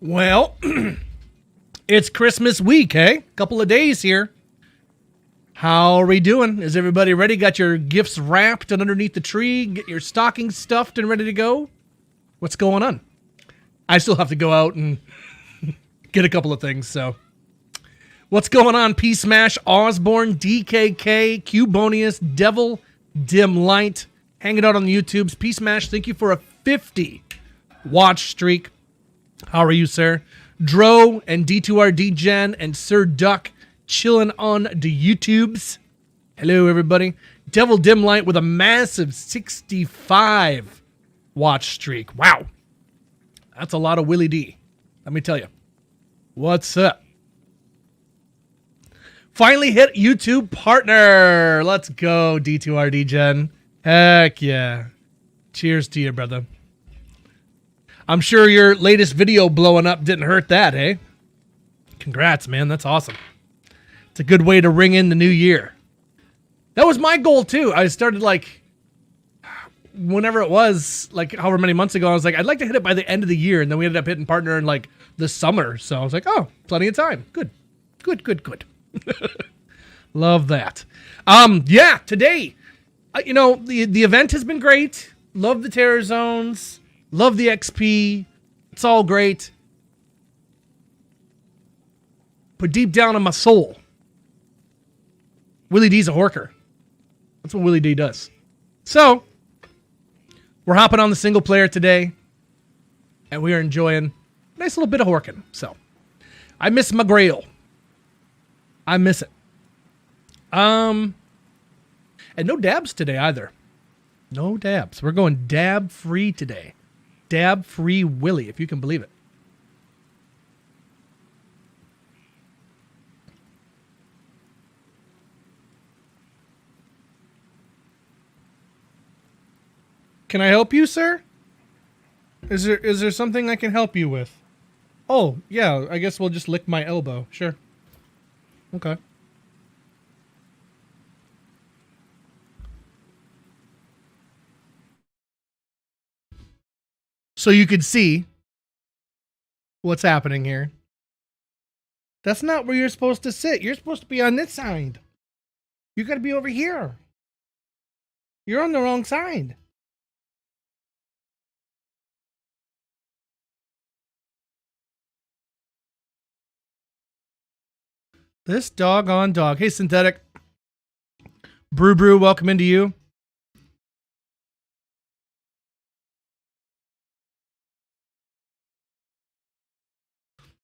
Well, it's Christmas week, eh? Couple of days here. How are we doing? Is everybody ready? Got your gifts wrapped and underneath the tree? Get your stockings stuffed and ready to go? What's going on? I still have to go out and get a couple of things, so. What's going on? P-Smash, Osborne, DKK, Cubonius, Devil, Dim Light, hanging out on the YouTubes. P-Smash, thank you for a 50 watch streak. How are you, sir? Dro and D2RD Gen and Sir Duck chilling on the YouTubes. Hello, everybody. Devil Dim Light with a massive 65 watch streak. Wow. That's a lot of Willie D. Let me tell you. What's up? Finally hit YouTube partner. Let's go, D2RD Gen. Heck yeah. Cheers to you, brother. I'm sure your latest video blowing up didn't hurt that, eh? Congrats, man. That's awesome. It's a good way to ring in the new year. That was my goal, too. I started, like, whenever it was, like, however many months ago, I was like, I'd like to hit it by the end of the year. And then we ended up hitting partner in, like, the summer. So I was like, oh, plenty of time. Good. Good, good, good. Love that. Yeah, today, you know, the event has been great. Love the terror zones. Love the XP. It's all great. But deep down in my soul, Willie D's a horker. That's what Willie D does. So, we're hopping on the single player today. And we are enjoying a nice little bit of horking. So, I miss my grail. I miss it. And no dabs today either. No dabs. We're going dab free today. Dab free Willie, if you can believe it. Can I help you, sir? Is there something I can help you with? Oh, yeah, I guess we'll just lick my elbow. Sure. Okay. So you could see what's happening here. That's not where you're supposed to sit. You're supposed to be on this side. You got to be over here. You're on the wrong side. This doggone dog. Hey, Synthetic. Brew, welcome into you.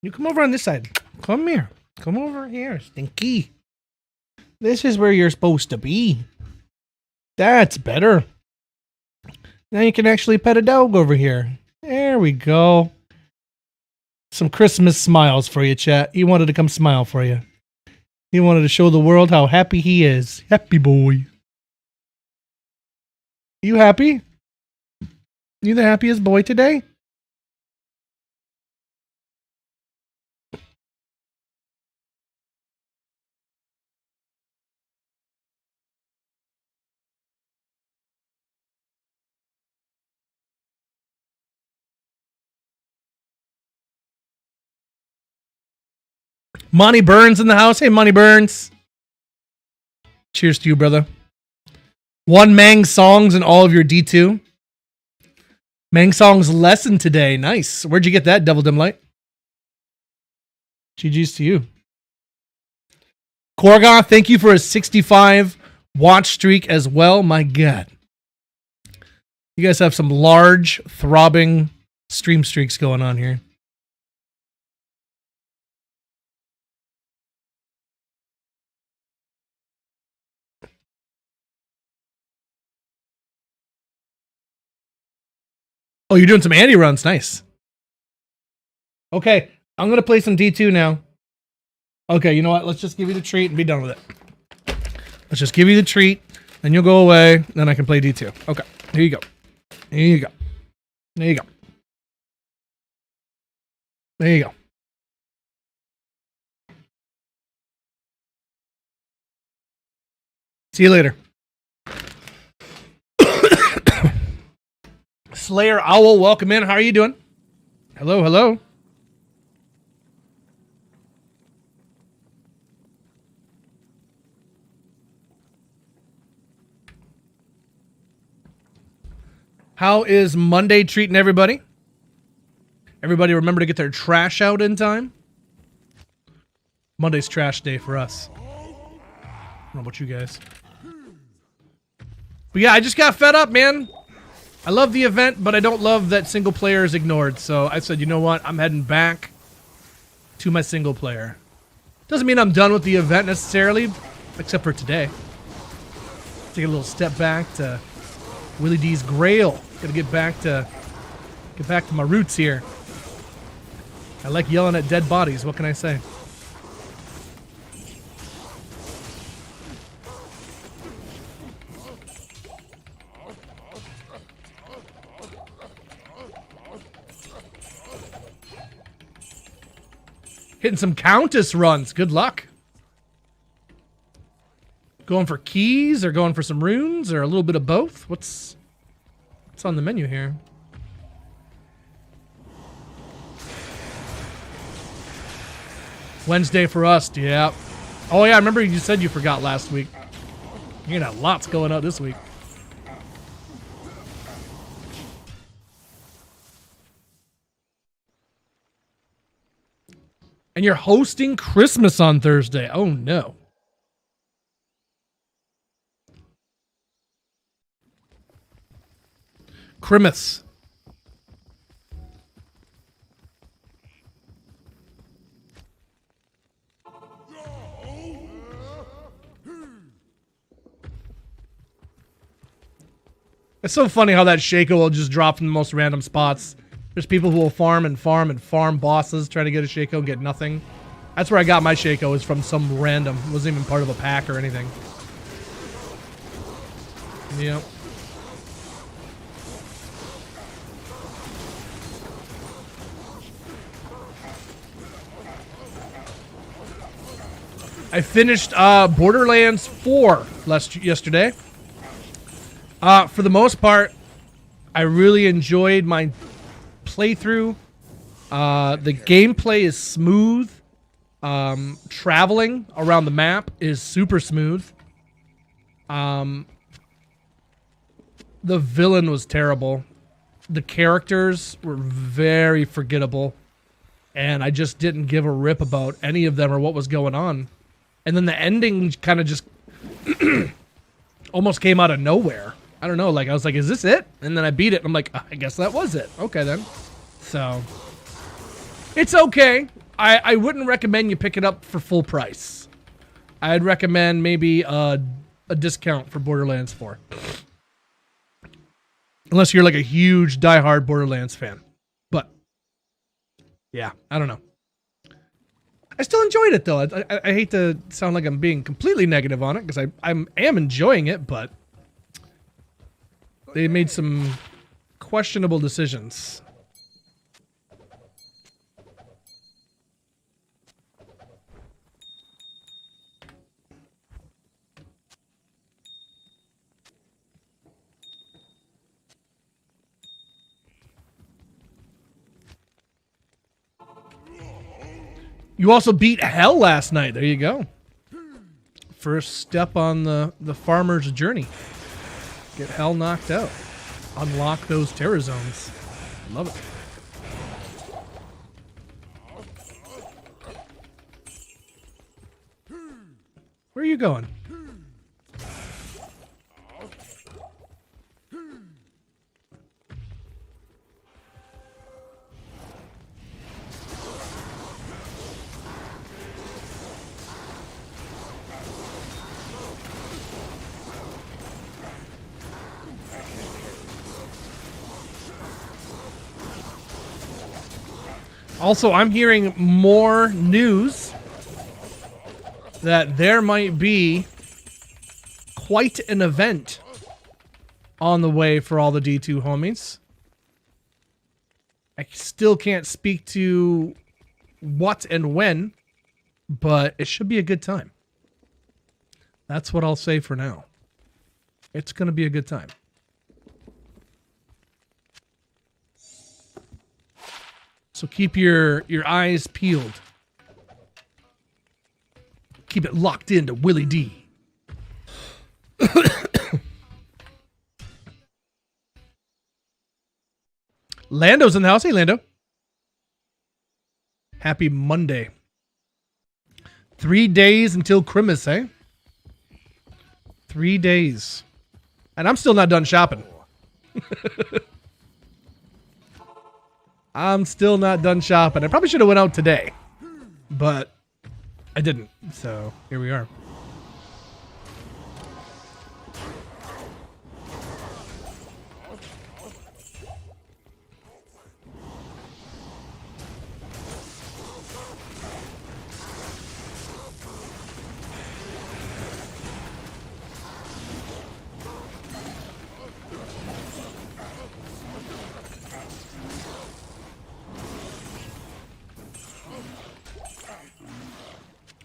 You come over on this side. Come here. Come over here, Stinky. This is where you're supposed to be. That's better. Now you can actually pet a dog over here. There we go. Some Christmas smiles for you, chat. He wanted to come smile for you. He wanted to show the world how happy he is. Happy boy. You happy? You the happiest boy today? Monty Burns in the house. Hey, Monty Burns. Cheers to you, brother. One Mang Songs in all of your D2. Mang Songs lesson today. Nice. Where'd you get that, Devil Dim Light? GG's to you. Korgoth, thank you for a 65 watch streak as well. My God. You guys have some large, throbbing stream streaks going on here. Oh, you're doing some Andy runs. Nice. Okay, I'm going to play some D2 now. Okay, you know what? Let's just give you the treat and be done with it. Let's just give you the treat, and you'll go away, then I can play D2. Okay, here you go. Here you go. There you go. There you go. See you later. Slayer Owl, welcome in. How are you doing? Hello, hello. How is Monday treating everybody? Everybody remember to get their trash out in time? Monday's trash day for us. I don't know about you guys. But yeah, I just got fed up, man. I love the event, but I don't love that single player is ignored. So I said, you know what? I'm heading back to my single player. Doesn't mean I'm done with the event necessarily, except for today. Take a little step back to Willie D's Grail. Gotta get back to my roots here. I like yelling at dead bodies. What can I say? Hitting some Countess runs. Good luck. Going for keys or going for some runes or a little bit of both? What's on the menu here? Wednesday for us, yeah. Oh yeah, I remember you said you forgot last week. You're gonna have lots going out this week. And you're hosting Christmas on Thursday. Oh no. Christmas. It's so funny how that Shaco will just drop from the most random spots. There's people who will farm and farm and farm bosses trying to get a Shaco and get nothing. That's where I got my Shaco, is from some random. It wasn't even part of a pack or anything. Yep. I finished Borderlands 4 yesterday. For the most part, I really enjoyed my playthrough. The gameplay is smooth. Traveling around the map is super smooth. The villain was terrible. The characters were very forgettable. And I just didn't give a rip about any of them or what was going on. And then the ending kind of just almost came out of nowhere. I don't know, like I was like, is this it? And then I beat it and I'm like, I guess that was it. Okay then. So it's okay. I wouldn't recommend you pick it up for full price. I'd recommend maybe a discount for Borderlands 4. Unless you're like a huge diehard Borderlands fan. But yeah, I don't know. I still enjoyed it though. I hate to sound like I'm being completely negative on it, because I am enjoying it, but they made some questionable decisions. You also beat Hell last night. There you go. First step on the farmer's journey. Get Hell knocked out. Unlock those terror zones. Love it. Where are you going? Also, I'm hearing more news that there might be quite an event on the way for all the D2 homies. I still can't speak to what and when, but it should be a good time. That's what I'll say for now. It's going to be a good time. So keep your eyes peeled. Keep it locked into Willie D. Lando's in the house. Hey, Lando. Happy Monday. 3 days until Christmas, eh? 3 days. And I'm still not done shopping. I'm still not done shopping. I probably should have went out today, but I didn't. So here we are.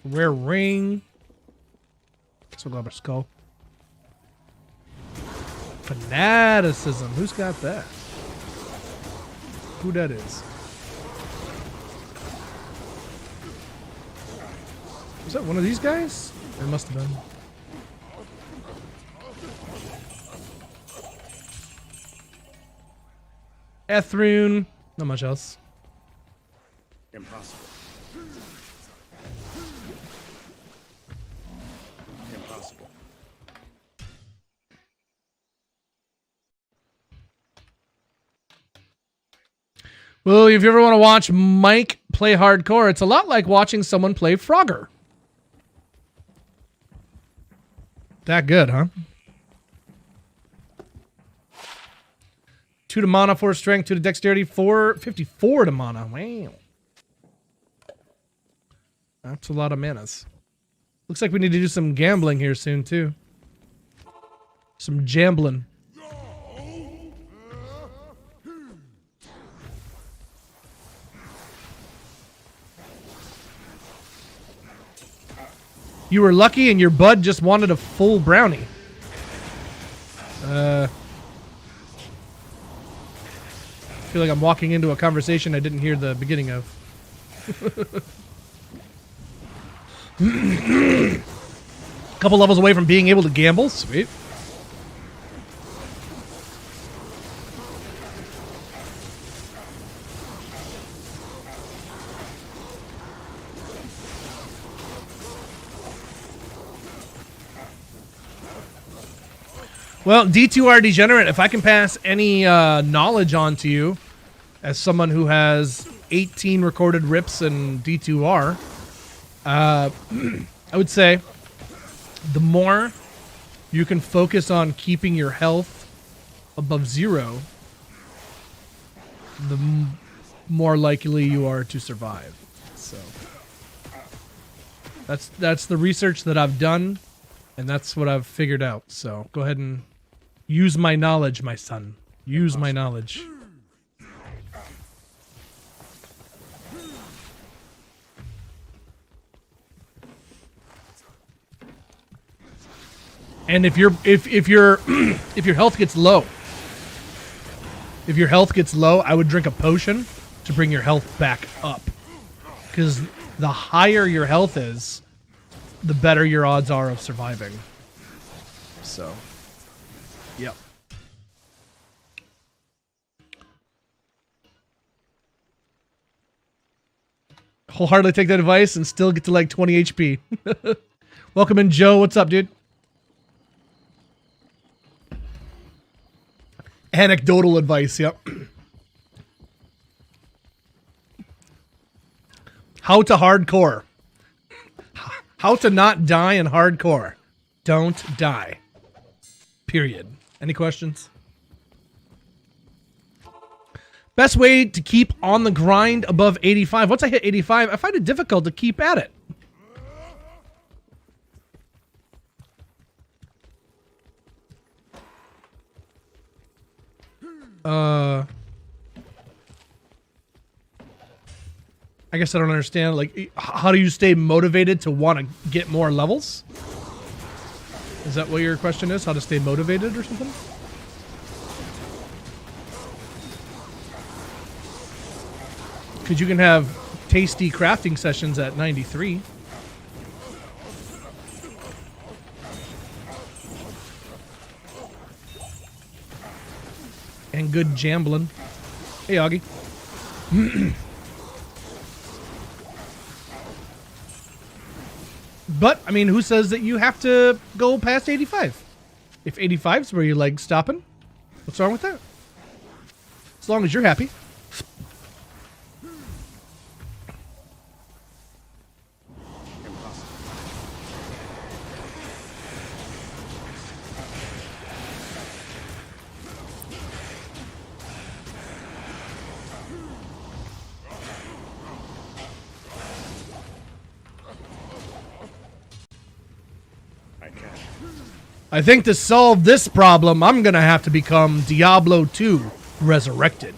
Rare ring. So we'll grab a skull. Fanaticism. Who's got that? Who that is? Was that one of these guys? It must have been. Ethrune. Not much else. Impossible. Impossible. Well, if you ever want to watch Mike play hardcore, it's a lot like watching someone play Frogger. That good, huh? 2 to mana, 4 strength, 2 to dexterity, 54 to mana. Wow. That's a lot of manas. Looks like we need to do some gambling here soon, too. Some jambling. You were lucky and your bud just wanted a full brownie. I feel like I'm walking into a conversation I didn't hear the beginning of. Couple levels away from being able to gamble. Sweet. Well, D2R Degenerate, if I can pass any knowledge on to you as someone who has 18 recorded rips in D2R, I would say the more you can focus on keeping your health above 0, the more likely you are to survive. So that's the research that I've done, and that's what I've figured out. So go ahead and use my knowledge, my son. Use my knowledge. And if your health gets low, I would drink a potion to bring your health back up. Because the higher your health is, the better your odds are of surviving. So, yep. Wholeheartedly take that advice and still get to like 20 HP. Welcome in, Joe. What's up, dude? Anecdotal advice, yep. How to hardcore. How to not die in hardcore. Don't die. Period. Any questions? Best way to keep on the grind above 85. Once I hit 85, I find it difficult to keep at it. I guess I don't understand. Like, how do you stay motivated to want to get more levels? Is that what your question is? How to stay motivated or something? Because you can have tasty crafting sessions at 93. And good jambling. Hey, Augie. But, I mean, who says that you have to go past 85? If 85's where your leg's stopping, what's wrong with that? As long as you're happy. I think to solve this problem, I'm going to have to become Diablo 2 Resurrected.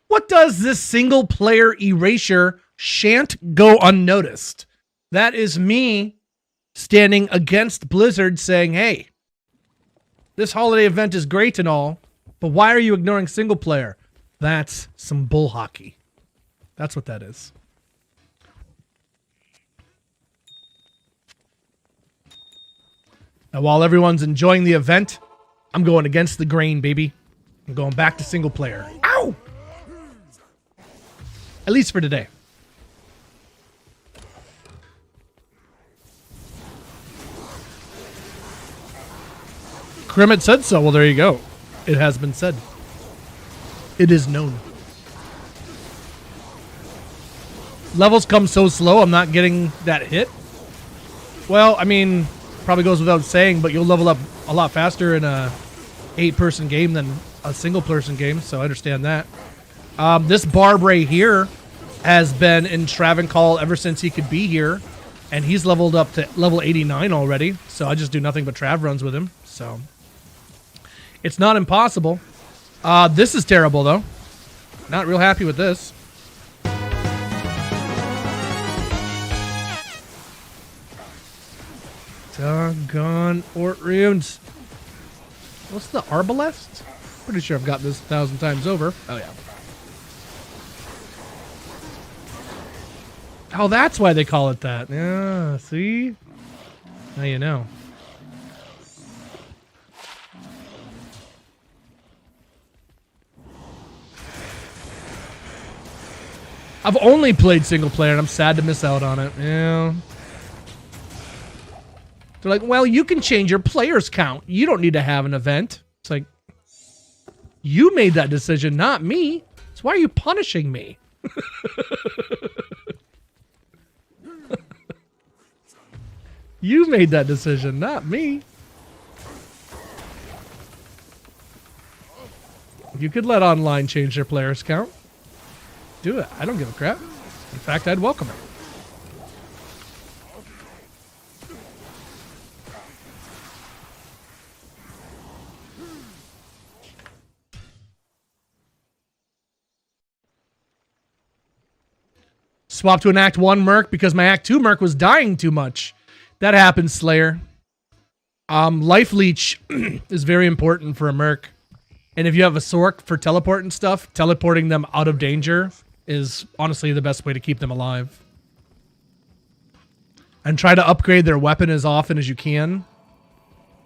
What does this single player erasure shan't go unnoticed? That is me standing against Blizzard saying, hey, this holiday event is great and all, but why are you ignoring single player? That's some bull hockey. That's what that is. Now, while everyone's enjoying the event, I'm going against the grain, baby. I'm going back to single player. Ow! At least for today. Krimit said so. Well, there you go. It has been said. It is known. Levels come so slow, I'm not getting that hit. Well, I mean, probably goes without saying, but you'll level up a lot faster in a 8-person game than a single-person game, so I understand that. This Barb right here has been in Travancore ever since he could be here, and he's leveled up to level 89 already, so I just do nothing but Trav runs with him, so... It's not impossible. This is terrible, though. Not real happy with this. Doggone Ort runes. What's the Arbalest? Pretty sure I've got this 1,000 times over. Oh, yeah. Oh, that's why they call it that. Yeah, see? Now you know. I've only played single player, and I'm sad to miss out on it. Yeah. They're like, well, you can change your players count. You don't need to have an event. It's like, you made that decision, not me. So why are you punishing me? You made that decision, not me. You could let online change their players count. Do it. I don't give a crap. In fact, I'd welcome it. Swap to an Act 1 Merc because my Act 2 Merc was dying too much. That happens, Slayer. Life Leech is very important for a Merc. And if you have a Sork for teleport and stuff, teleporting them out of danger is honestly the best way to keep them alive. And try to upgrade their weapon as often as you can.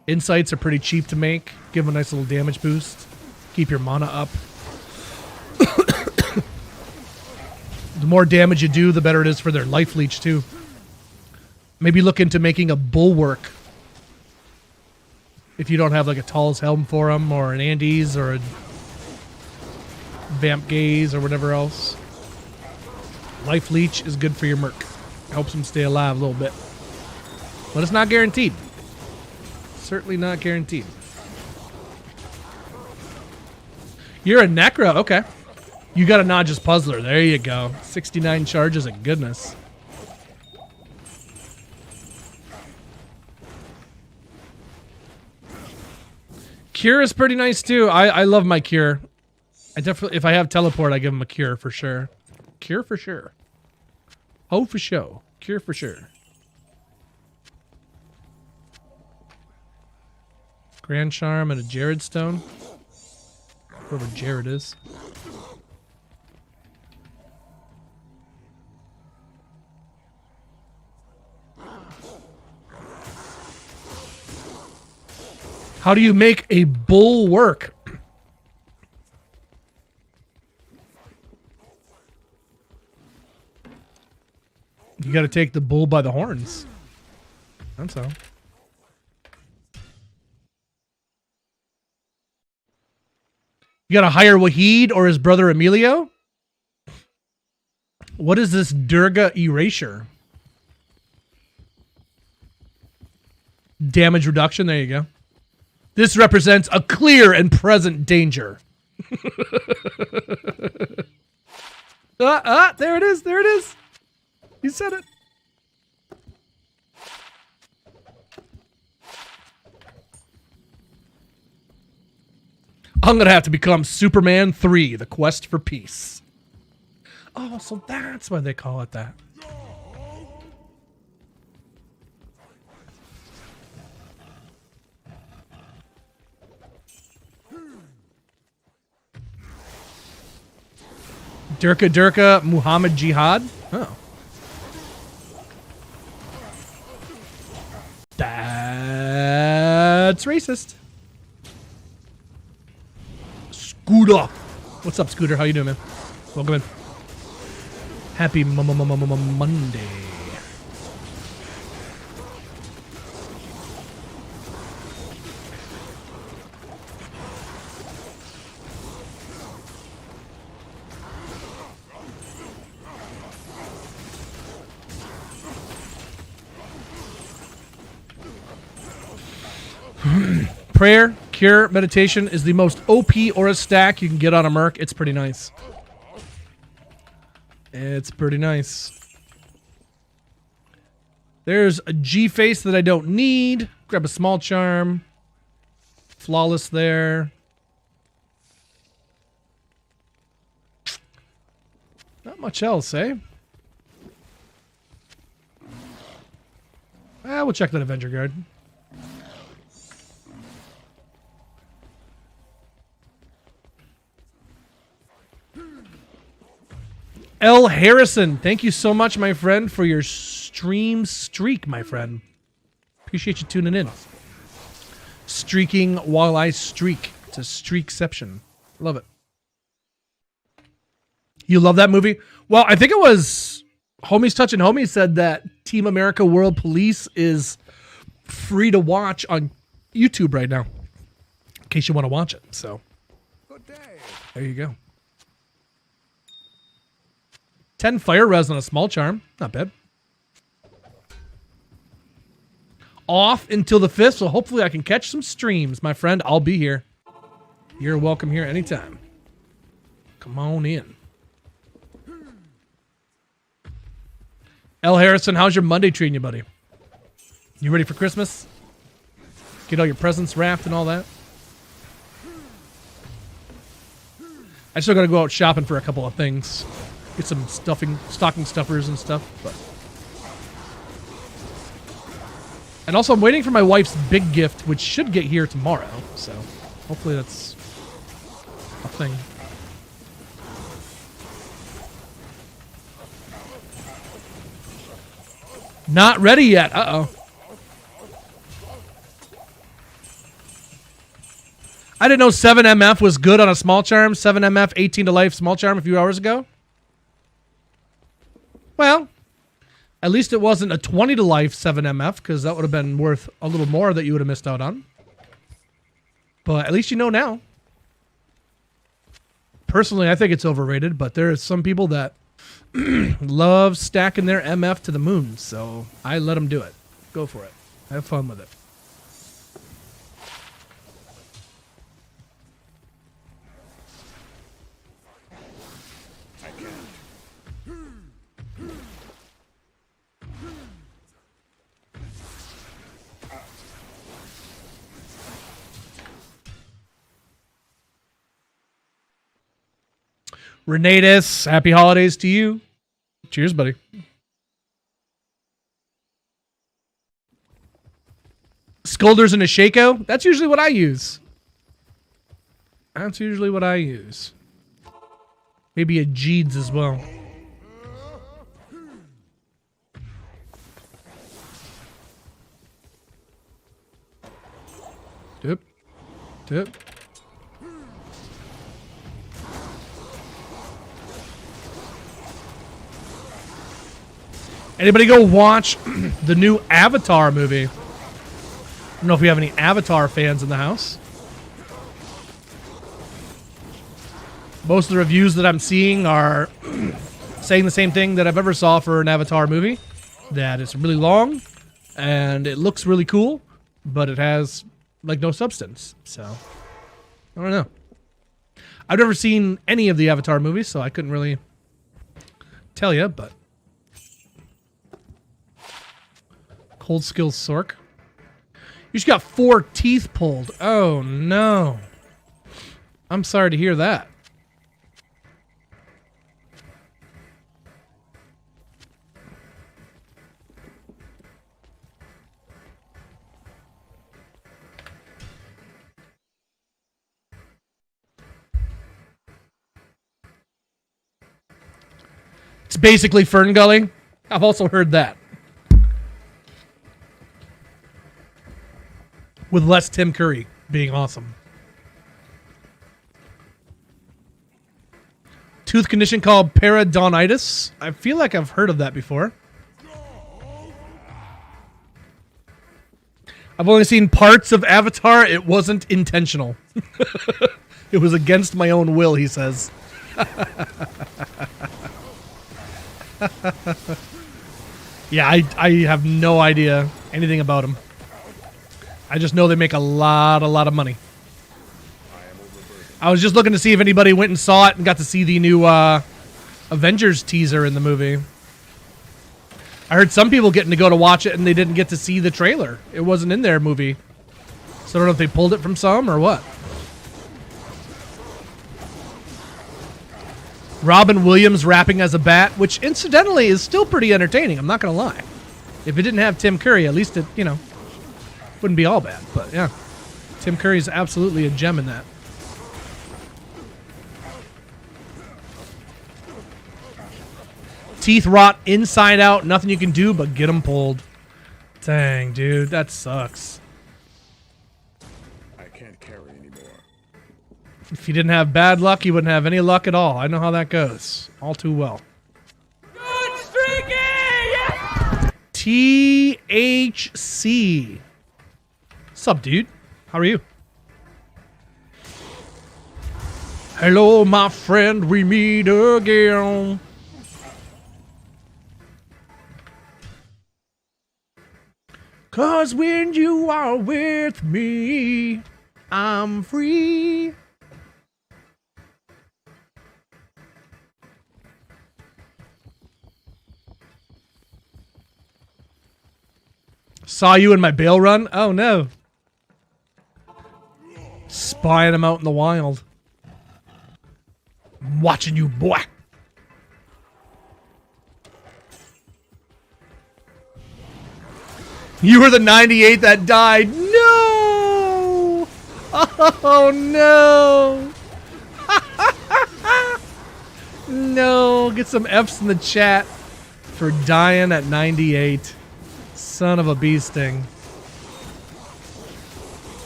Insights are pretty cheap to make. Give them a nice little damage boost. Keep your mana up. The more damage you do, the better it is for their life leech too. Maybe look into making a bulwark. If you don't have like a Tall's Helm for them, or an Andes, or a Vamp Gaze, or whatever else. Life Leech is good for your Merc. Helps them stay alive a little bit. But it's not guaranteed. Certainly not guaranteed. You're a Necro? Okay. You got a Nodge's Puzzler. There you go. 69 charges of goodness. Cure is pretty nice too. I love my Cure. I definitely, if I have teleport, I give him a Cure for sure. Cure for sure. Oh, for sure. Cure for sure. Grand Charm and a Jared Stone. Whoever Jared is. How do you make a bull work? You got to take the bull by the horns. That's all. You got to hire Wahid or his brother Emilio? What is this Durga erasure? Damage reduction. There you go. This represents a clear and present danger. There it is. There it is. You said it. I'm going to have to become Superman 3, The Quest for Peace. Oh, so that's why they call it that. Durka Muhammad Jihad? Oh. That's racist. Scooter. What's up, Scooter? How you doing, man? Welcome in. Happy Monday. Prayer, Cure, Meditation is the most OP aura stack you can get on a Merc. It's pretty nice. It's pretty nice. There's a G-Face that I don't need. Grab a small charm. Flawless there. Not much else, eh? We'll check that Avenger Guard. L. Harrison, thank you so much, my friend, for your stream streak, my friend. Appreciate you tuning in. Streaking while I streak. It's a streakception. Love it. You love that movie? Well, I think it was Homies Touching Homies said that Team America World Police is free to watch on YouTube right now, in case you want to watch it. So, there you go. 10 fire res on a small charm. Not bad. Off until the 5th, so hopefully I can catch some streams, my friend. I'll be here. You're welcome here anytime. Come on in. L. Harrison, how's your Monday treating you, buddy? You ready for Christmas? Get all your presents wrapped and all that? I still got to go out shopping for a couple of things. Get some stocking stuffers and stuff. But. And also, I'm waiting for my wife's big gift, which should get here tomorrow. So, hopefully that's a thing. Not ready yet. Uh-oh. I didn't know 7MF was good on a small charm. 7MF, 18 to life small charm a few hours ago. Well, at least it wasn't a 20 to life 7MF, because that would have been worth a little more that you would have missed out on. But at least you know now. Personally, I think it's overrated, but there are some people that love stacking their MF to the moon, so I let them do it. Go for it. Have fun with it. Renatus, happy holidays to you. Cheers, buddy. Scolders and a Shaco? That's usually what I use. That's usually what I use. Maybe a Jeeds as well. Dip. Dip. Anybody go watch the new Avatar movie? I don't know if we have any Avatar fans in the house. Most of the reviews that I'm seeing are saying the same thing that I've ever saw for an Avatar movie. That it's really long, and it looks really cool, but it has, like, no substance. So, I don't know. I've never seen any of the Avatar movies, so I couldn't really tell you, but... Cold Skills Sork. You just got 4 teeth pulled. Oh, no. I'm sorry to hear that. It's basically Fern Gully. I've also heard that. With less Tim Curry being awesome. Tooth condition called parodontitis. I feel like I've heard of that before. I've only seen parts of Avatar. It wasn't intentional. It was against my own will, he says. Yeah, I have no idea anything about him. I just know they make a lot of money. I was just looking to see if anybody went and saw it and got to see the new Avengers teaser in the movie. I heard some people getting to go to watch it and they didn't get to see the trailer. It wasn't in their movie. So I don't know if they pulled it from some or what. Robin Williams rapping as a bat, which incidentally is still pretty entertaining. I'm not going to lie. If it didn't have Tim Curry, at least it, you know, wouldn't be all bad. But yeah, Tim Curry is absolutely a gem in that. Teeth rot inside out. Nothing you can do but get them pulled. Dang, dude, that sucks. I can't carry anymore. If you didn't have bad luck, you wouldn't have any luck at all. I know how that goes. All too well. Good streaky! Yeah! THC. What's up, dude? How are you? Hello, my friend. We meet again. Cause when you are with me, I'm free. Saw you in my bail run? Oh no. Spying him out in the wild. I'm watching you, boy. You were the 98 that died. No! Oh, no. No. Get some F's in the chat for dying at 98. Son of a bee sting.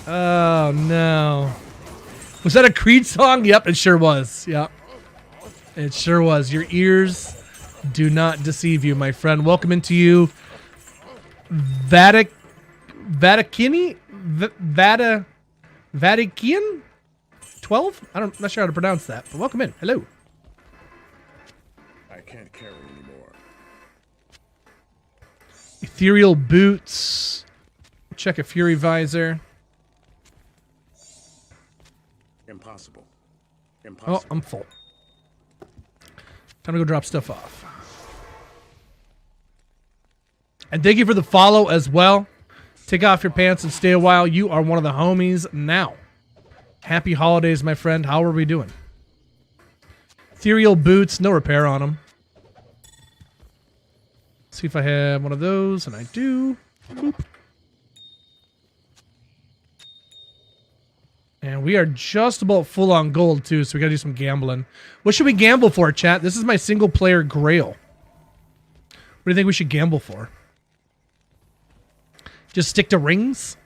Oh, no. Was that a Creed song? Yep, it sure was. Yep. It sure was. Your ears do not deceive you, my friend. Welcome into you. Vatican? Vatican 12? I'm not sure how to pronounce that, but welcome in. Hello. I can't carry anymore. Ethereal boots. Check a Fury visor. Impossible. Oh, Impossible. I'm full. Time to go drop stuff off. And thank you for the follow as well. Take off your pants and stay a while. You are one of the homies now. Happy holidays, my friend. How are we doing? Ethereal boots. No repair on them. See if I have one of those, and I do. Boop. And we are just about full on gold, too, so we gotta do some gambling. What should we gamble for, chat? This is my single-player grail. What do you think we should gamble for? Just stick to rings?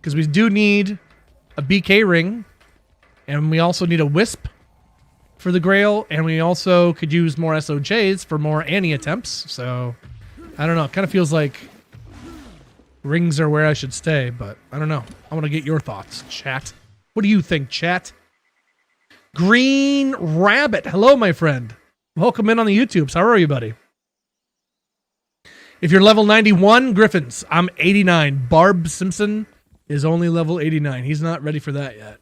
Because we do need a BK ring. And we also need a wisp for the grail. And we also could use more SOJs for more Annie attempts. So, I don't know. It kind of feels like rings are where I should stay. But, I don't know. I want to get your thoughts, chat. What do you think, chat? Green Rabbit. Hello, my friend. Welcome in on the YouTubes. How are you, buddy? If you're level 91, Griffins, I'm 89. Barb Simpson is only level 89. He's not ready for that yet.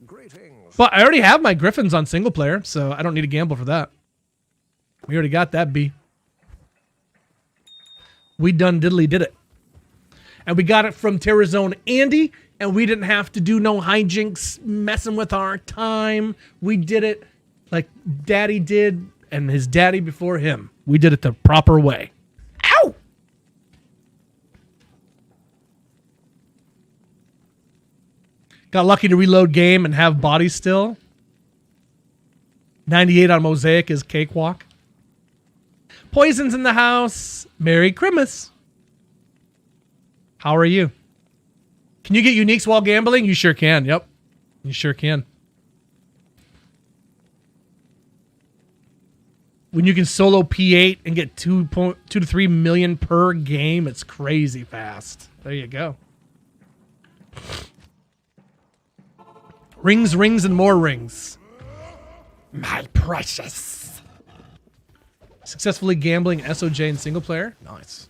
Greetings. But I already have my Griffins on single player, so I don't need to gamble for that. We already got that B. We done diddly did it. And we got it from Terrazone Andy, and we didn't have to do no hijinks messing with our time. We did it like Daddy did and his daddy before him. We did it the proper way. Ow! Got lucky to reload game and have body still. 98 on Mosaic is cakewalk. Poison's in the house. Merry Christmas. How are you? Can you get uniques while gambling? You sure can. Yep. You sure can. When you can solo P8 and get 2 to 3 million per game, it's crazy fast. There you go. Rings, rings, and more rings. My precious. Successfully gambling SOJ in single player. Nice.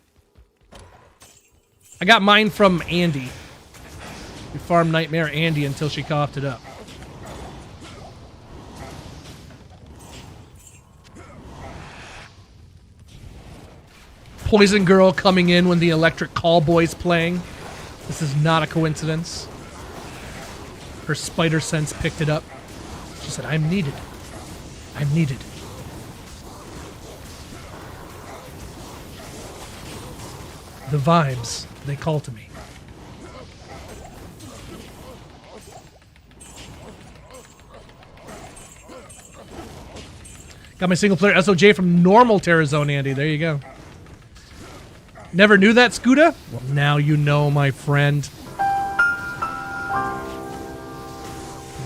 I got mine from Andy. We farmed Nightmare Andy until she coughed it up. Poison Girl coming in when the Electric Callboy's playing. This is not a coincidence. Her spider sense picked it up. She said, I'm needed. I'm needed. The vibes, they call to me. Got my single player SOJ from normal Terrazone Andy. There you go. Never knew that, Scooter? Well, now you know, my friend.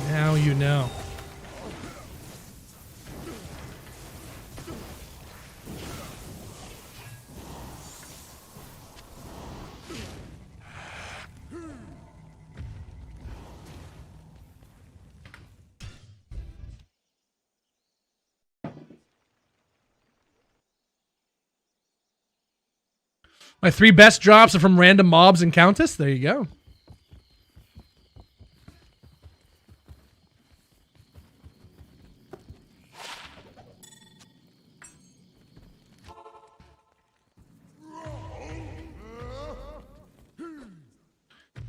Now you know. My 3 best drops are from random mobs and Countess. There you go.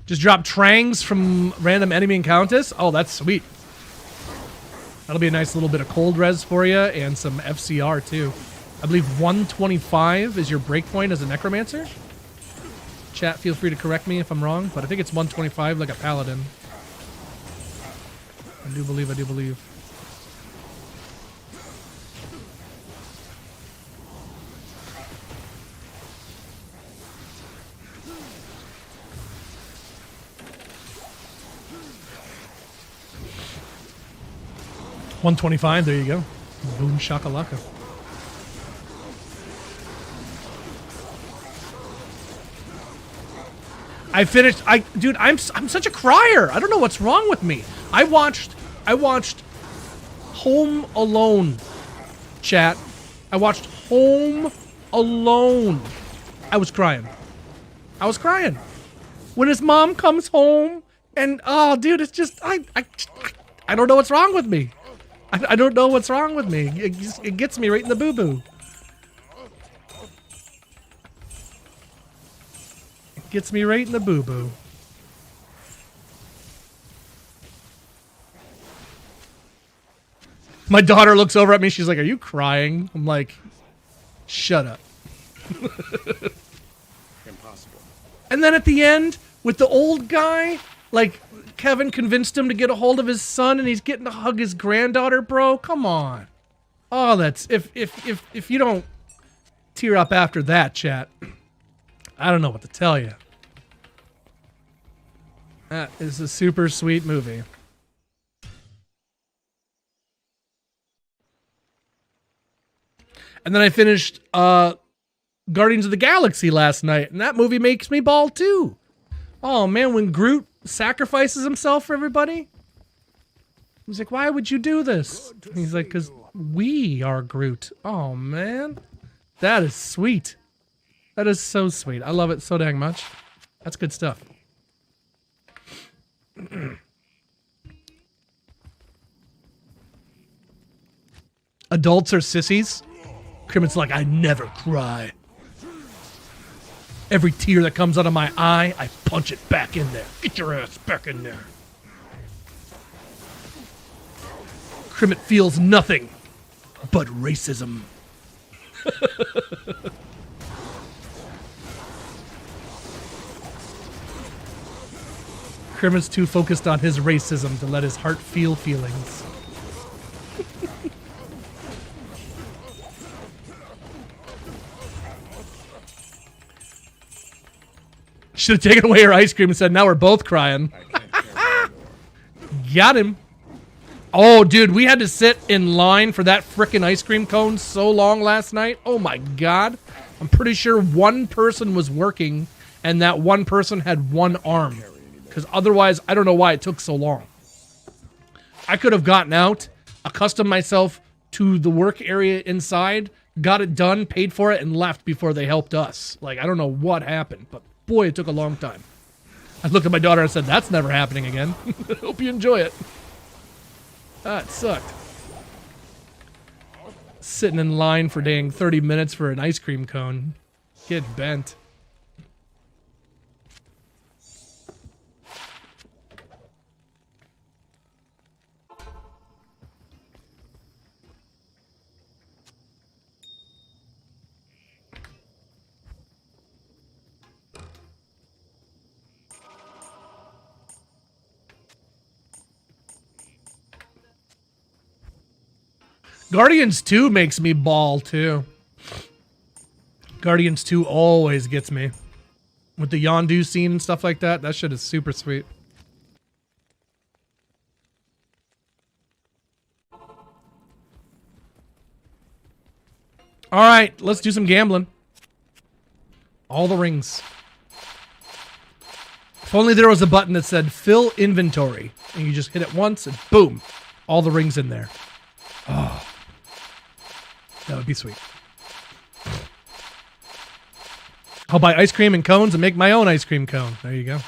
Just drop Trangs from random enemy and Countess. Oh, that's sweet. That'll be a nice little bit of cold res for you and some FCR too. I believe 125 is your breakpoint as a Necromancer. Chat, feel free to correct me if I'm wrong, but I think it's 125 like a Paladin. I do believe. 125, there you go. Boom shakalaka. I finished. Dude, I'm such a crier. I don't know what's wrong with me. I watched Home Alone, chat. I watched Home Alone. I was crying. When his mom comes home and oh, dude, it's just I don't know what's wrong with me. I don't know what's wrong with me. It gets me right in the boo-boo. Gets me right in the boo-boo. My daughter looks over at me. She's like, are you crying? I'm like, shut up. Impossible. And then at the end, with the old guy, like, Kevin convinced him to get a hold of his son, and he's getting to hug his granddaughter, bro. Come on. Oh, that's if you don't tear up after that, chat, I don't know what to tell you. That is a super sweet movie. And then I finished Guardians of the Galaxy last night, and that movie makes me bawl too. Oh man, when Groot sacrifices himself for everybody, he's like, "Why would you do this?" And he's like, "'Cause we are Groot." Oh man, that is sweet. That is so sweet. I love it so dang much. That's good stuff. Adults are sissies. Crimin's like, I never cry. Every tear that comes out of my eye, I punch it back in there. Get your ass back in there. Crimmit feels nothing but racism. Crimit's too focused on his racism to let his heart feel feelings. Should have taken away her ice cream and said, now we're both crying. Got him. Oh, dude, we had to sit in line for that frickin' ice cream cone so long last night. Oh, my God. I'm pretty sure one person was working, and that one person had one arm. Because otherwise, I don't know why it took so long. I could have gotten out, accustomed myself to the work area inside, got it done, paid for it, and left before they helped us. Like, I don't know what happened, but boy, it took a long time. I looked at my daughter and said, that's never happening again. Hope you enjoy it. Ah, it sucked. Sitting in line for dang 30 minutes for an ice cream cone. Get bent. Guardians 2 makes me bawl, too. Guardians 2 always gets me. With the Yondu scene and stuff like that, that shit is super sweet. Alright, let's do some gambling. All the rings. If only there was a button that said, fill inventory. And you just hit it once and boom, all the rings in there. Oh. That would be sweet. I'll buy ice cream and cones and make my own ice cream cone. There you go.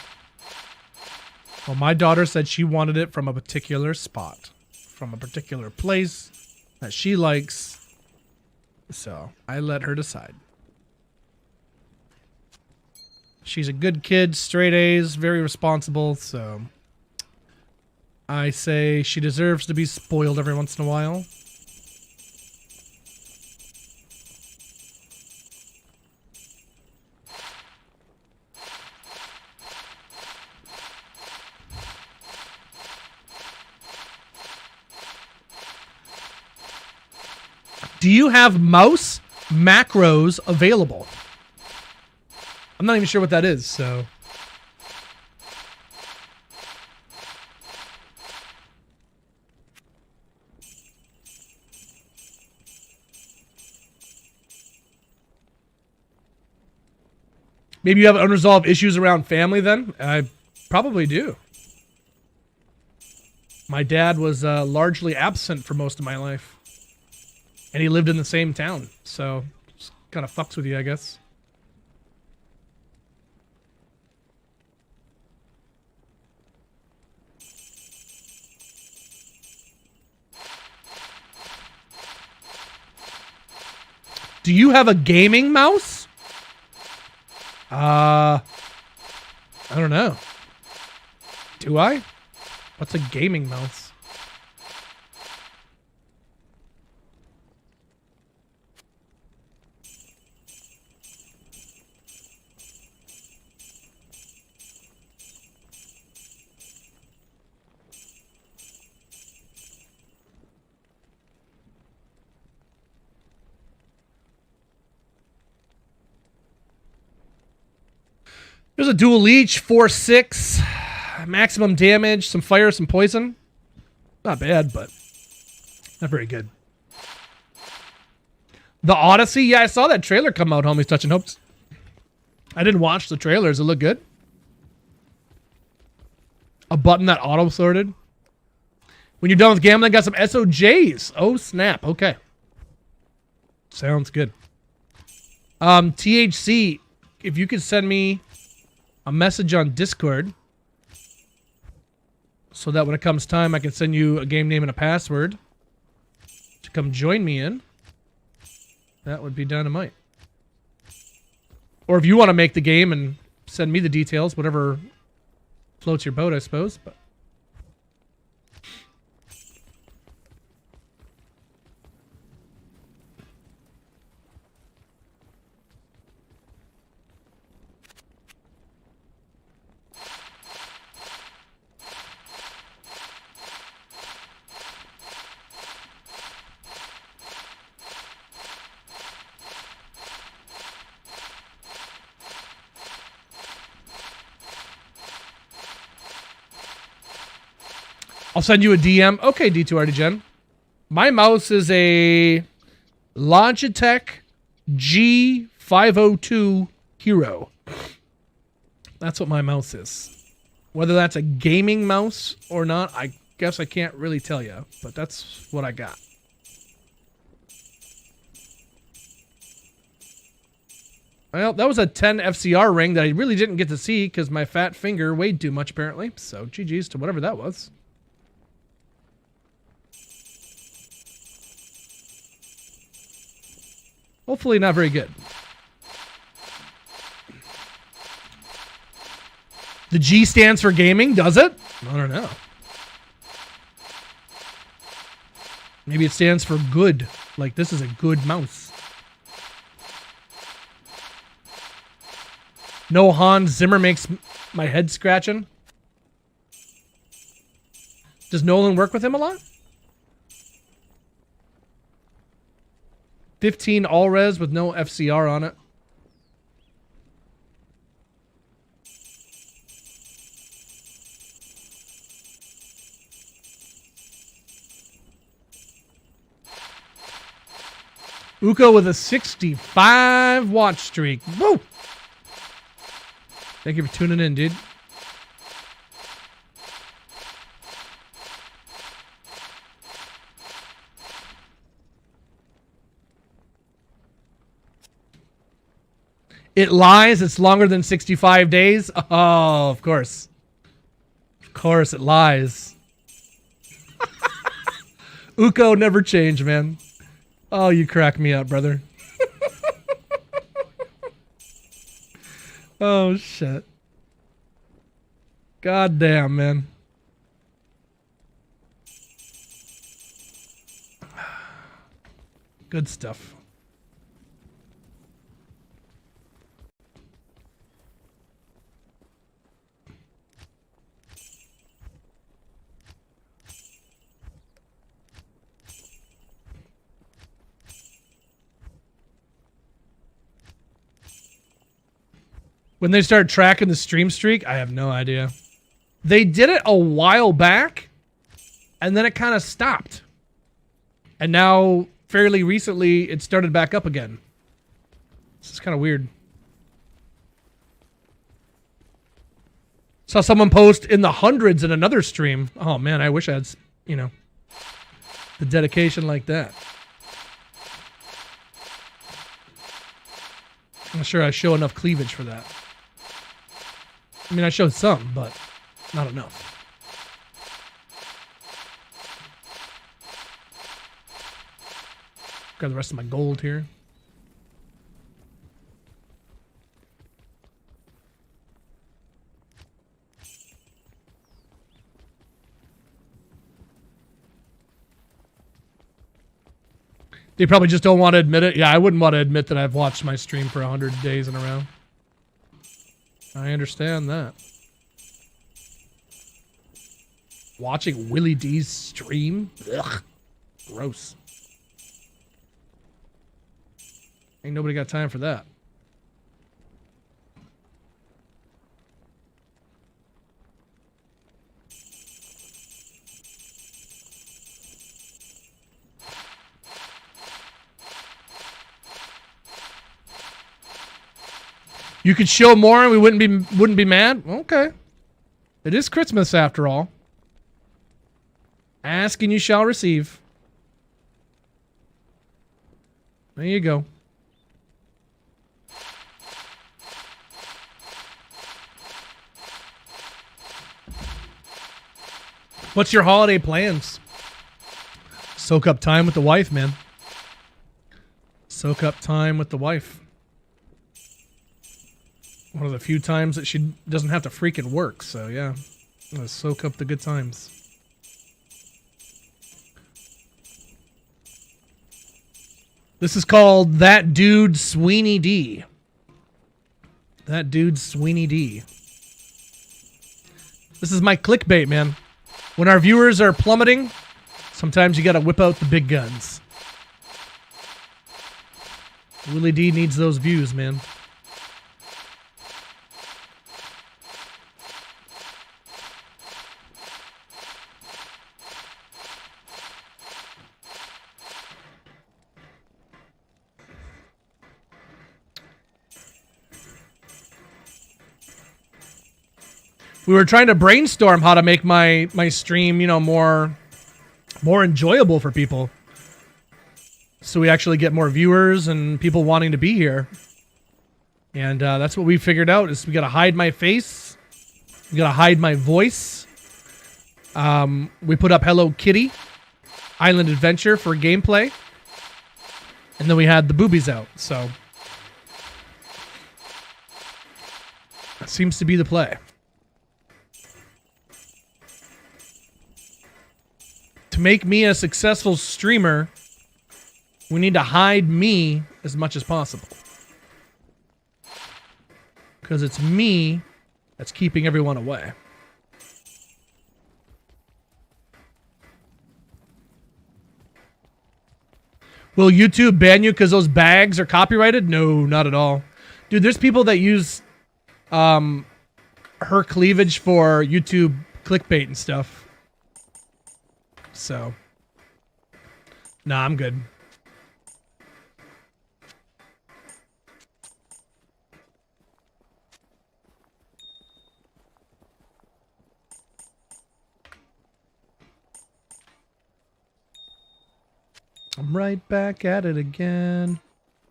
Well, my daughter said she wanted it from a particular spot. From a particular place that she likes. So, I let her decide. She's a good kid, straight A's, very responsible, so I say she deserves to be spoiled every once in a while. Do you have mouse macros available? I'm not even sure what that is, so. Maybe you have unresolved issues around family then? I probably do. My dad was largely absent for most of my life. And he lived in the same town, so just kind of fucks with you, I guess. Do you have a gaming mouse? I don't know. Do I? What's a gaming mouse? There's a dual leech, 4/6, maximum damage, some fire, some poison. Not bad, but not very good. The Odyssey, yeah, I saw that trailer come out, homies touching hopes. I didn't watch the trailer. Does it look good? A button that auto-sorted. When you're done with gambling, got some SOJs. Oh, snap. Okay. Sounds good. THC, if you could send me a message on Discord so that when it comes time, I can send you a game name and a password to come join me in, that would be dynamite. Or if you want to make the game and send me the details, whatever floats your boat, I suppose. But I'll send you a DM. Okay, D2RDGen. My mouse is a Logitech G502 Hero. That's what my mouse is. Whether that's a gaming mouse or not, I guess I can't really tell you, but that's what I got. Well, that was a 10 FCR ring that I really didn't get to see because my fat finger weighed too much, apparently. So, GG's to whatever that was. Hopefully not very good. The G stands for gaming, does it? I don't know. Maybe it stands for good. Like, this is a good mouse. No Hans Zimmer makes my head scratching. Does Nolan work with him a lot? 15 all-res with no FCR on it. Uko with a 65 watch streak. Woo! Thank you for tuning in, dude. It lies. It's longer than 65 days. Oh, of course. Of course it lies. Uko never change, man. Oh, you crack me up, brother. Oh, shit. God damn, man. Good stuff. When they start tracking the stream streak, I have no idea. They did it a while back, and then it kind of stopped. And now, fairly recently, it started back up again. This is kind of weird. Saw someone post in the hundreds in another stream. Oh man, I wish I had, you know, the dedication like that. I'm not sure I show enough cleavage for that. I mean, I showed some, but not enough. Got the rest of my gold here. They probably just don't want to admit it. Yeah, I wouldn't want to admit that I've watched my stream for 100 days in a row. I understand that. Watching Willie D's stream? Ugh. Gross. Ain't nobody got time for that. You could show more and we wouldn't be mad? Okay. It is Christmas after all. Ask and you shall receive. There you go. What's your holiday plans? Soak up time with the wife, man. Soak up time with the wife. One of the few times that she doesn't have to freaking work, so yeah. I'm gonna soak up the good times. This is called That Dude Sweeney D. That Dude Sweeney D. This is my clickbait, man. When our viewers are plummeting, sometimes you gotta whip out the big guns. Willie D needs those views, man. We were trying to brainstorm how to make my stream, you know, more enjoyable for people. So we actually get more viewers and people wanting to be here. And that's what we figured out is we got to hide my face. We got to hide my voice. We put up Hello Kitty, Island Adventure for gameplay. And then we had the boobies out. So that seems to be the play. To make me a successful streamer, we need to hide me as much as possible. Because it's me that's keeping everyone away. Will YouTube ban you because those bags are copyrighted? No, not at all. Dude, there's people that use her cleavage for YouTube clickbait and stuff. So, nah, I'm good. I'm right back at it again.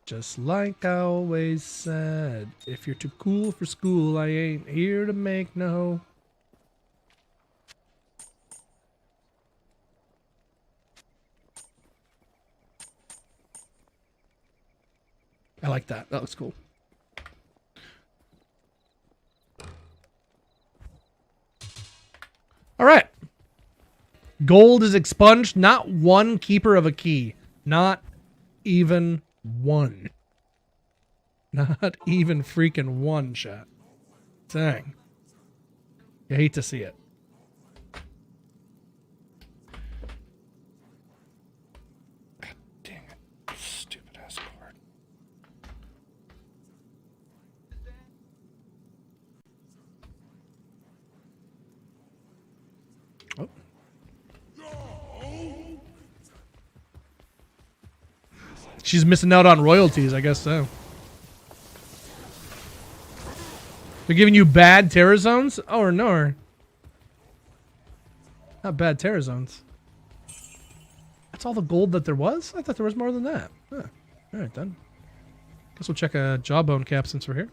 Just like I always said. If you're too cool for school, I ain't here to make no. I like that. That looks cool. All right. Gold is expunged. Not one keeper of a key. Not even one. Not even freaking one, chat. Dang. You hate to see it. God dang it. Stupid ass card. Oh. She's missing out on royalties, I guess so. They're giving you bad terror zones? Oh, or no. Not bad terror zones. That's all the gold that there was? I thought there was more than that. Huh. Alright then. Guess we'll check a jawbone cap since we're here.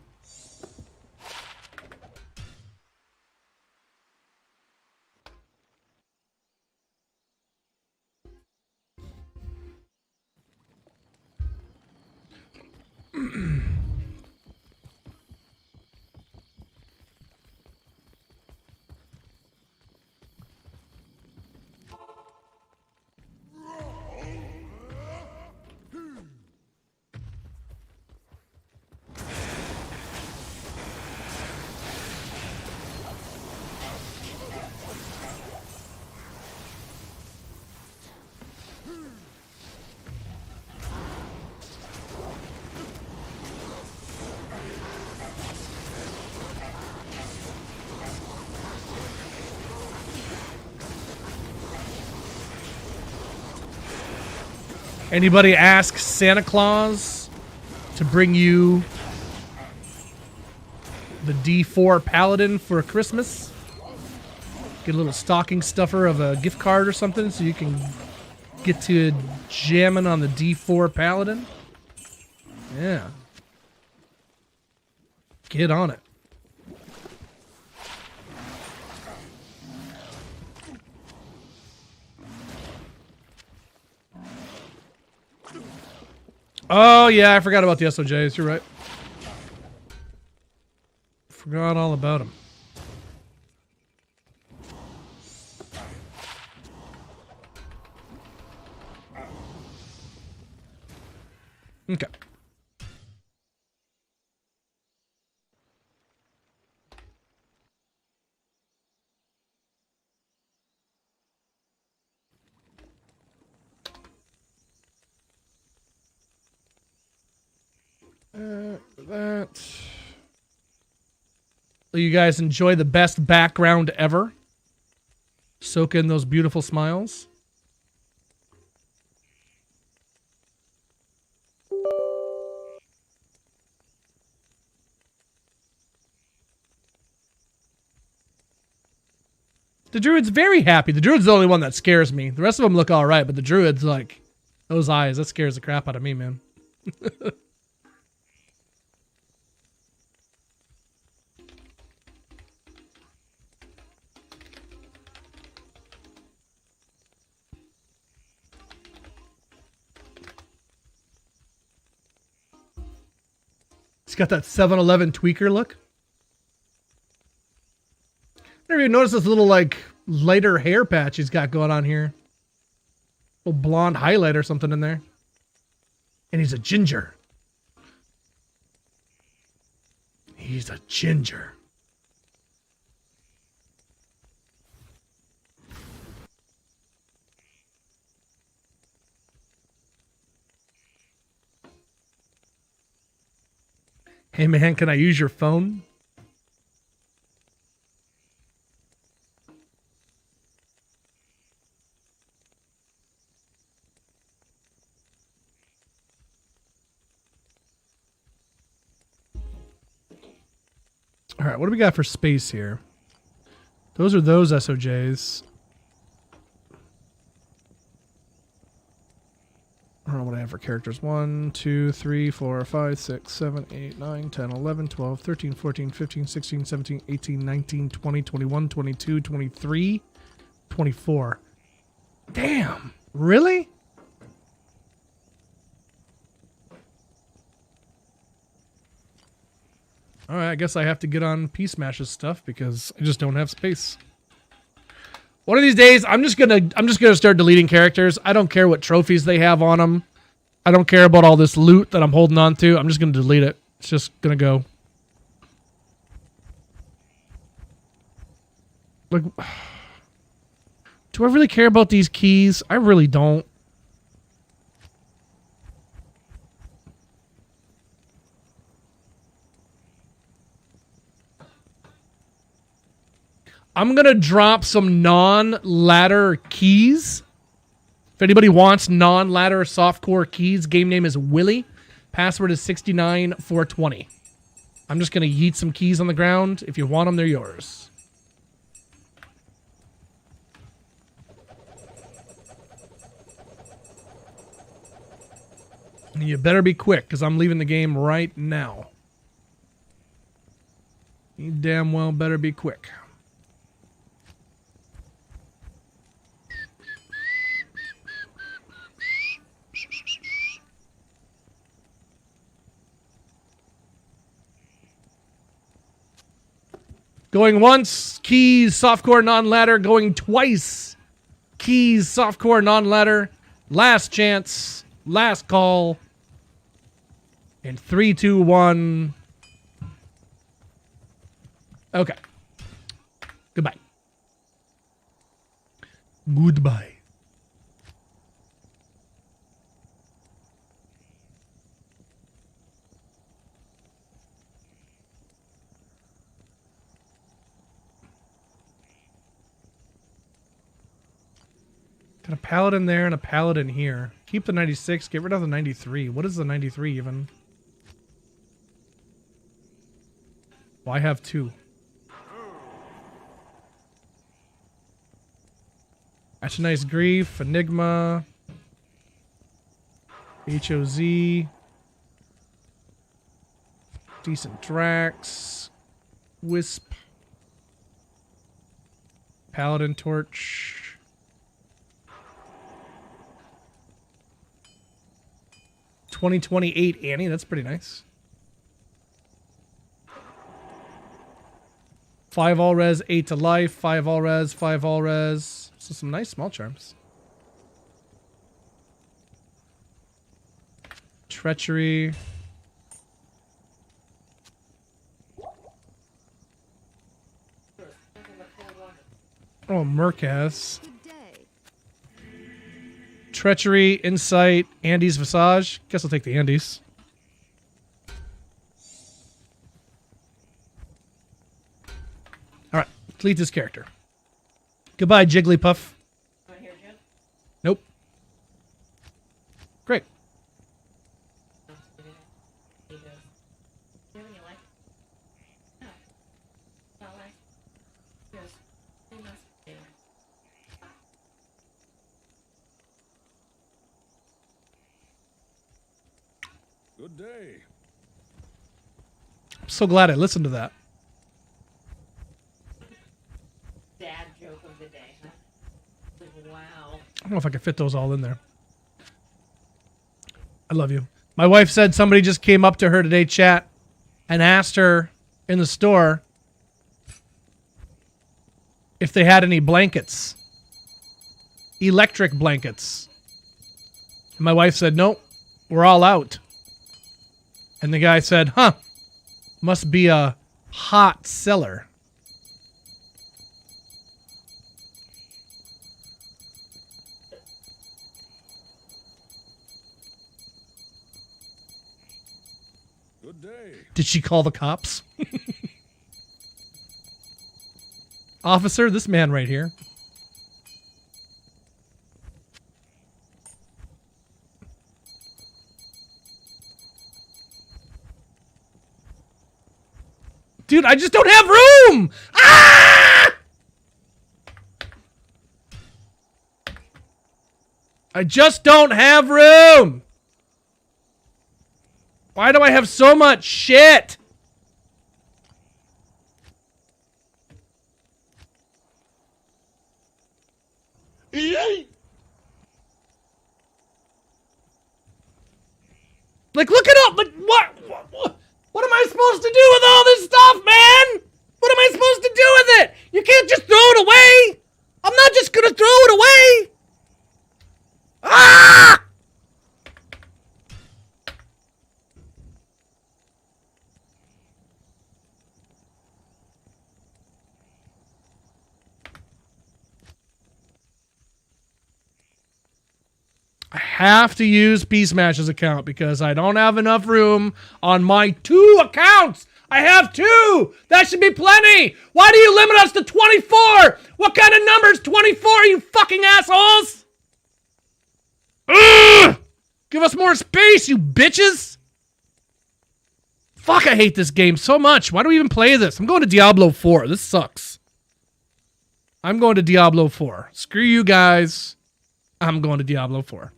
Anybody ask Santa Claus to bring you the D4 Paladin for Christmas. Get a little stocking stuffer of a gift card or something so you can get to jamming on the D4 Paladin. Yeah. Get on it. Oh, yeah, I forgot about the SOJs. You're right. Forgot all about them. Okay. That. Will you guys enjoy the best background ever? Soak in those beautiful smiles. The druid's very happy. The druid's the only one that scares me. The rest of them look all right, but the druid's like, those eyes, that scares the crap out of me, man. He's got that 7-Eleven tweaker look. Never even noticed this little, like, lighter hair patch he's got going on here. Little blonde highlight or something in there. And he's a ginger. He's a ginger. Hey man, can I use your phone? All right, what do we got for space here? Those are those SOJs. I don't know what I have for characters. 1, 2, 3, 4, 5, 6, 7, 8, 9, 10, 11, 12, 13, 14, 15, 16, 17, 18, 19, 20, 21, 22, 23, 24. Damn. Really? All right, I guess I have to get on P Smash's stuff because I just don't have space. One of these days, I'm just gonna start deleting characters. I don't care what trophies they have on them. I don't care about all this loot that I'm holding on to. I'm just gonna delete it. It's just gonna go. Like, do I really care about these keys? I really don't. I'm going to drop some non-ladder keys. If anybody wants non-ladder softcore keys, game name is Willy. Password is 69420. I'm just going to yeet some keys on the ground. If you want them, they're yours. And you better be quick, because I'm leaving the game right now. You damn well better be quick. Going once, keys, softcore, non-ladder. Going twice, keys, softcore, non-ladder. Last chance, last call. In 3, 2, 1. Okay. Goodbye. Goodbye. Got a paladin there and a paladin here. Keep the 96, get rid of the 93. What is the 93 even? Why have two? That's a nice grief, enigma, HOZ, decent Drax, Wisp, Paladin Torch. $2028 Annie, that's pretty nice. 5 all res, 8 to life, 5 all res, 5 all res. So some nice small charms. Treachery. Oh, Murkaz. Treachery, Insight, Andy's Visage. Guess I'll take the Andes. Alright, delete this character. Goodbye, Jigglypuff. Nope. Great. Good day. I'm so glad I listened to that. Dad joke of the day, huh? Wow. I don't know if I can fit those all in there. I love you. My wife said somebody just came up to her today, chat, and asked her in the store if they had any blankets. Electric blankets. And my wife said, nope, we're all out. And the guy said, huh, must be a hot seller. Good day. Did she call the cops? Officer, this man right here. Dude, I just don't have room! Ah! I just don't have room! Why do I have so much shit? Like, look it up! Like, what am I supposed to do with all this stuff, man? What am I supposed to do with it? You can't just throw it away! I'm not just gonna throw it away! Ah! I have to use P-Smash's account because I don't have enough room on my 2 accounts. I have 2. That should be plenty. Why do you limit us to 24? What kind of number is 24, you fucking assholes? Ugh! Give us more space, you bitches. Fuck, I hate this game so much. Why do we even play this? I'm going to Diablo 4. This sucks. I'm going to Diablo 4. Screw you guys. I'm going to Diablo 4.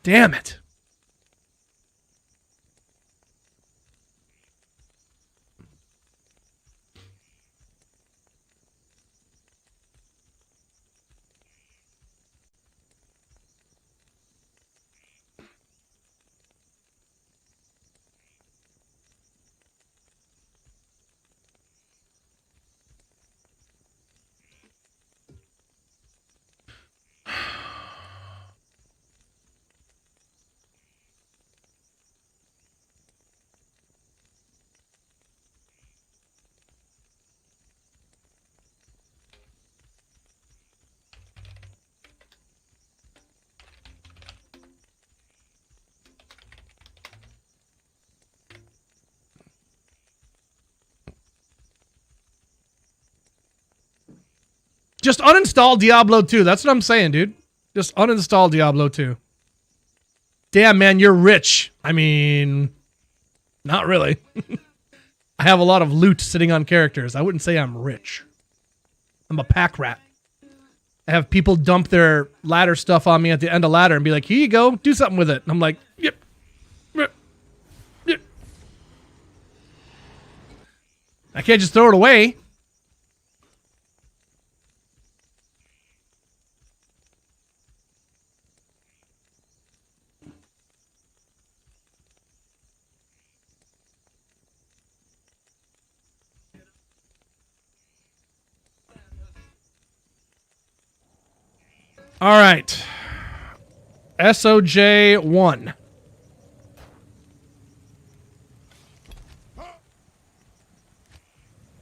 Damn it. Just uninstall Diablo 2. That's what I'm saying, dude. Just uninstall Diablo 2. Damn, man, you're rich. I mean, not really. I have a lot of loot sitting on characters. I wouldn't say I'm rich. I'm a pack rat. I have people dump their ladder stuff on me at the end of ladder and be like, here you go, do something with it. And I'm like, yep. Yep. Yep. I can't just throw it away. All right. SOJ 1.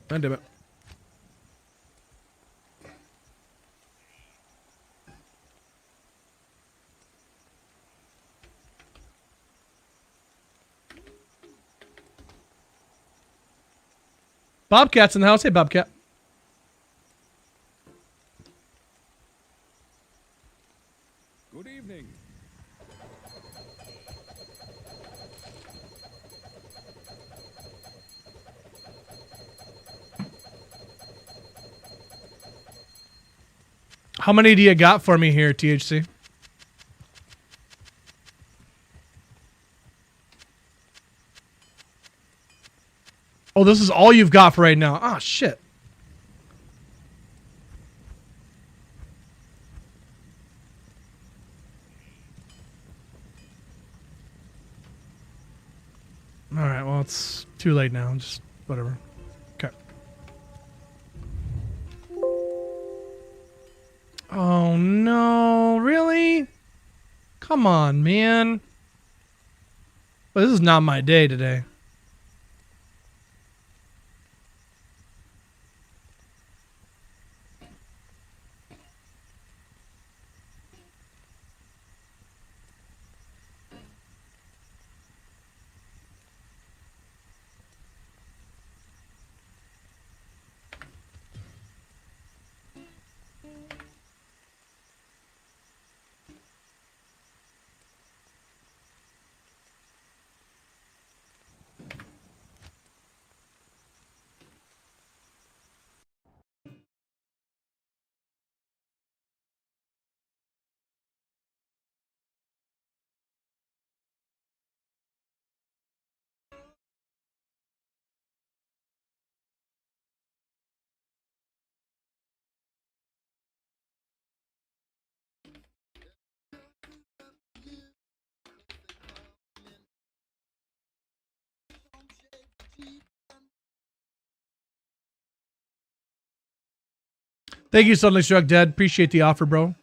God damn it. Bobcat's in the house. Hey, Bobcat. Good evening. How many do you got for me here, THC? Oh, this is all you've got for right now. Ah, shit. All right, well, it's too late now. Just whatever. Okay. Oh, no. Really? Come on, man. Well, this is not my day today. Thank you, Suddenly Struck Dead. Appreciate the offer, bro.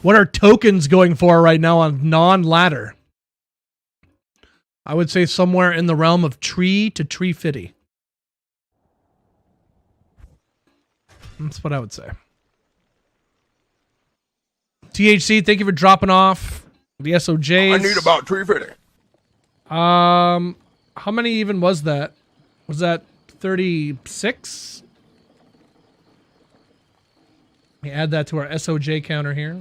What are tokens going for right now on non-ladder? I would say somewhere in the realm of tree to tree 50. That's what I would say. THC, thank you for dropping off the SOJs. I need about 350. How many even was that? Was that 36? Let me add that to our SOJ counter here.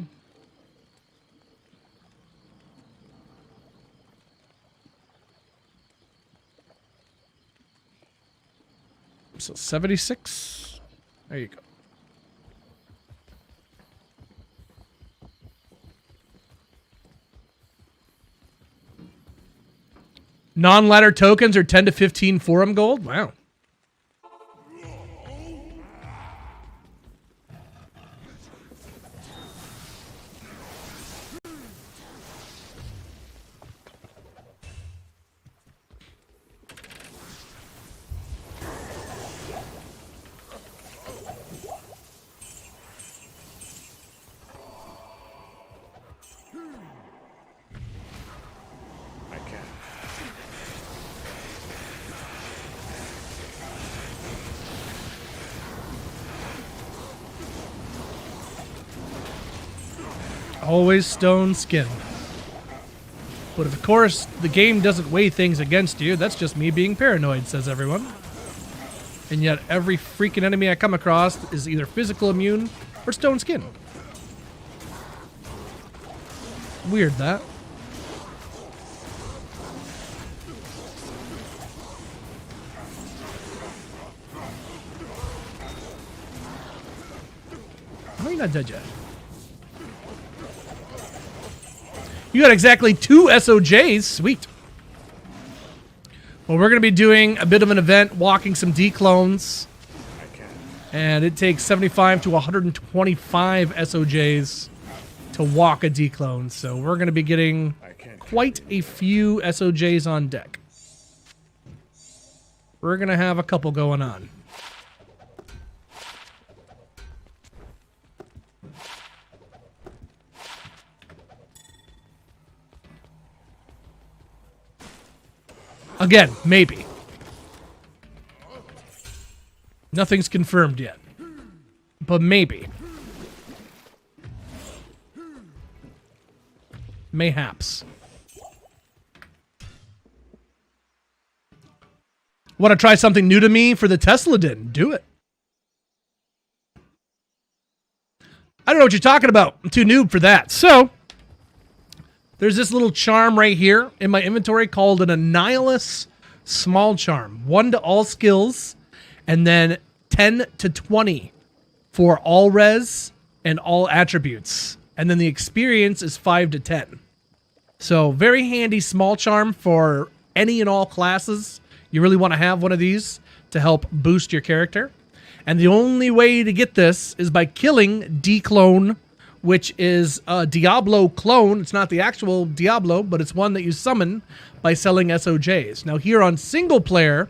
So 76. There you go. Non-ladder tokens are 10 to 15 forum gold. Wow. Always stone skin. But of course, the game doesn't weigh things against you. That's just me being paranoid, says everyone. And yet every freaking enemy I come across is either physical immune or stone skin. Weird, that. How are you not dead yet? You got exactly 2 SOJs. Sweet. Well, we're going to be doing a bit of an event, walking some D-clones. And it takes 75 to 125 SOJs to walk a D-clone. So we're going to be getting quite a few SOJs on deck. We're going to have a couple going on. Again, maybe. Nothing's confirmed yet. But maybe. Mayhaps. Want to try something new to me for the Tesla Den? Do it. I don't know what you're talking about. I'm too noob for that. So, there's this little charm right here in my inventory called an Annihilus Small Charm. 1 to all skills, and then 10 to 20 for all res and all attributes. And then the experience is 5 to 10. So very handy small charm for any and all classes. You really want to have one of these to help boost your character. And the only way to get this is by killing D-Clone, which is a Diablo clone. It's not the actual Diablo, but it's one that you summon by selling SOJs. Now here on single player,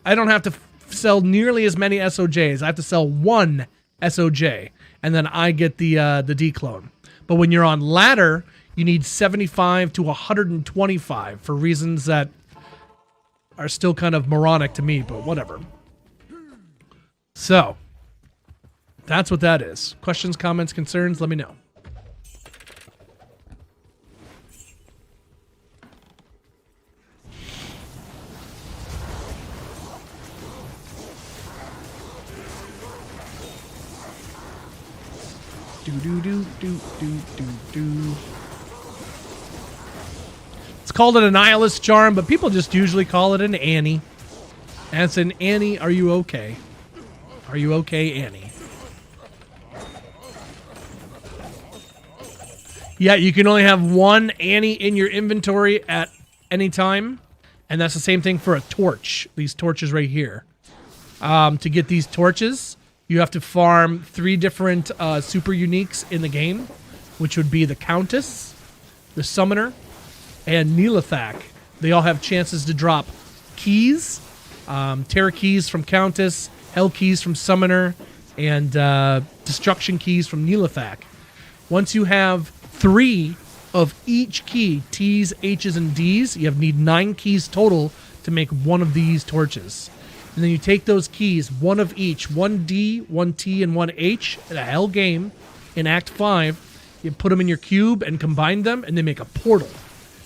I don't have to sell nearly as many SOJs. I have to sell 1 SOJ, and then I get the D-clone. But when you're on ladder, you need 75 to 125 for reasons that are still kind of moronic to me, but whatever. So, that's what that is. Questions, comments, concerns, let me know. It's called an Annihilus charm, but people just usually call it an Annie. And it's an Annie, are you okay? Are you okay, Annie? Yeah, you can only have 1 Annie in your inventory at any time. And that's the same thing for a torch. These torches right here. To get these torches, you have to farm 3 different super uniques in the game, which would be the Countess, the Summoner, and Neelathak. They all have chances to drop keys, Terror keys from Countess, Hell keys from Summoner, and Destruction keys from Neelathak. Once you have 3 of each key, T's, H's, and D's, you need 9 keys total to make one of these torches. And then you take those keys, 1 of each, 1 D, 1 T, and 1 H, at a Hell game in Act 5. You put them in your cube and combine them, and they make a portal.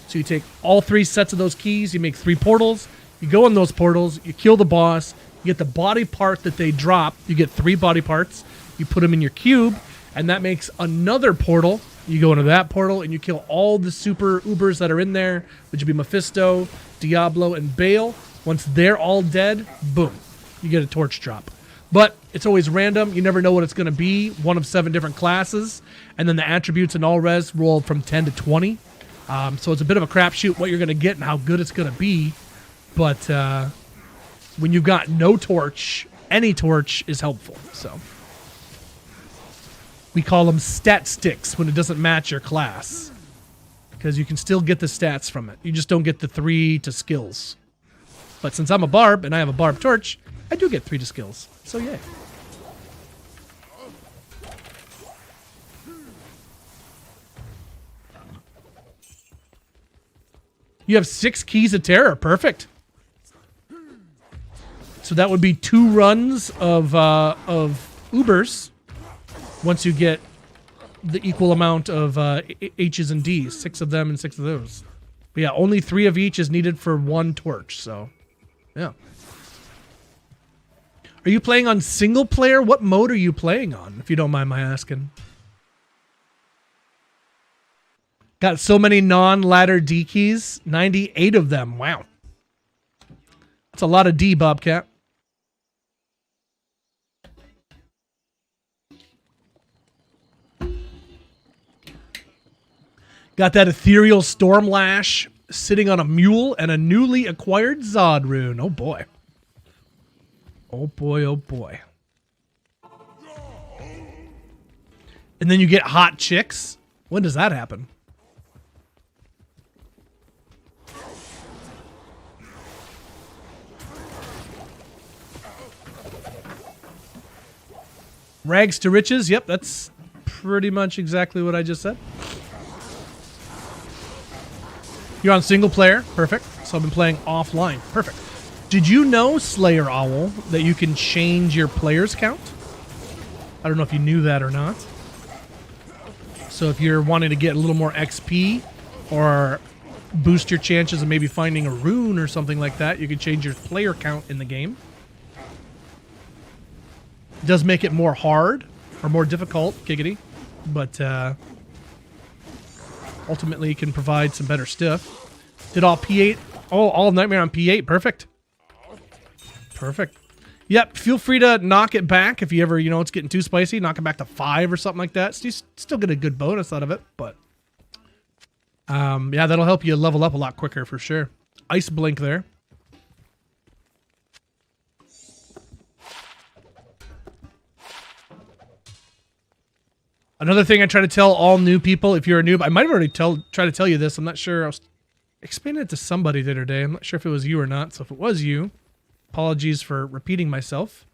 So you take all 3 sets of those keys, you make 3 portals, you go in those portals, you kill the boss, you get the body part that they drop, you get 3 body parts, you put them in your cube, and that makes another portal. You go into that portal, and you kill all the super Ubers that are in there, which would be Mephisto, Diablo, and Bale. Once they're all dead, boom, you get a torch drop. But it's always random. You never know what it's going to be. 1 of 7 different classes. And then the attributes and all res roll from 10 to 20. So it's a bit of a crapshoot what you're going to get and how good it's going to be. But when you've got no torch, any torch is helpful. So we call them stat sticks when it doesn't match your class, because you can still get the stats from it. You just don't get the 3 to skills. But since I'm a barb and I have a barb torch, I do get 3 to skills. So yay. You have 6 keys of terror. Perfect. So that would be 2 runs of Ubers once you get the equal amount of H's and D's. 6 of them and 6 of those. But yeah, only 3 of each is needed for 1 torch, so yeah. Are you playing on single player? What mode are you playing on, if you don't mind my asking? Got so many non-ladder D keys. 98 of them. Wow. That's a lot of D, Bobcat. Got that ethereal storm lash sitting on a mule and a newly acquired Zod rune. Oh boy. Oh boy, oh boy. And then you get hot chicks. When does that happen? Rags to riches. Yep, that's pretty much exactly what I just said. You're on single player. Perfect. So I've been playing offline. Perfect. Did you know, Slayer Owl, that you can change your players count? I don't know if you knew that or not. So if you're wanting to get a little more XP or boost your chances of maybe finding a rune or something like that, you can change your player count in the game. It does make it more hard or more difficult, giggity, but ultimately you can provide some better stuff. Did all P8? Oh, all Nightmare on P8. Perfect. Perfect. Yep, feel free to knock it back if you ever, you know, it's getting too spicy. Knock it back to 5 or something like that. So you still get a good bonus out of it, but yeah, that'll help you level up a lot quicker for sure. Ice blink there. Another thing I try to tell all new people, if you're a noob, I might have already try to tell you this. I'm not sure. I was explaining it to somebody the other day. I'm not sure if it was you or not. So if it was you, apologies for repeating myself.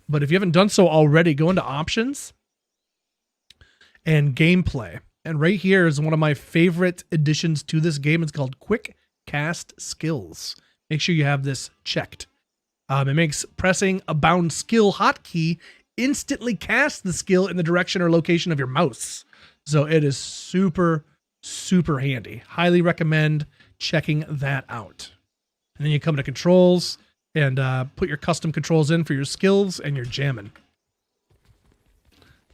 But if you haven't done so already, go into options and gameplay. And right here is one of my favorite additions to this game. It's called Quick Cast Skills. Make sure you have this checked. It makes pressing a bound skill hotkey instantly cast the skill in the direction or location of your mouse. So it is super, super handy. Highly recommend checking that out. And then you come to controls and put your custom controls in for your skills and your jamming.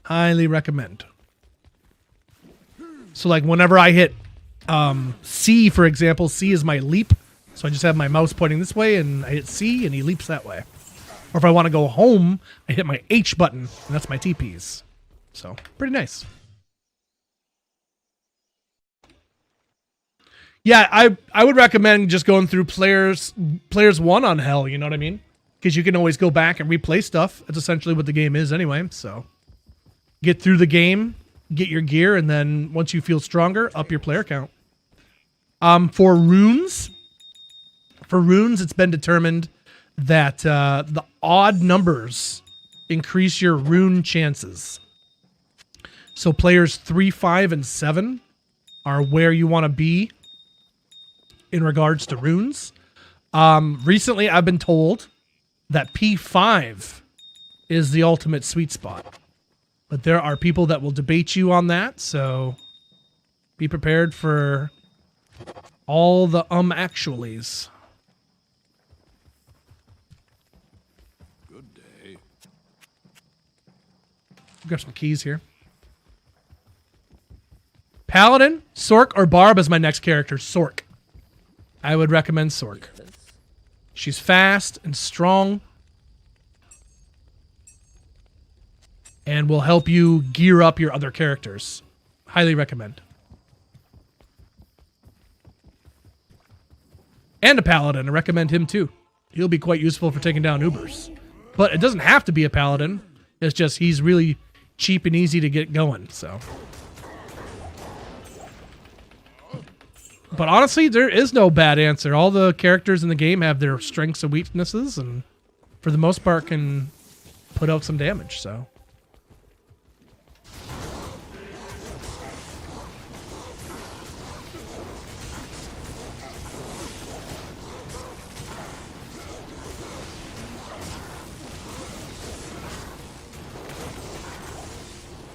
Highly recommend. So like whenever I hit C, for example, C is my leap. So I just have my mouse pointing this way and I hit C and he leaps that way. Or if I want to go home, I hit my H button, and that's my TPs. So, pretty nice. Yeah, I would recommend just going through players 1 on Hell, you know what I mean? Because you can always go back and replay stuff. That's essentially what the game is anyway, so. Get through the game, get your gear, and then once you feel stronger, up your player count. For runes, it's been determined that the odd numbers increase your rune chances. So players 3, 5, and 7 are where you want to be in regards to runes. Recently, I've been told that P5 is the ultimate sweet spot. But there are people that will debate you on that, so be prepared for all the actuallys. Grab some keys here. Paladin, Sork, or Barb as my next character. Sork. I would recommend Sork. She's fast and strong. And will help you gear up your other characters. Highly recommend. And a Paladin. I recommend him too. He'll be quite useful for taking down Ubers. But it doesn't have to be a Paladin. It's just he's really cheap and easy to get going, so. But honestly, there is no bad answer. All the characters in the game have their strengths and weaknesses, and for the most part can put out some damage, so.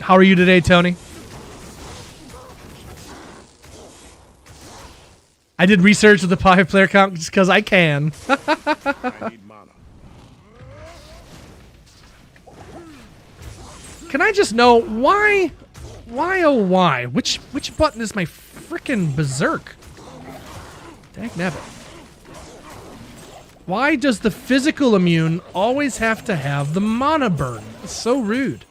How are you today, Tony? I did research with the 5-player count just because I can. I need mana. Can I just know why? Why oh why? Which button is my frickin' berserk? Dagnabbit. Why does the physical immune always have to have the mana burn? It's so rude.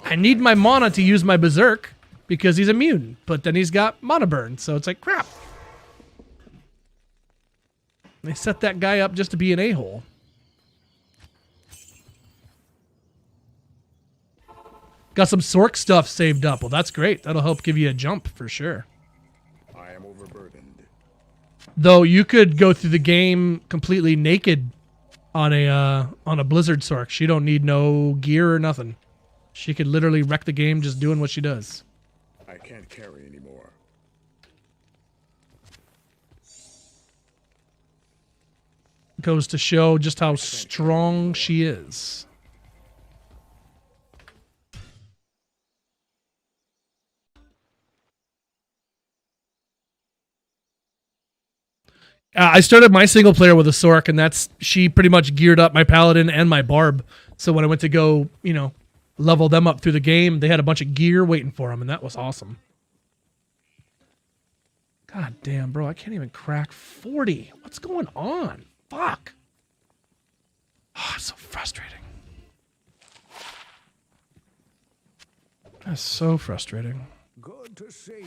I need my mana to use my berserk because he's immune, but then he's got mana burn, so it's like crap. They set that guy up just to be an a-hole. Got some Sork stuff saved up. Well, that's great. That'll help give you a jump for sure. I am overburdened. Though you could go through the game completely naked on a Blizzard Sork. She don't need no gear or nothing. She could literally wreck the game just doing what she does. I can't carry anymore. Goes to show just how strong she is. I started my single player with a Sork, and she pretty much geared up my Paladin and my Barb. So when I went to go, level them up through the game, they had a bunch of gear waiting for them, and that was awesome. God damn, bro, I can't even crack 40. What's going on? Fuck. Oh, it's so frustrating. That's so frustrating. Good to see you.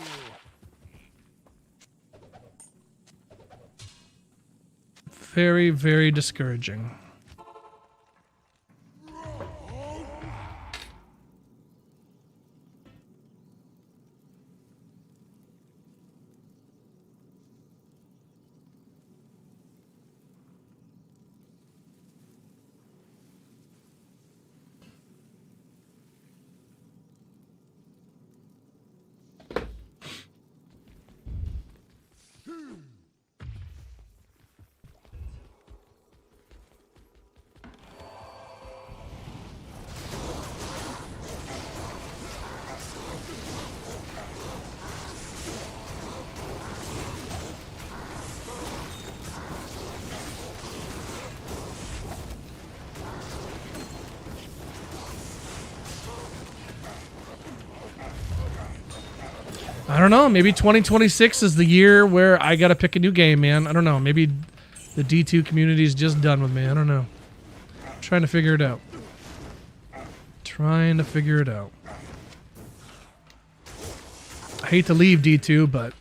Very, very discouraging. I don't know. Maybe 2026 is the year where I got to pick a new game, man. I don't know. Maybe the D2 community is just done with me. I don't know. I'm trying to figure it out. Trying to figure it out. I hate to leave D2, but...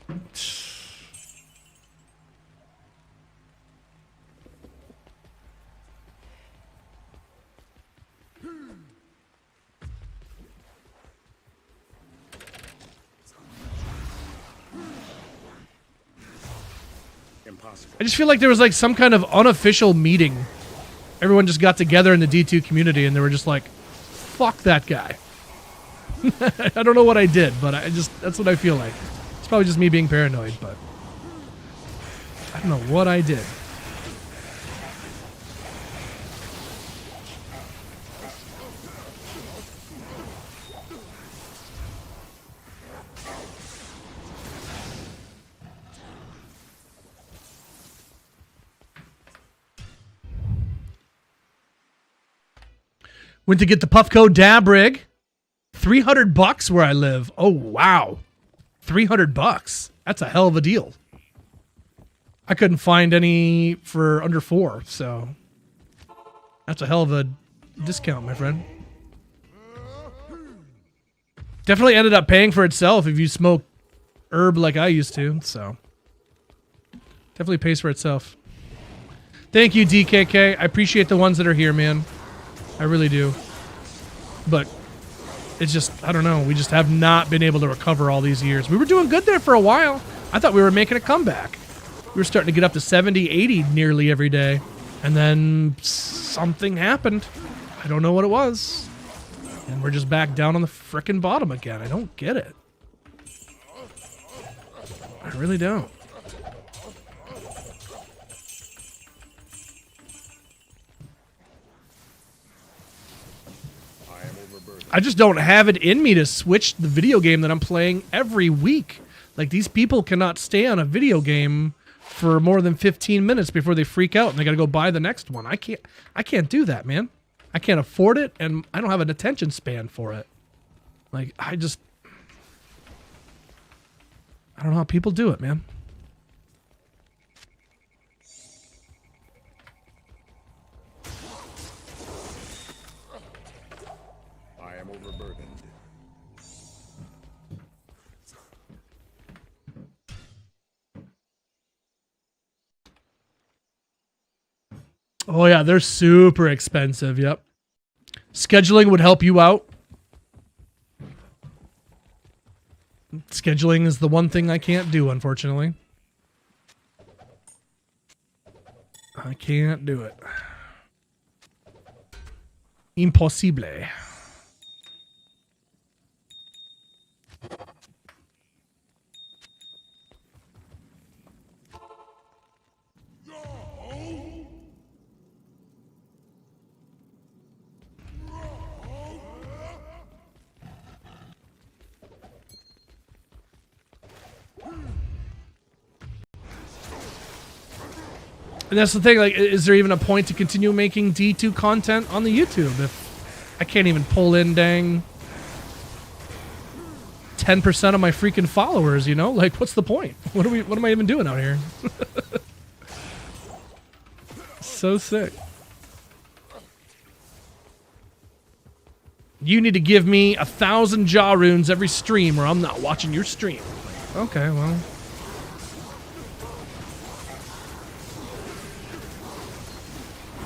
Impossible. I just feel like there was like some kind of unofficial meeting. Everyone just got together in the D2 community and they were just like, fuck that guy. I don't know what I did, but that's what I feel like. It's probably just me being paranoid, but I don't know what I did. Went to get the Puffco dab rig. $300 where I live. Oh, wow. $300. That's a hell of a deal. I couldn't find any for under $4, so that's a hell of a discount, my friend. Definitely ended up paying for itself if you smoke herb like I used to, so definitely pays for itself. Thank you, DKK. I appreciate the ones that are here, man. I really do. But it's just, I don't know. We just have not been able to recover all these years. We were doing good there for a while. I thought we were making a comeback. We were starting to get up to 70, 80 nearly every day. And then something happened. I don't know what it was. And we're just back down on the frickin' bottom again. I don't get it. I really don't. I just don't have it in me to switch the video game that I'm playing every week. Like, these people cannot stay on a video game for more than 15 minutes before they freak out and they got to go buy the next one. I can't do that, man. I can't afford it, and I don't have an attention span for it. Like, I don't know how people do it, man. I am overburdened. Oh yeah, they're super expensive. Yep. Scheduling would help you out. Scheduling is the one thing I can't do, unfortunately. I can't do it. Impossible. And that's the thing, like, is there even a point to continue making D2 content on the YouTube if I can't even pull in, dang, 10% of my freaking followers, you know? Like, what's the point? What am I even doing out here? So sick. You need to give me 1,000 jaw runes every stream or I'm not watching your stream. Okay, well.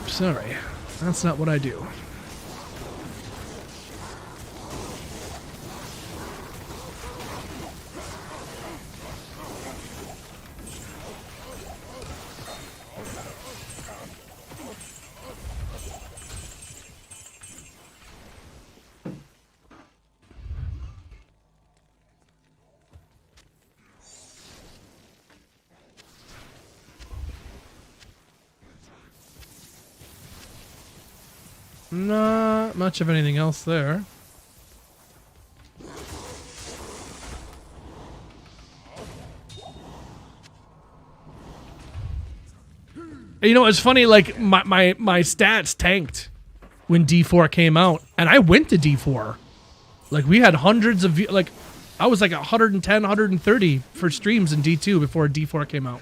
Sorry, that's not what I do. Not much of anything else there. You know, it's funny, like, my stats tanked when D4 came out, and I went to D4. Like, we had hundreds of, like, I was like 110, 130 for streams in D2 before D4 came out.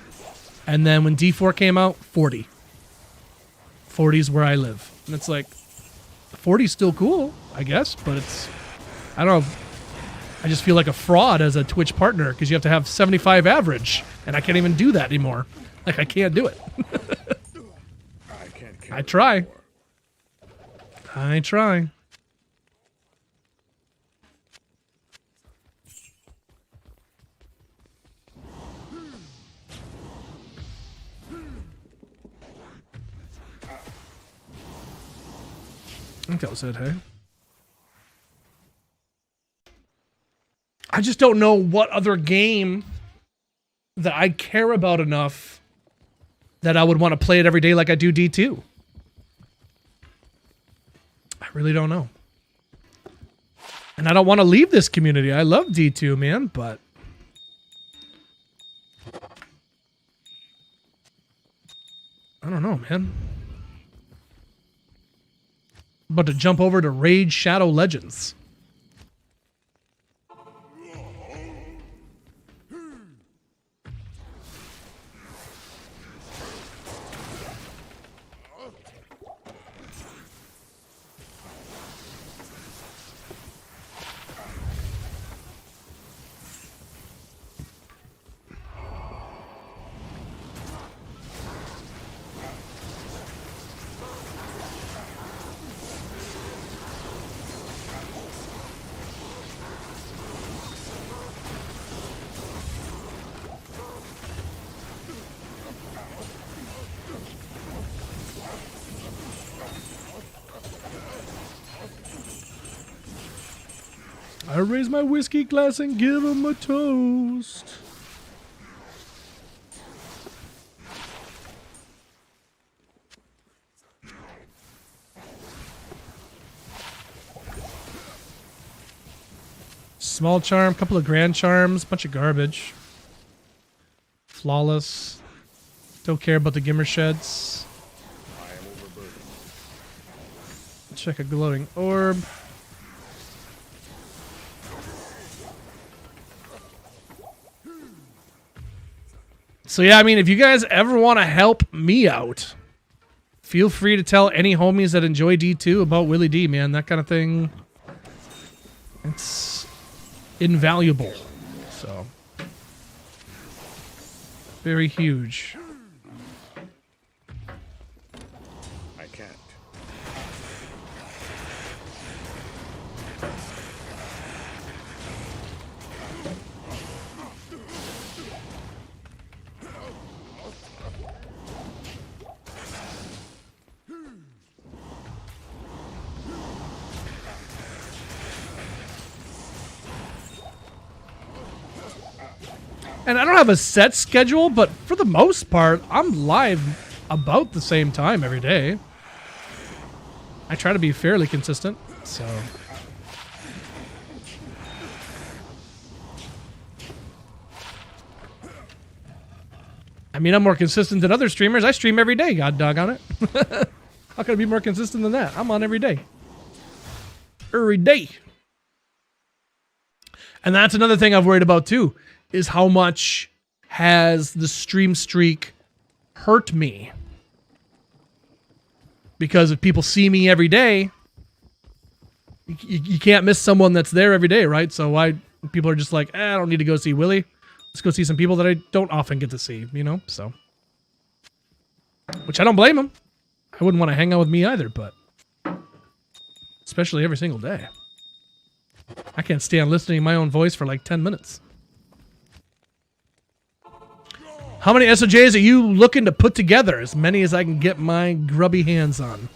And then when D4 came out, 40. 40 is where I live. And it's like, 40's still cool, I guess, but it's, I don't know. I just feel like a fraud as a Twitch partner because you have to have 75 average, and I can't even do that anymore. Like, I can't do it. I try. I try. I think that was it, hey? I just don't know what other game that I care about enough that I would want to play it every day like I do D2. I really don't know. And I don't want to leave this community. I love D2, man, but I don't know, man. About to jump over to Raid Shadow Legends. I raise my whiskey glass and give him a toast. Small charm, couple of grand charms, bunch of garbage. Flawless. Don't care about the Gimmer Sheds. I am overburdened. Check a glowing orb. So yeah, I mean, if you guys ever want to help me out, feel free to tell any homies that enjoy D2 about Willie D, man. That kind of thing, it's invaluable. So, very huge. I can't. And I don't have a set schedule, but for the most part, I'm live about the same time every day. I try to be fairly consistent, so. I mean, I'm more consistent than other streamers. I stream every day, god doggone it. How can I be more consistent than that? I'm on every day. Every day. And that's another thing I've worried about too, is how much has the stream streak hurt me? Because if people see me every day, you can't miss someone that's there every day, right? So why people are just like, I don't need to go see Willie. Let's go see some people that I don't often get to see, you know? So, which I don't blame them. I wouldn't want to hang out with me either, but especially every single day. I can't stand listening to my own voice for like 10 minutes. How many SOJs are you looking to put together? As many as I can get my grubby hands on.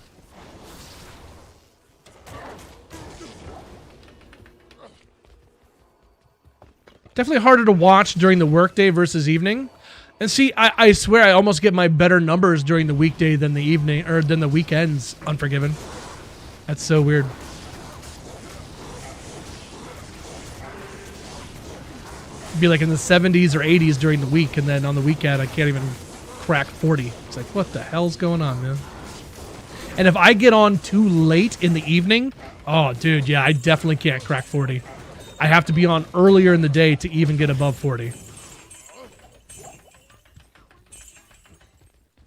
Definitely harder to watch during the workday versus evening. And see, I swear I almost get my better numbers during the weekday than the evening, or than the weekends, Unforgiven. That's so weird. Be like in the 70s or 80s during the week, and then on the weekend I can't even crack 40. It's like, what the hell's going on, man? And if I get on too late in the evening, oh, dude, yeah, I definitely can't crack 40. I have to be on earlier in the day to even get above 40.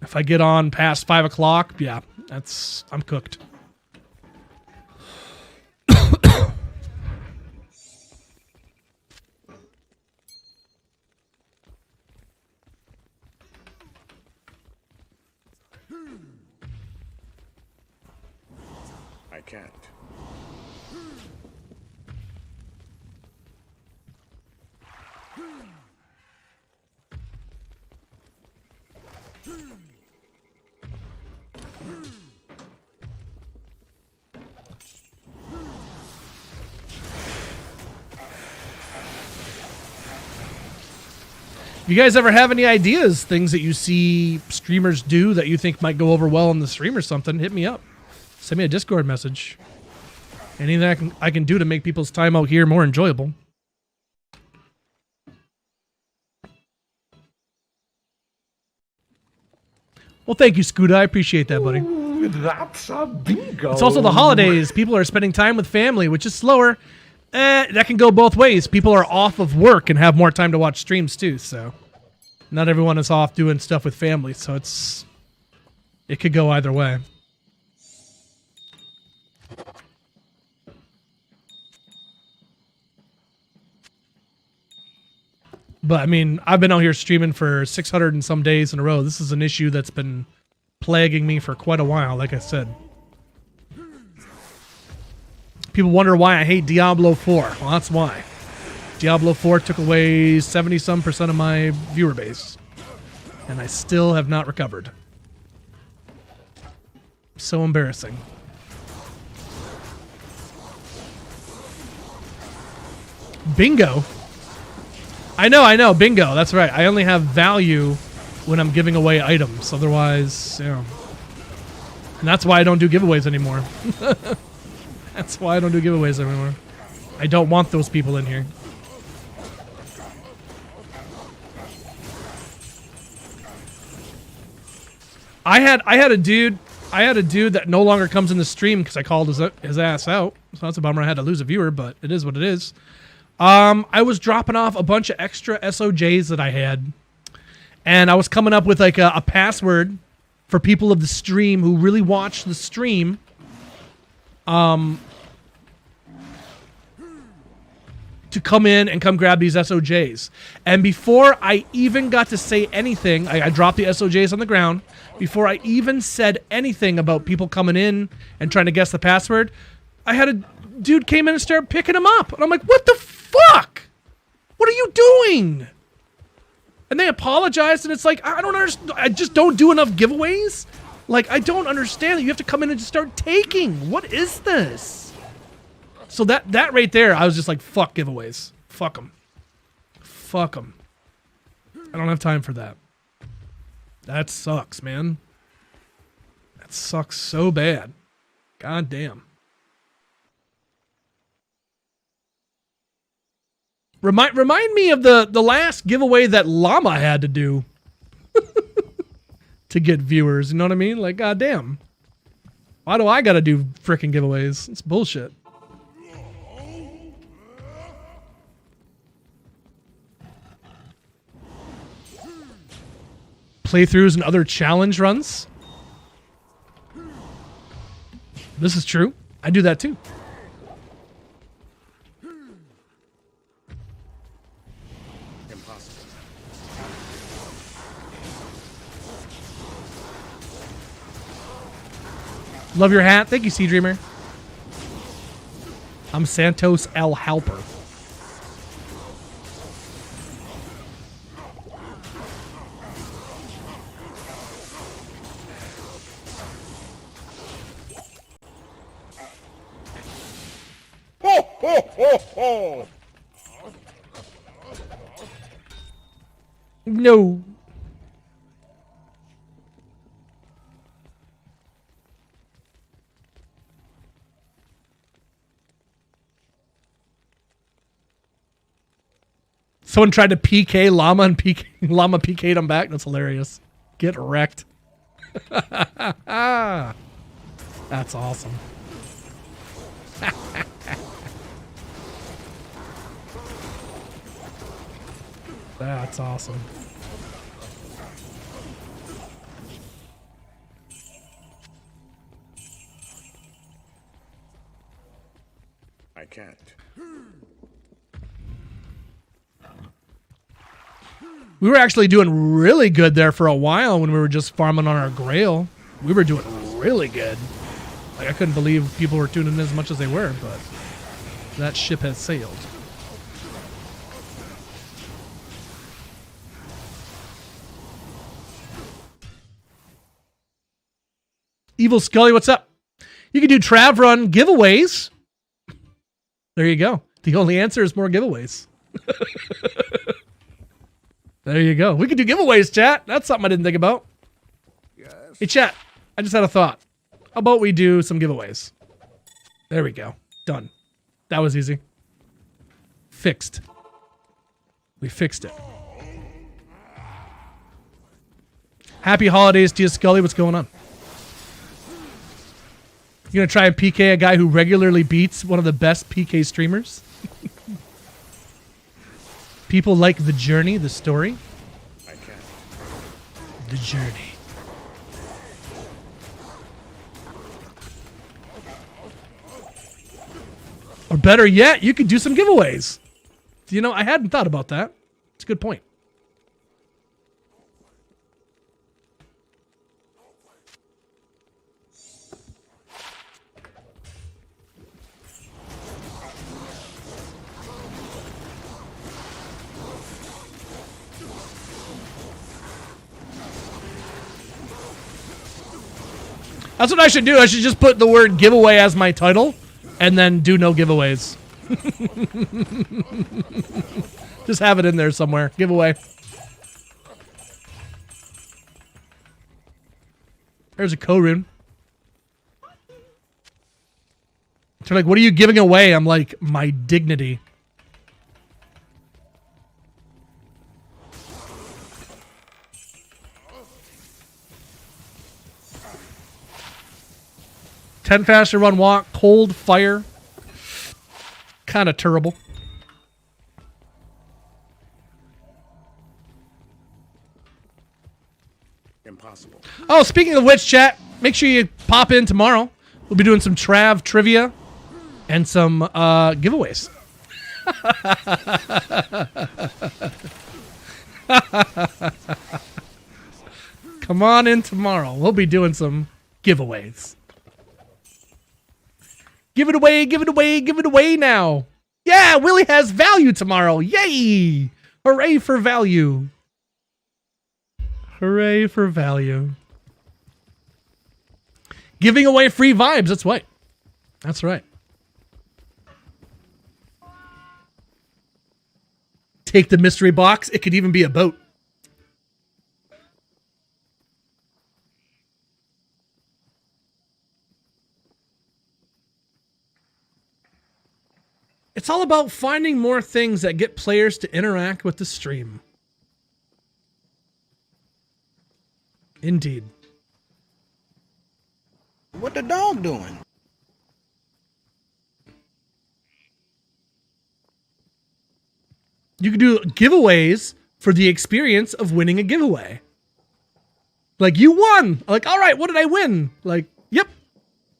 If I get on past 5 o'clock, yeah, I'm cooked. I can't. You guys ever have any ideas, things that you see streamers do that you think might go over well on the stream or something, hit me up. Send me a Discord message. Anything I can do to make people's time out here more enjoyable. Well, thank you, Scooter. I appreciate that, buddy. Ooh, that's a bingo. It's also the holidays. People are spending time with family, which is slower. That can go both ways. People are off of work and have more time to watch streams too, so not everyone is off doing stuff with family, so it could go either way. But I mean, I've been out here streaming for 600 and some days in a row. This is an issue that's been plaguing me for quite a while, like I said. People wonder why I hate Diablo 4. Well, that's why. Diablo 4 took away 70-some% of my viewer base. And I still have not recovered. So embarrassing. Bingo? I know, bingo. That's right. I only have value when I'm giving away items. Otherwise, you know. And that's why I don't do giveaways anymore. That's why I don't do giveaways anymore. I don't want those people in here. I had a dude that no longer comes in the stream because I called his ass out. So that's a bummer. I had to lose a viewer, but it is what it is. I was dropping off a bunch of extra SOJs that I had, and I was coming up with like a password for people of the stream who really watch the stream. To come in and come grab these SOJs. And before I even got to say anything, I dropped the SOJs on the ground. Before I even said anything about people coming in and trying to guess the password, I had a dude came in and started picking them up. And I'm like, what the fuck? What are you doing? And they apologized, and it's like, I don't understand. I just don't do enough giveaways. Like, I don't understand that you have to come in and just start taking. What is this? So that right there, I was just like, fuck giveaways. Fuck them. Fuck them. I don't have time for that. That sucks, man. That sucks so bad. God damn. Remind me of the last giveaway that Llama had to do to get viewers. You know what I mean? Like, god damn. Why do I gotta do freaking giveaways? It's bullshit. Playthroughs and other challenge runs. This is true. I do that too. Impossible. Love your hat. Thank you, Sea Dreamer. I'm Santos L. Halper. No. Someone tried to PK Llama and Llama PK'd him back. That's hilarious. Get wrecked. That's awesome. That's awesome. I can't. We were actually doing really good there for a while when we were just farming on our Grail. We were doing really good. Like, I couldn't believe people were tuning in as much as they were, but that ship has sailed. Evil Scully, what's up? You can do Trav Run giveaways. There you go. The only answer is more giveaways. There you go. We can do giveaways, chat. That's something I didn't think about. Yes. Hey, chat. I just had a thought. How about we do some giveaways? There we go. Done. That was easy. Fixed. We fixed it. Happy holidays to you, Scully. What's going on? You gonna try and PK a guy who regularly beats one of the best PK streamers? People like the journey, the story. I can't. The journey. Or better yet, you could do some giveaways. You know, I hadn't thought about that. It's a good point. That's what I should do. I should just put the word giveaway as my title and then do no giveaways. Just have it in there somewhere. Giveaway. There's a co-rune. They're like, what are you giving away? I'm like, my dignity. 10 faster run walk, cold fire. Kind of terrible. Impossible. Oh, speaking of which, chat, make sure you pop in tomorrow. We'll be doing some Trav trivia and some giveaways. Come on in tomorrow. We'll be doing some giveaways. Give it away, give it away, give it away now. Yeah, Willie has value tomorrow. Yay! Hooray for value. Hooray for value. Giving away free vibes. That's right. That's right. Take the mystery box. It could even be a boat. It's all about finding more things that get players to interact with the stream. Indeed. What the dog doing? You can do giveaways for the experience of winning a giveaway. Like, you won. Like, all right, what did I win? Like, yep,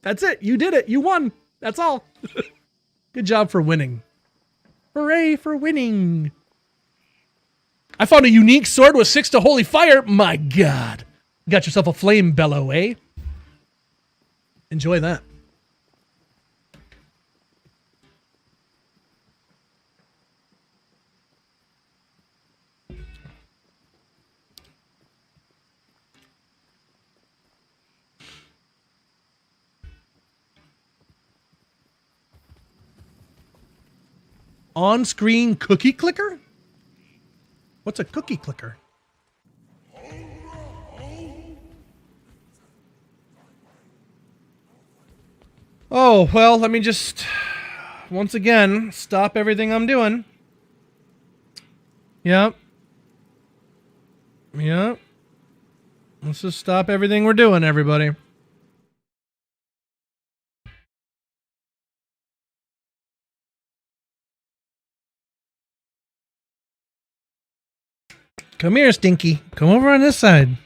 that's it. You did it. You won. That's all. Good job for winning. Hooray for winning. I found a unique sword with 6 to holy fire. My God. Got yourself a flame bellow, eh? Enjoy that. On-screen cookie clicker? What's a cookie clicker? Oh, well, let me just, once again, stop everything I'm doing. Yep. Yep. Let's just stop everything we're doing, everybody. Come here, Stinky. Come over on this side.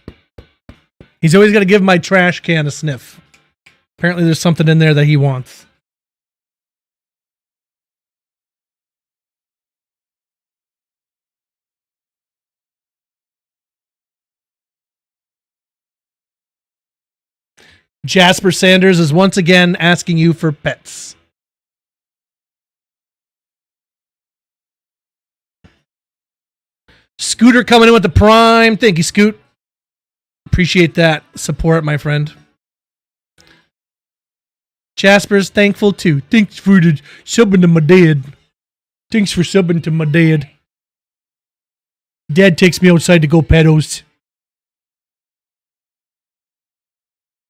He's always got to give my trash can a sniff. Apparently there's something in there that he wants. Jasper Sanders is once again asking you for pets. Scooter coming in with the prime. Thank you, Scoot. Appreciate that support, my friend. Jasper's thankful too. Thanks for the subbing to my dad. Thanks for subbing to my dad. Dad takes me outside to go pedos.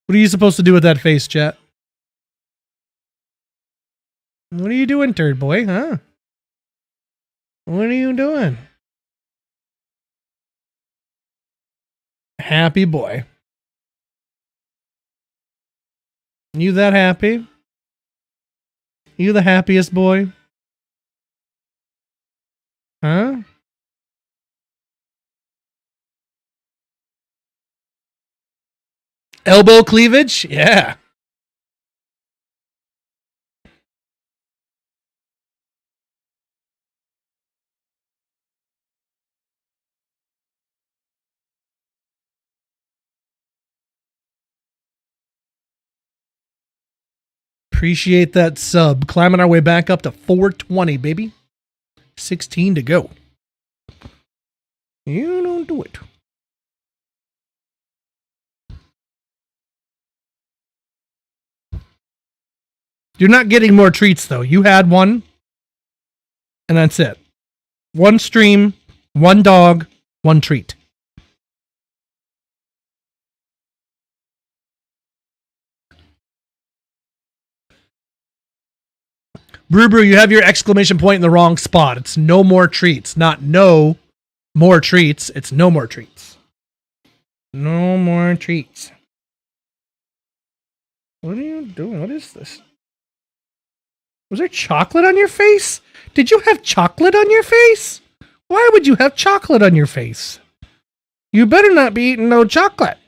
What are you supposed to do with that face, chat? What are you doing, turd boy, huh? What are you doing? Happy boy. You that happy? You the happiest boy? Huh? Elbow cleavage? Yeah. Appreciate that sub. Climbing our way back up to 420, baby. 16 to go. You don't do it. You're not getting more treats, though. You had one, and that's it. One stream, one dog, one treat. Brew, you have your exclamation point in the wrong spot. It's no more treats, not no more treats. It's no more treats. No more treats. What are you doing? What is this? Was there chocolate on your face? Did you have chocolate on your face? Why would you have chocolate on your face? You better not be eating no chocolate.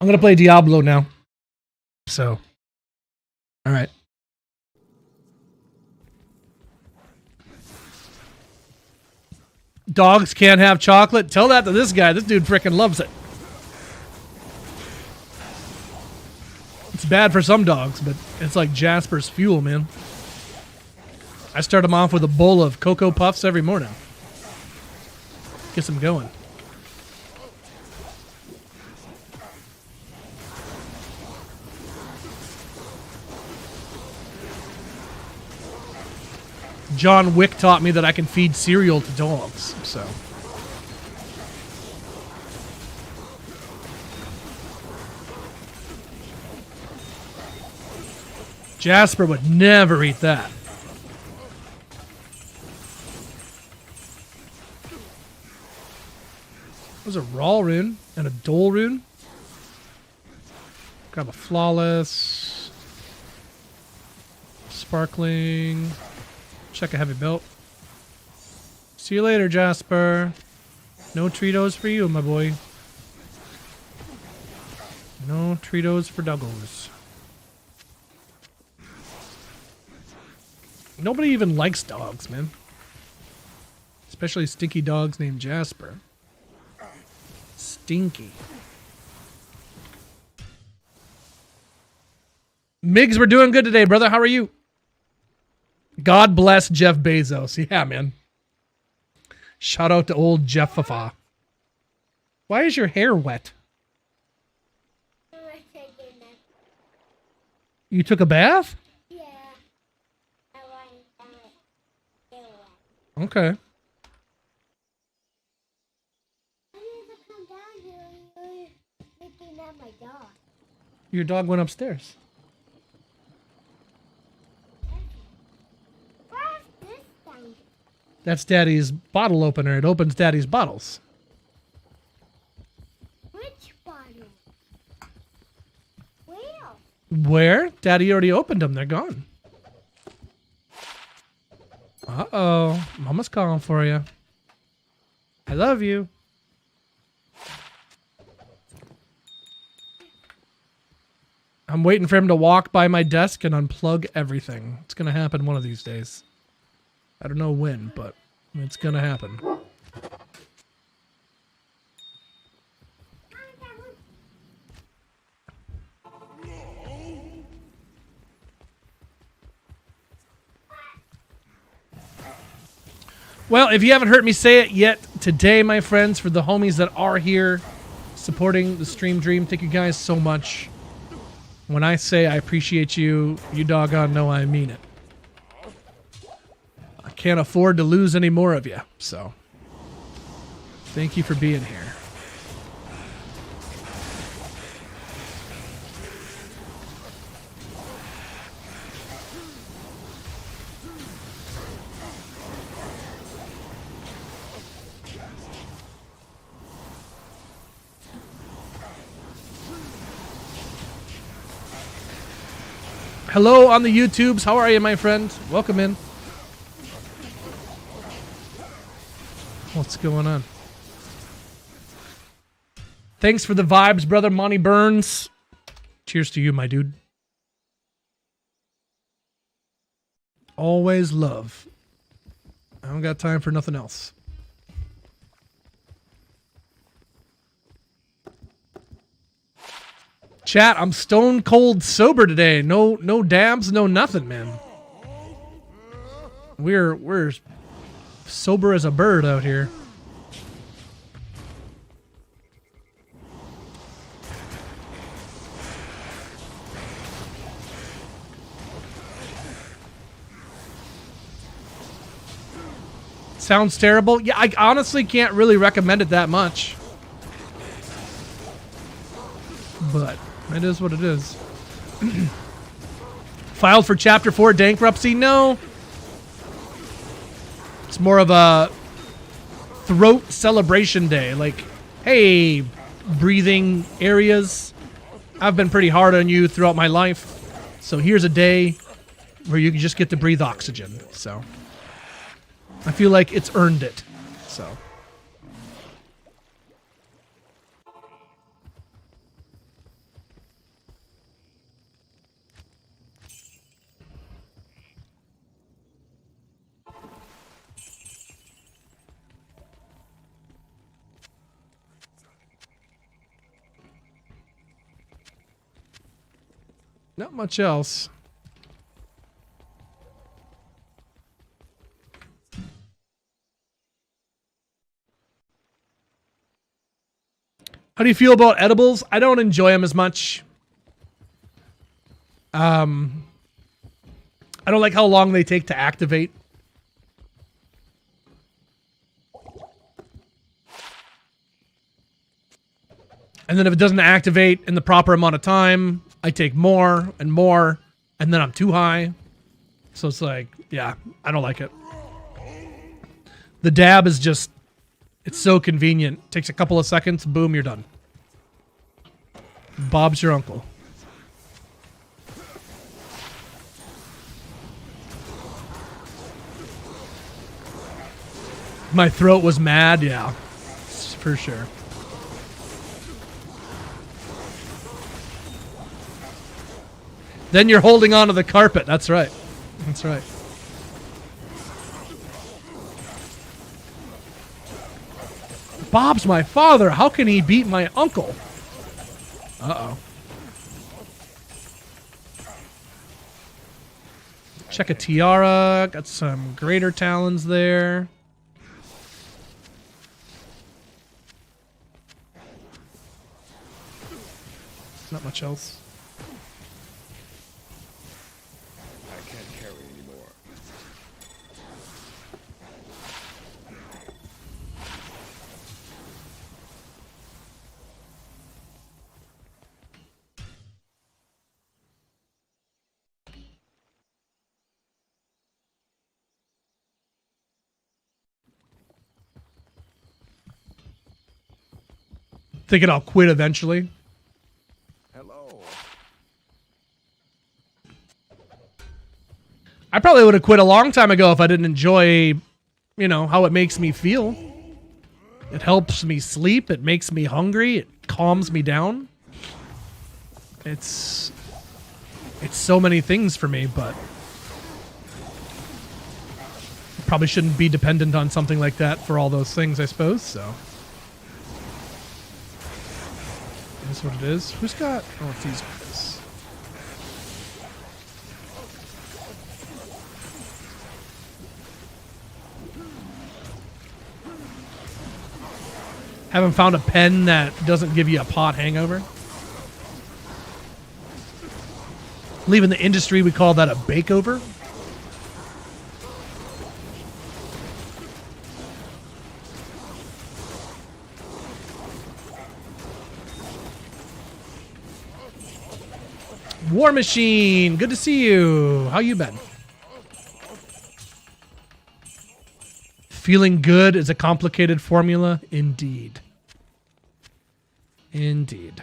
I'm going to play Diablo now. So, all right. Dogs can't have chocolate? Tell that to this guy. This dude freaking loves it. It's bad for some dogs, but it's like Jasper's fuel, man. I start him off with a bowl of Cocoa Puffs every morning. Gets him going. John Wick taught me that I can feed cereal to dogs, so. Jasper would never eat that. There's a raw rune and a dull rune. Grab a flawless. Sparkling. Check a heavy belt. See you later, Jasper. No Treatos for you, my boy. No Treatos for doggos. Nobody even likes dogs, man. Especially stinky dogs named Jasper. Stinky. Migs, we're doing good today, brother. How are you? God bless Jeff Bezos. Yeah, man. Shout out to old Jeff Fafa. Why is your hair wet? You took a bath? Yeah. I want to Okay. I need to come down here and you're looking at my dog. Your dog went upstairs. Where's this thing? That's Daddy's bottle opener. It opens Daddy's bottles. Which bottle? Where? Where? Daddy already opened them. They're gone. Uh-oh. Mama's calling for you. I love you. I'm waiting for him to walk by my desk and unplug everything. It's going to happen one of these days. I don't know when, but it's going to happen. Well, if you haven't heard me say it yet today, my friends, for the homies that are here supporting the Stream Dream, thank you guys so much. When I say I appreciate you, you doggone know I mean it. I can't afford to lose any more of you, so thank you for being here. Hello on the YouTubes. How are you, my friend? Welcome in. What's going on? Thanks for the vibes, brother Monty Burns. Cheers to you, my dude. Always love. I don't got time for nothing else. Chat, I'm stone cold sober today. No dabs, no nothing, man. We're sober as a bird out here. Sounds terrible. Yeah, I honestly can't really recommend it that much. But it is what it is. Filed for Chapter 4 bankruptcy? No. It's more of a throat celebration day. Like, hey, breathing areas, I've been pretty hard on you throughout my life. So here's a day where you can just get to breathe oxygen. So I feel like it's earned it. So. Not much else. How do you feel about edibles? I don't enjoy them as much. I don't like how long they take to activate. And then if it doesn't activate in the proper amount of time, I take more, and then I'm too high. So it's like, yeah, I don't like it. The dab is just, it's so convenient. Takes a couple of seconds, boom, you're done. Bob's your uncle. My throat was mad, yeah, for sure. Then you're holding onto the carpet. That's right. That's right. Bob's my father. How can he beat my uncle? Uh-oh. Check a tiara. Got some greater talons there. Not much else. I can't carry anymore. Thinking I'll quit eventually. Hello. I probably would have quit a long time ago if I didn't enjoy, you know, how it makes me feel. It helps me sleep. It makes me hungry. It calms me down. It's so many things for me, but probably shouldn't be dependent on something like that for all those things, I suppose, so. That's what it is. Who's got... Oh, it's these guys. Haven't found a pen that doesn't give you a pot hangover. Leaving the industry, we call that a bakeover. War Machine, good to see you. How you been? Feeling good is a complicated formula, indeed. Indeed.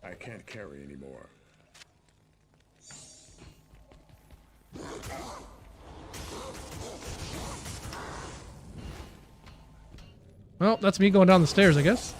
I can't carry anymore. Well, that's me going down the stairs, I guess.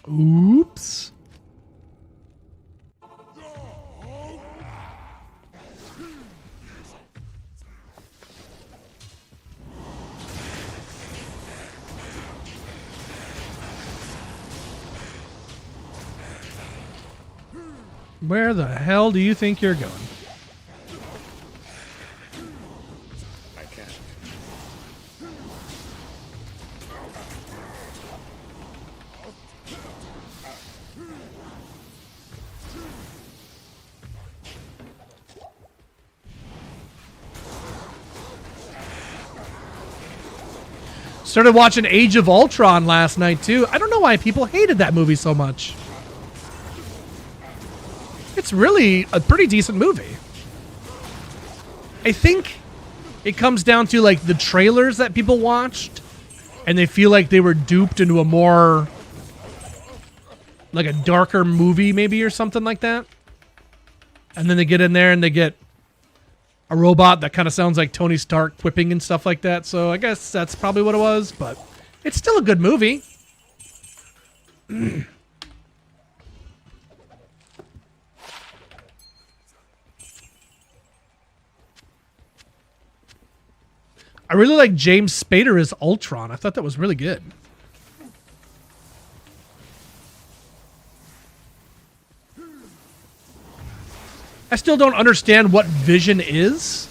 Oops. Where the hell do you think you're going? I can't. Started watching Age of Ultron last night too. I don't know why people hated that movie so much. It's really a pretty decent movie. I think it comes down to like the trailers that people watched and they feel like they were duped into a more like a darker movie maybe or something like that. And then they get in there and they get a robot that kind of sounds like Tony Stark whipping and stuff like that. So I guess that's probably what it was, but it's still a good movie. I really like James Spader as Ultron. I thought that was really good. I still don't understand what Vision is.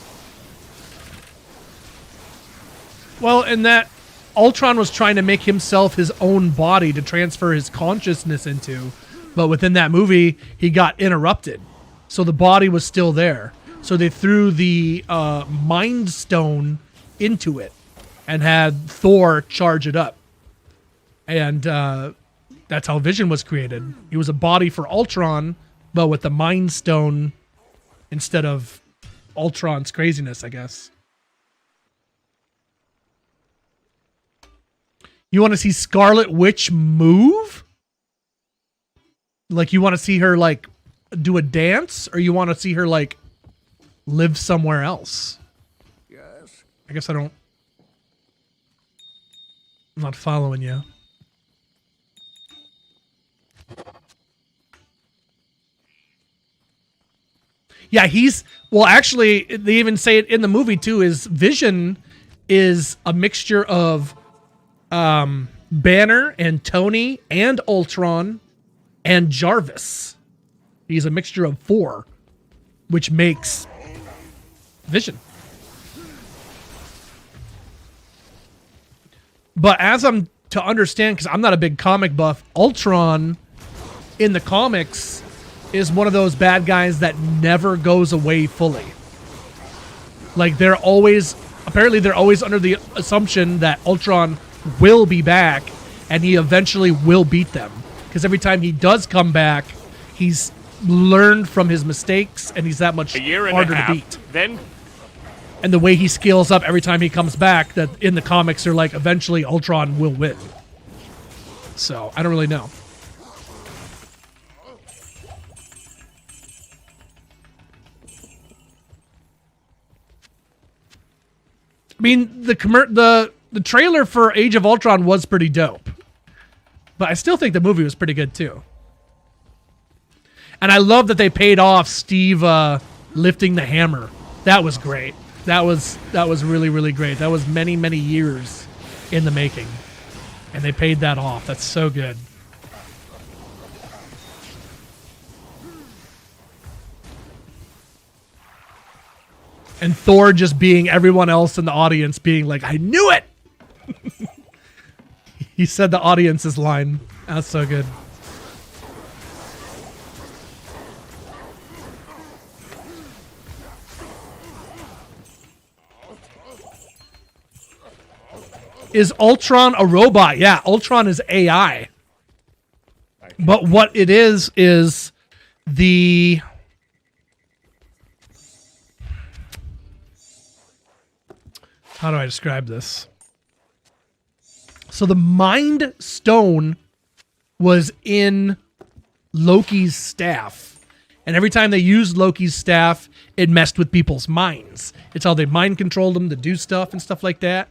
Well, in that Ultron was trying to make himself his own body to transfer his consciousness into, but within that movie, he got interrupted. So the body was still there. So they threw the Mind Stone into it and had Thor charge it up. And that's how Vision was created. He was a body for Ultron, but with the Mind Stone instead of Ultron's craziness, I guess. You want to see Scarlet Witch move? Like you want to see her like do a dance, or you want to see her like live somewhere else? Yes. I guess I'm not following you. Yeah, well, actually, they even say it in the movie too, is Vision is a mixture of Banner and Tony and Ultron and Jarvis. He's a mixture of 4, which makes Vision. But as I'm to understand, because I'm not a big comic buff, Ultron in the comics is one of those bad guys that never goes away fully. Like they're always under the assumption that Ultron will be back and he eventually will beat them. Because every time he does come back, he's learned from his mistakes and he's that much harder to beat. Then And the way he scales up every time he comes back, that in the comics they're like, eventually Ultron will win. So, I don't really know. I mean, the trailer for Age of Ultron was pretty dope. But I still think the movie was pretty good too. And I love that they paid off Steve lifting the hammer. That was great. That was really, really great. That was many, many years in the making. And they paid that off. That's so good. And Thor just being everyone else in the audience being like, I knew it! He said the audience's line. That's so good. Is Ultron a robot? Yeah, Ultron is AI. But what it is the... How do I describe this? So the Mind Stone was in Loki's staff. And every time they used Loki's staff, it messed with people's minds. It's how they mind controlled them to do stuff and stuff like that.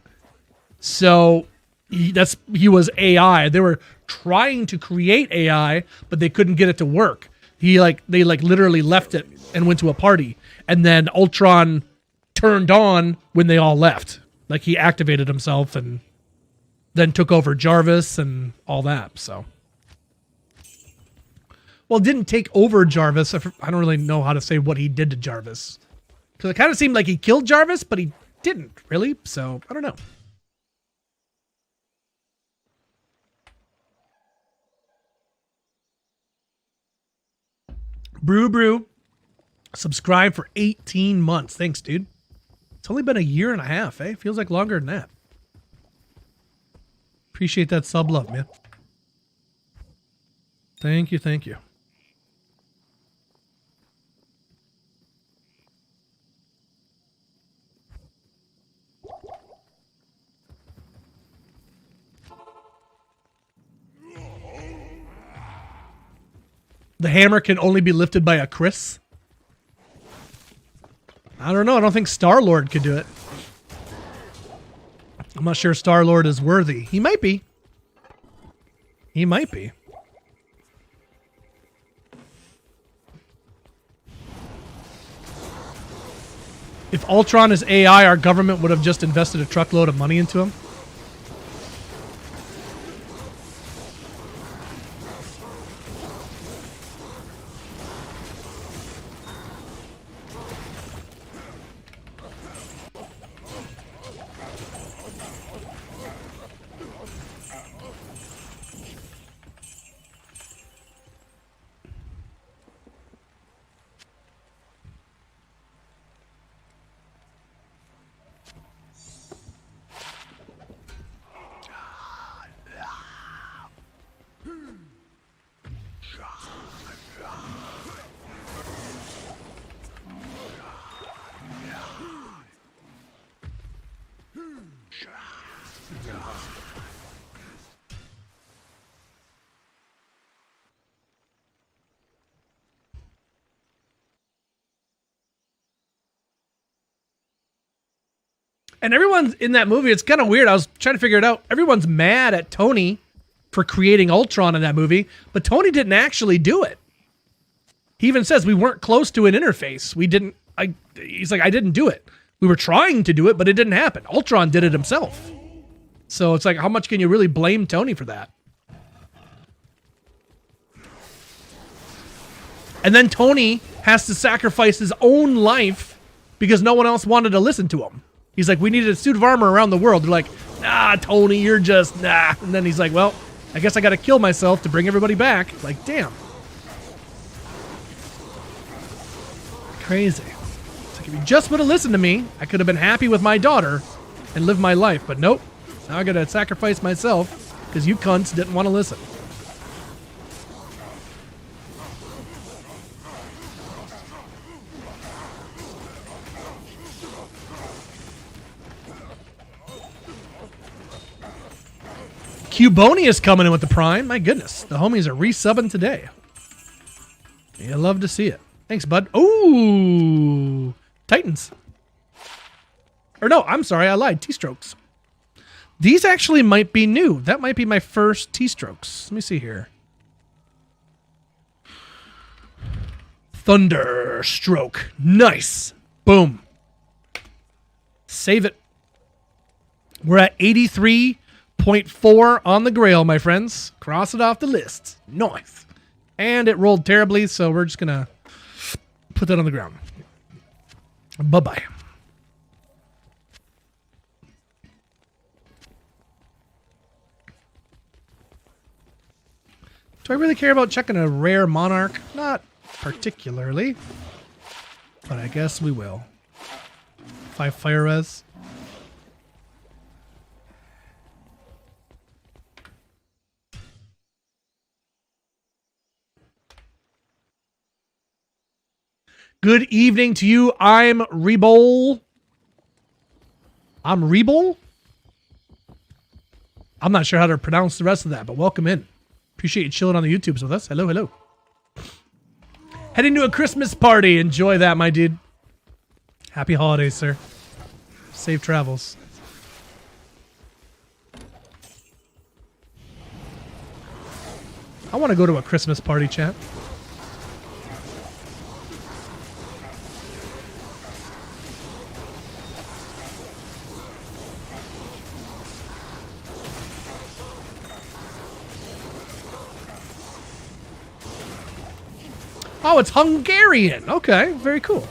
So he was AI. They were trying to create AI, but they couldn't get it to work. They literally left it and went to a party, and then Ultron turned on when they all left. Like he activated himself and then took over Jarvis and all that. So, well, it didn't take over Jarvis. I don't really know how to say what he did to Jarvis, because it kind of seemed like he killed Jarvis, but he didn't really. So I don't know. Brew, subscribe for 18 months. Thanks, dude. It's only been a year and a half, eh? Feels like longer than that. Appreciate that sub love, man. Thank you, thank you. The hammer can only be lifted by a Chris. I don't know. I don't think Star-Lord could do it. I'm not sure Star-Lord is worthy. He might be. He might be. If Ultron is AI, our government would have just invested a truckload of money into him. And everyone's in that movie. It's kind of weird. I was trying to figure it out. Everyone's mad at Tony for creating Ultron in that movie, but Tony didn't actually do it. He even says we weren't close to an interface. He's like, I didn't do it. We were trying to do it, but it didn't happen. Ultron did it himself. So it's like, how much can you really blame Tony for that? And then Tony has to sacrifice his own life because no one else wanted to listen to him. He's like, we needed a suit of armor around the world. They're like, nah, Tony, you're just, nah. And then he's like, well, I guess I got to kill myself to bring everybody back. Like, damn. Crazy. It's like, if you just would have listened to me, I could have been happy with my daughter and lived my life. But nope. Now I got to sacrifice myself because you cunts didn't want to listen. Cubonius coming in with the Prime. My goodness. The homies are resubbing today. You love to see it. Thanks, bud. Ooh. Titans. Or no, I'm sorry. I lied. T-strokes. These actually might be new. That might be my first T-strokes. Let me see here. Thunderstroke. Nice. Boom. Save it. We're at 83.4 on the Grail, my friends. Cross it off the list. Nice. And it rolled terribly, so we're just going to put that on the ground. Bye-bye. Do I really care about checking a rare monarch? Not particularly. But I guess we will. 5 fire res. Good evening to you. I'm Rebol. I'm Rebol? I'm not sure how to pronounce the rest of that, but welcome in. Appreciate you chilling on the YouTubes with us. Hello, hello. Heading to a Christmas party. Enjoy that, my dude. Happy holidays, sir. Safe travels. I want to go to a Christmas party, chat. Oh, it's Hungarian. Okay, very cool.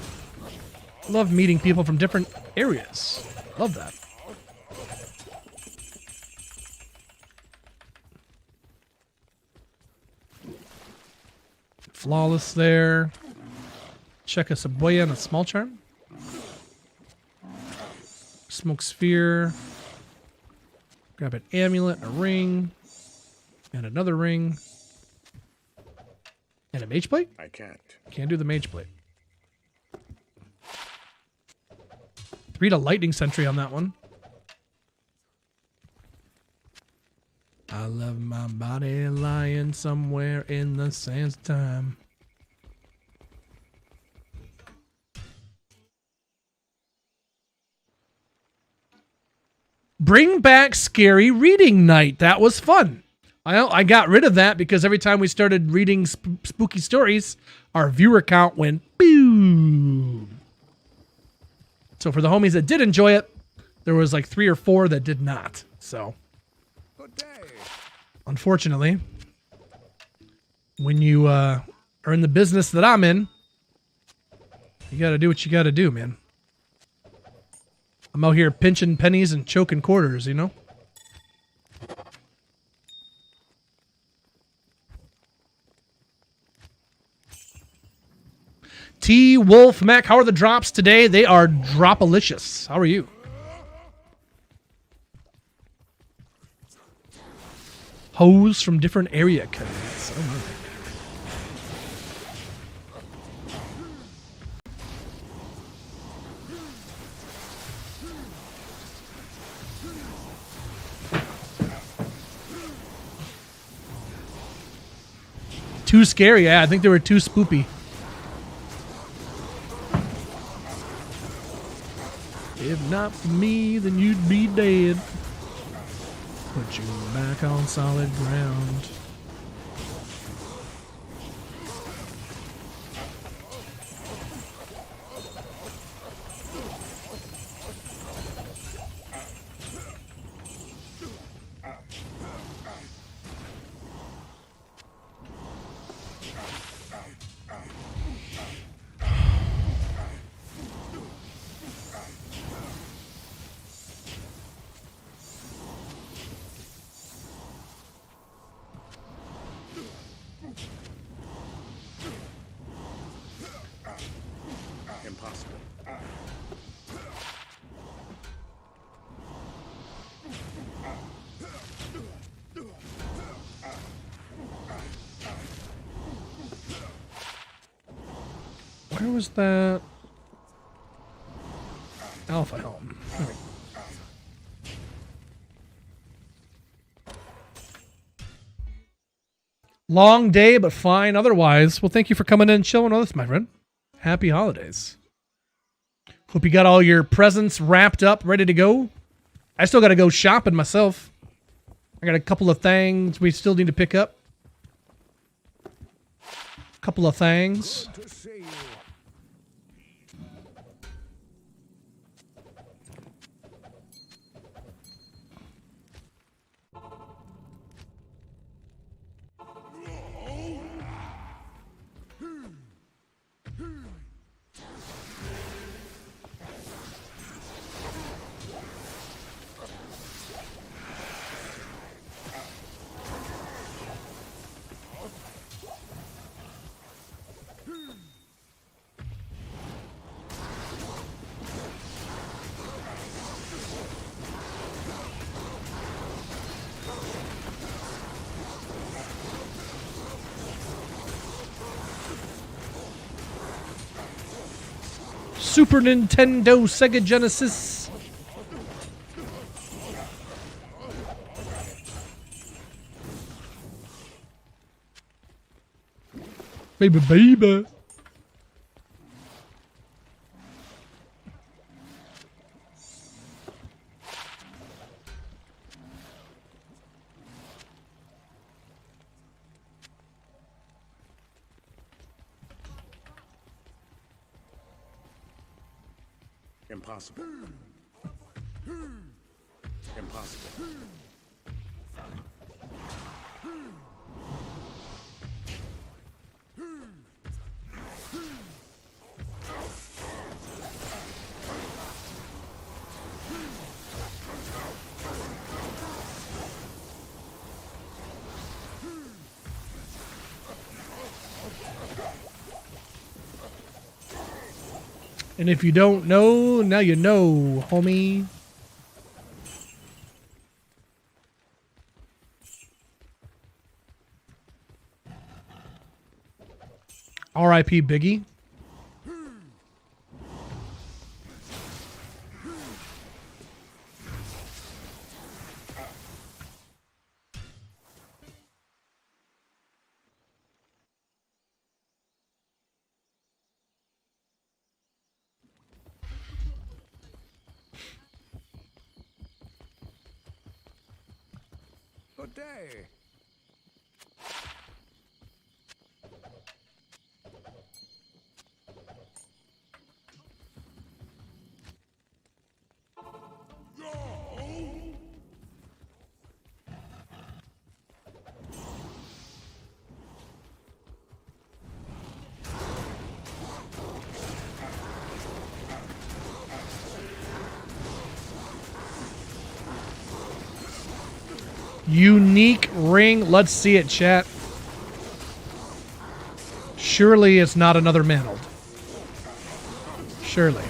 Love meeting people from different areas. Love that. Flawless there. Check a Saboya and a small charm. Smoke sphere. Grab an amulet, a ring, and another ring. And a mage plate? I can't. Can't do the mage plate. 3 to lightning sentry on that one. I love my body lying somewhere in the sands of time. Bring back scary reading night. That was fun. I got rid of that because every time we started reading spooky stories, our viewer count went boom. So for the homies that did enjoy it, there was like 3 or 4 that did not. So, Good day. unfortunately, when you are in the business that I'm in, you got to do what you got to do, man. I'm out here pinching pennies and choking quarters, you know? T Wolf Mac, how are the drops today? They are dropalicious. How are you? Hoes from different area codes. Oh my. Too scary, yeah. I think they were too spoopy. If not for me, then you'd be dead. Put you back on solid ground. Impossible. Where was that? Alpha helm. There we go. Long day, but fine otherwise. Well, thank you for coming in and chilling with us, my friend. Happy holidays. Hope you got all your presents wrapped up, ready to go. I still got to go shopping myself. I got a couple of things we still need to pick up. Couple of things. To see you. Super Nintendo, Sega Genesis. Baby. Impossible. Impossible. And if you don't know, now you know, homie. R.I.P. Biggie. Good day. Unique ring. Let's see it, chat. Surely it's not another mantled. Surely.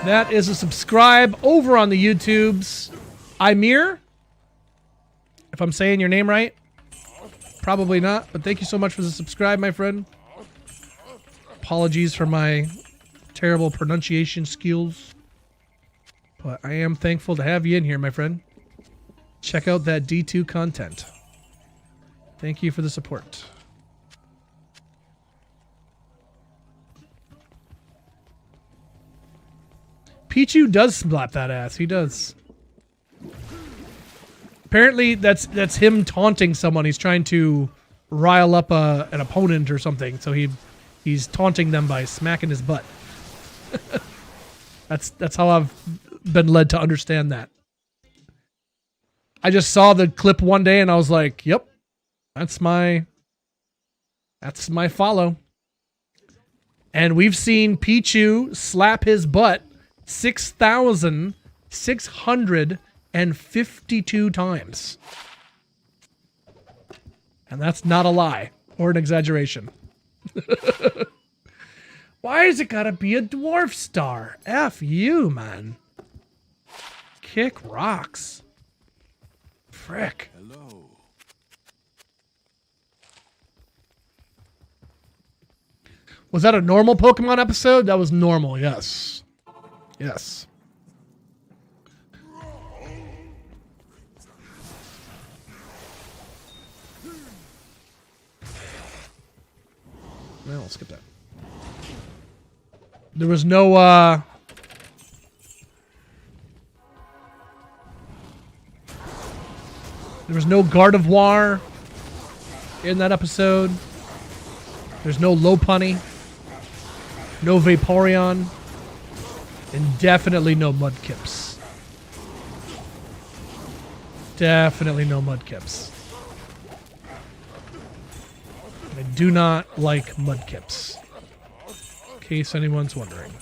That is a subscribe over on the YouTubes. Imir, if I'm saying your name right. Probably not, but thank you so much for the subscribe, my friend. Apologies for my terrible pronunciation skills. But I am thankful to have you in here, my friend. Check out that D2 content. Thank you for the support. Pichu does slap that ass. He does. Apparently, that's him taunting someone. He's trying to rile up an opponent or something. So he's taunting them by smacking his butt. That's how I've been led to understand that. I just saw the clip one day and I was like, "Yep, that's my follow." And we've seen Pichu slap his butt 6,652 times. And that's not a lie or an exaggeration. Why is it gotta be a dwarf star? F you, man. Kick rocks. Frick. Hello. Was that a normal Pokemon episode? That was normal, yes. Yes. Well, let's skip that. There was no, there was no Gardevoir in that episode. There's no Lopunny. No Vaporeon. And definitely no Mudkips. Definitely no Mudkips. I do not like Mudkips. In case anyone's wondering.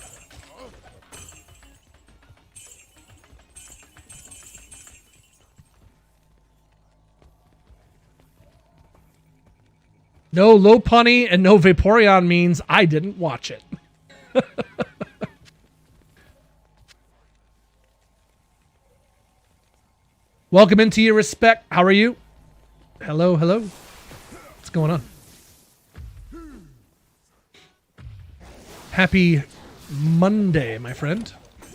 No Lopunny and no Vaporeon means I didn't watch it. Welcome into your respect. How are you? Hello, hello. What's going on? Happy Monday, my friend.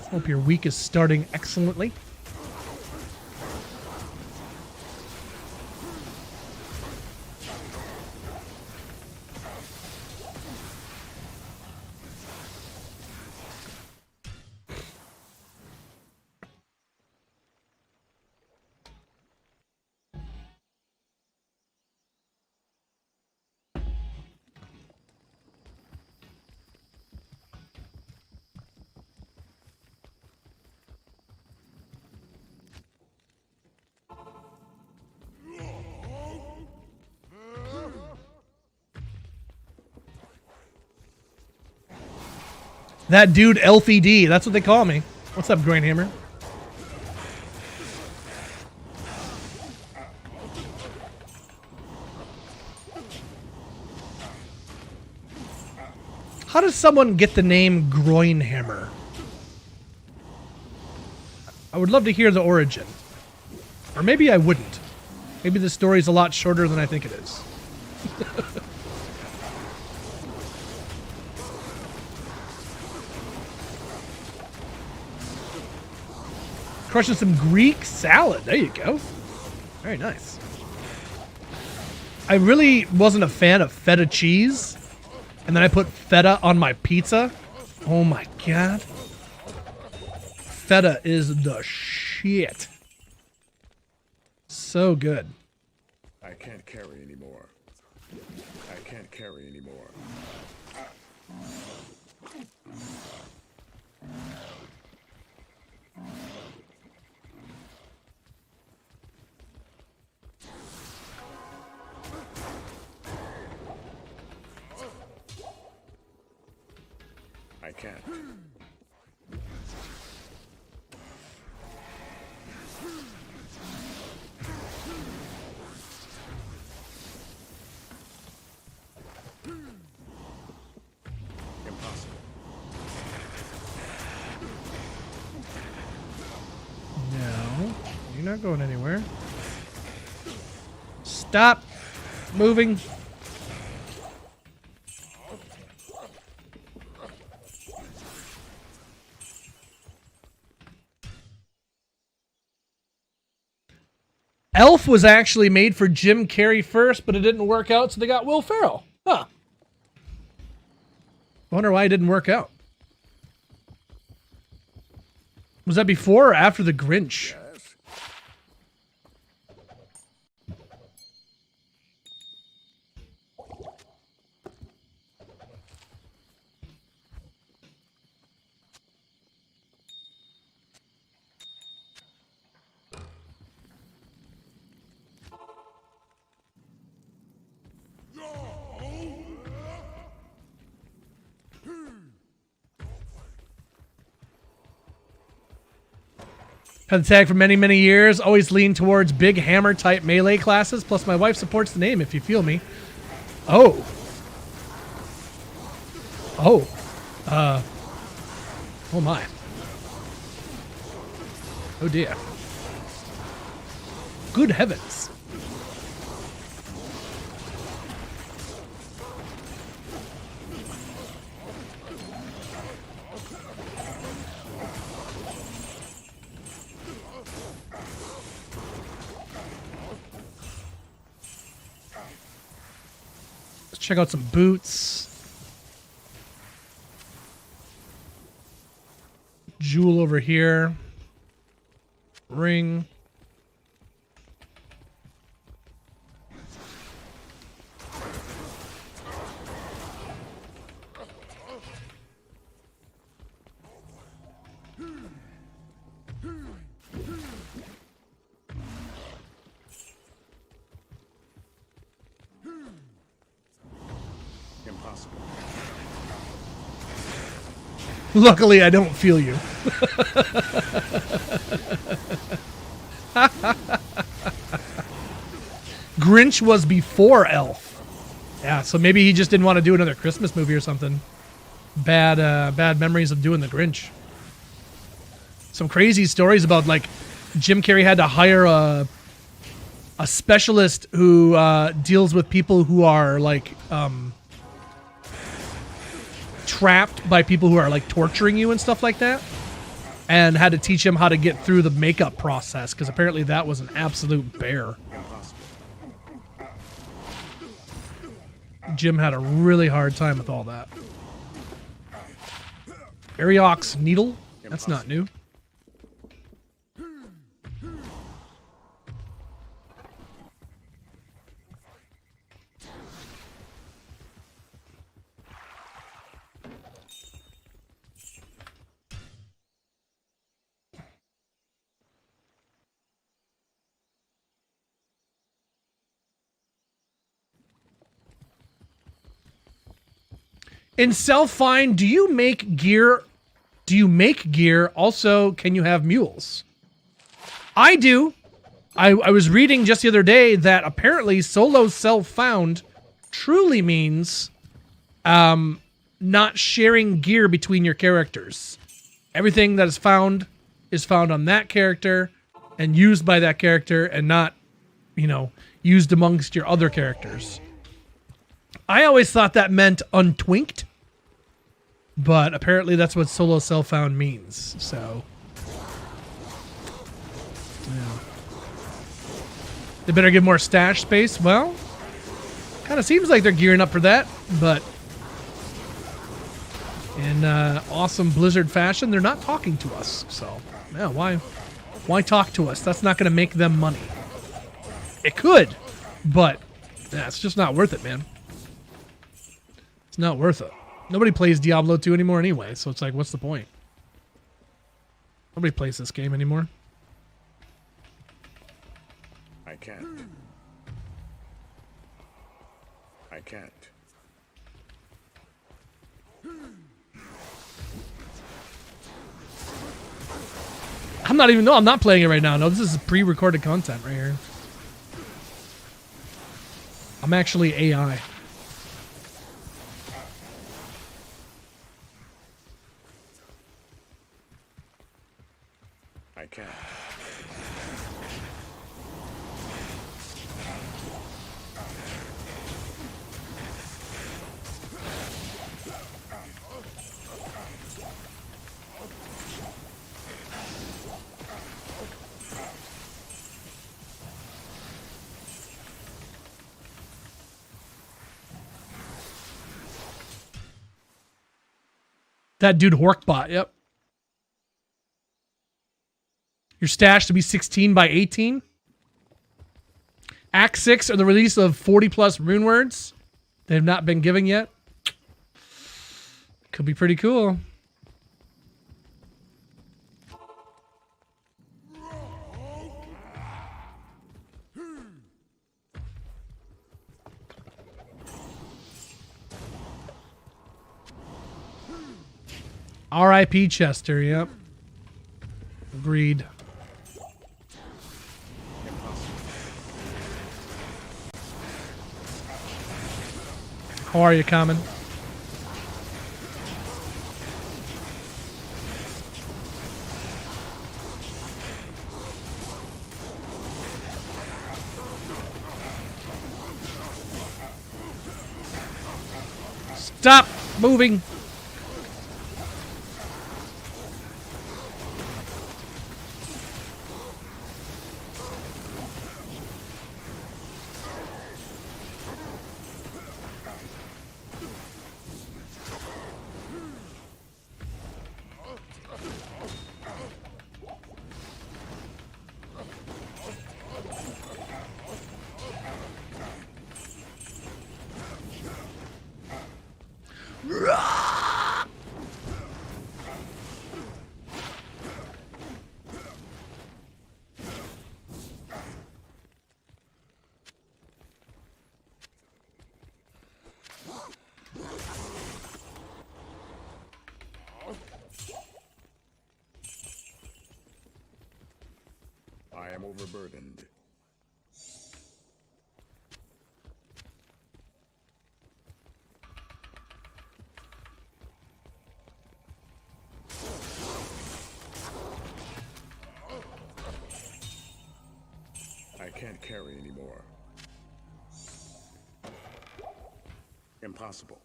Hope your week is starting excellently. That dude, Elfie D. That's what they call me. What's up, Grainhammer? How does someone get the name Groinhammer? I would love to hear the origin. Or maybe I wouldn't. Maybe the story's a lot shorter than I think it is. Crushing some Greek salad. There you go. Very nice. I really wasn't a fan of feta cheese. And then I put feta on my pizza. Oh my god. Feta is the shit. So good. I can't carry anymore. I can't carry anymore. I can't. Impossible. No. You're not going anywhere. Stop moving. Elf was actually made for Jim Carrey first, but it didn't work out, so they got Will Ferrell. Huh. Wonder why it didn't work out. Was that before or after The Grinch? Yes. Had the tag for many, many years. Always lean towards big hammer type melee classes. Plus, my wife supports the name, if you feel me. Oh. Oh. Oh my. Oh dear. Good heavens. Check out some boots. Jewel over here. Ring. Impossible. Luckily, I don't feel you. Grinch was before Elf. Yeah, so maybe he just didn't want to do another Christmas movie or something. Bad memories of doing the Grinch. Some crazy stories about, like, Jim Carrey had to hire a specialist who deals with people who are, like, trapped by people who are, like, torturing you and stuff like that, and had to teach him how to get through the makeup process, because apparently that was an absolute bear. Jim had a really hard time with all that. Ariox needle? That's not new. In self-find, do you make gear? Do you make gear? Also, can you have mules? I do. I was reading just the other day that apparently solo self-found truly means not sharing gear between your characters. Everything that is found on that character and used by that character and not, you know, used amongst your other characters. I always thought that meant untwinked, but apparently that's what solo self-found means. So, yeah. They better give more stash space. Well, kind of seems like they're gearing up for that, but in awesome Blizzard fashion, they're not talking to us. So, yeah, why talk to us? That's not going to make them money. It could, but yeah, it's just not worth it, man. It's not worth it. Nobody plays Diablo 2 anymore anyway, so it's like, what's the point? Nobody plays this game anymore. I can't. I can't. I'm not playing it right now. No, this is pre-recorded content right here. I'm actually AI. I can't. That dude Hork bot, yep. Your stash to be 16 by 18. Act 6 or the release of 40 plus rune words. They have not been given yet. Could be pretty cool. R.I.P. Chester, yep. Agreed. How are you, Common? Stop moving. I am overburdened. I can't carry anymore. Impossible.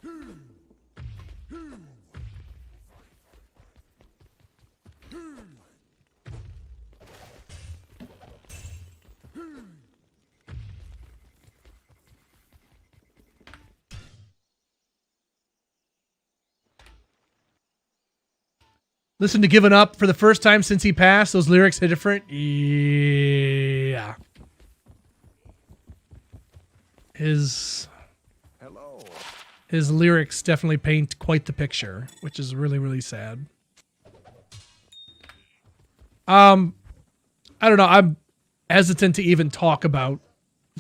Listen to Giving Up for the first time since he passed. Those lyrics hit different. Yeah. His lyrics definitely paint quite the picture, which is really, really sad. I don't know. I'm hesitant to even talk about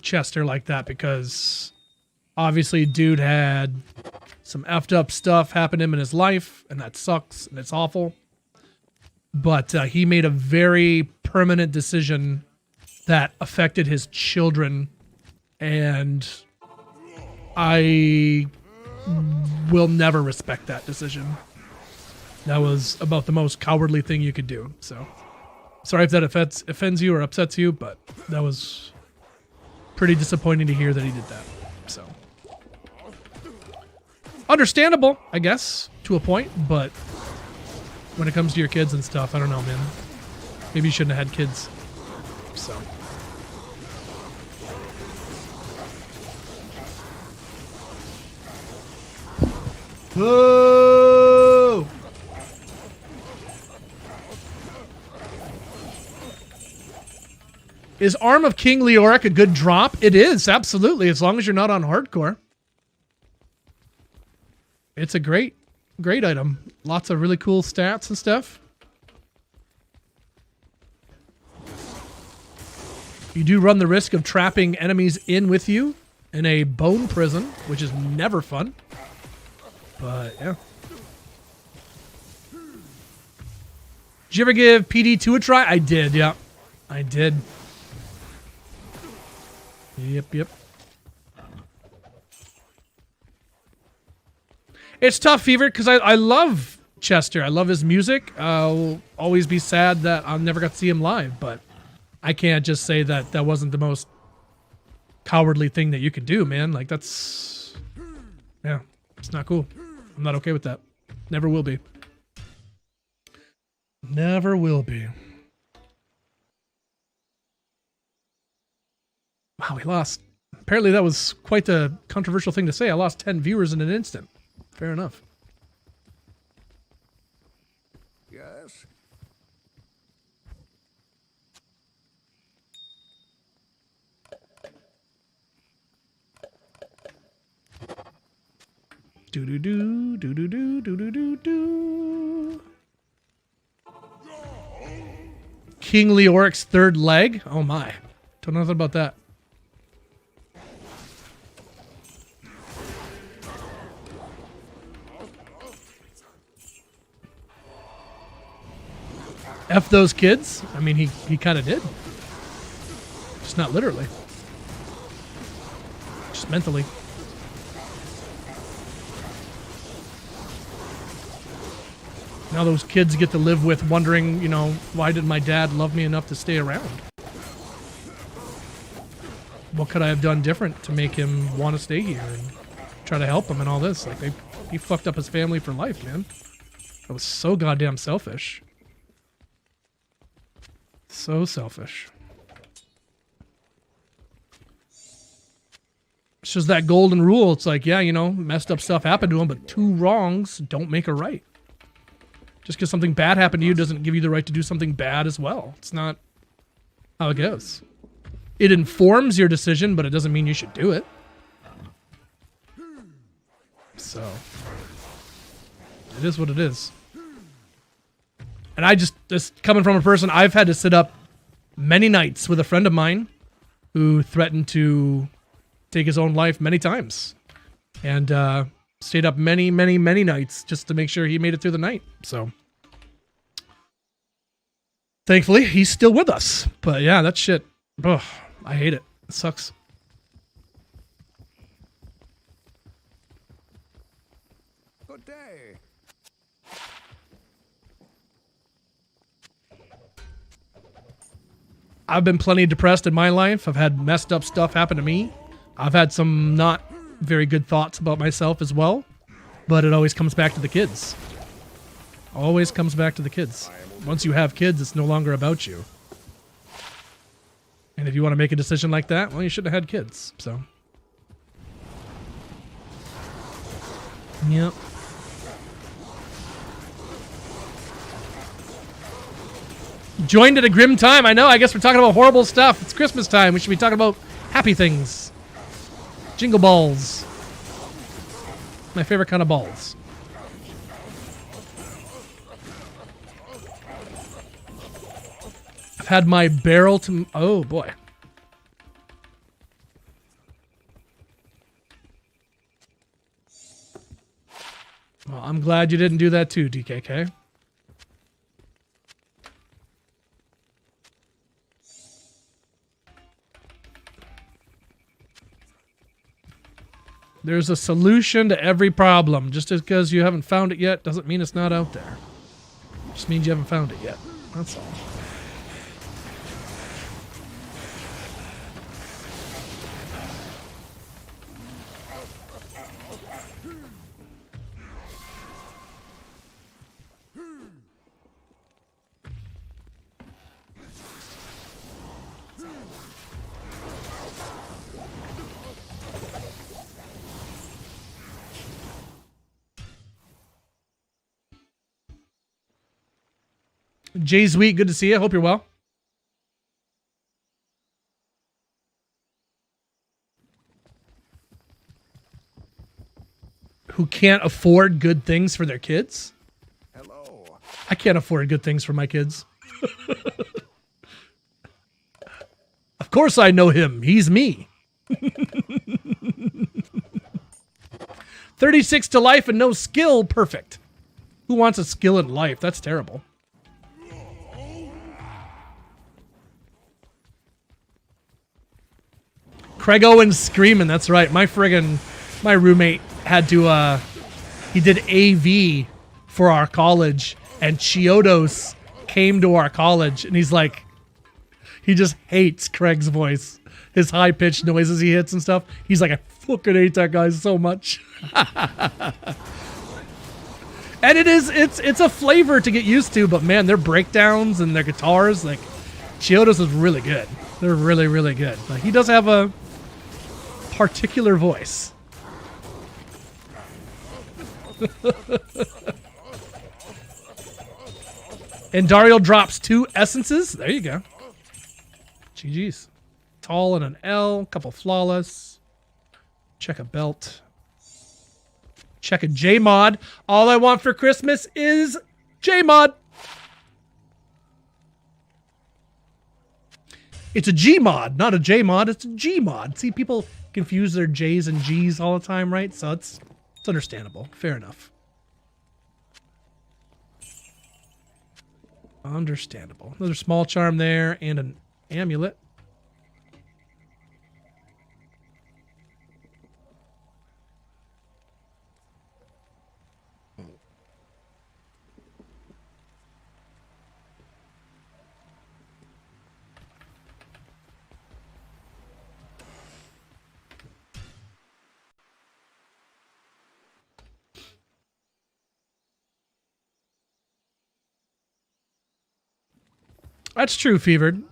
Chester like that because obviously dude had Some effed up stuff happened to him in his life, and that sucks, and it's awful. But he made a very permanent decision that affected his children, and I will never respect that decision. That was about the most cowardly thing you could do. So, sorry if that offends you or upsets you, but that was pretty disappointing to hear that he did that. So, understandable, I guess, to a point, but when it comes to your kids and stuff, I don't know, man. Maybe you shouldn't have had kids. So. Whoa! Is Arm of King Leoric a good drop? It is, absolutely, as long as you're not on hardcore. It's a great item. Lots of really cool stats and stuff. You do run the risk of trapping enemies in with you in a bone prison, which is never fun. But, yeah. Did you ever give PD2 a try? I did, yeah. I did. Yep. It's tough, Fever, because I love Chester. I love his music. I'll always be sad that I'll never got to see him live, but I can't just say that that wasn't the most cowardly thing that you could do, man. Like, that's... Yeah, it's not cool. I'm not okay with that. Never will be. Never will be. Wow, we lost. Apparently that was quite the controversial thing to say. I lost 10 viewers in an instant. Fair enough. Yes. Do. King Leoric's third leg? Oh my. Don't know nothing about that. F those kids? I mean, he kind of did. Just not literally. Just mentally. Now those kids get to live with wondering, you know, why did my dad love me enough to stay around? What could I have done different to make him want to stay here and try to help him and all this? Like, he fucked up his family for life, man. That was so goddamn selfish. So selfish. It's just that golden rule. It's like, yeah, you know, messed up stuff happened to him, but two wrongs don't make a right. Just because something bad happened to you doesn't give you the right to do something bad as well. It's not how it goes. It informs your decision, but it doesn't mean you should do it. So, it is what it is. And I just coming from a person, I've had to sit up many nights with a friend of mine who threatened to take his own life many times. And stayed up many nights just to make sure he made it through the night. So, thankfully, he's still with us. But yeah, that shit, ugh, I hate it. It sucks. Good day. I've been plenty depressed in my life. I've had messed up stuff happen to me. I've had some not very good thoughts about myself as well. But it always comes back to the kids. Always comes back to the kids. Once you have kids, it's no longer about you. And if you want to make a decision like that, well, you shouldn't have had kids. So. Yep. Joined at a grim time. I know. I guess we're talking about horrible stuff. It's Christmas time. We should be talking about happy things. Jingle balls. My favorite kind of balls. I've had my barrel to... Oh, boy. Well, I'm glad you didn't do that too, DKK. There's a solution to every problem. Just because you haven't found it yet doesn't mean it's not out there. Just means you haven't found it yet. That's all. Jay Sweet, good to see you. Hope you're well. Who can't afford good things for their kids? Hello. I can't afford good things for my kids. Of course I know him. He's me. 36 to life and no skill. Perfect. Who wants a skill in life? That's terrible. Craig Owens screaming. That's right. My roommate had to, he did AV for our college, and Chiodos came to our college, and he's like, he just hates Craig's voice. His high-pitched noises he hits and stuff. He's like, I fucking hate that guy so much. And it's a flavor to get used to, but man, their breakdowns and their guitars, like, Chiodos is really good. They're really, really good. Like, he does have a particular voice. And Dario drops 2 essences. There you go. GG's. Tall and an L. Couple flawless. Check a belt. Check a J mod. All I want for Christmas is J mod. It's a G mod, not a J mod. It's a G mod. See, people confuse their J's and G's all the time, right? So it's understandable. Fair enough. Understandable. Another small charm there and an amulet. That's true, Fevered.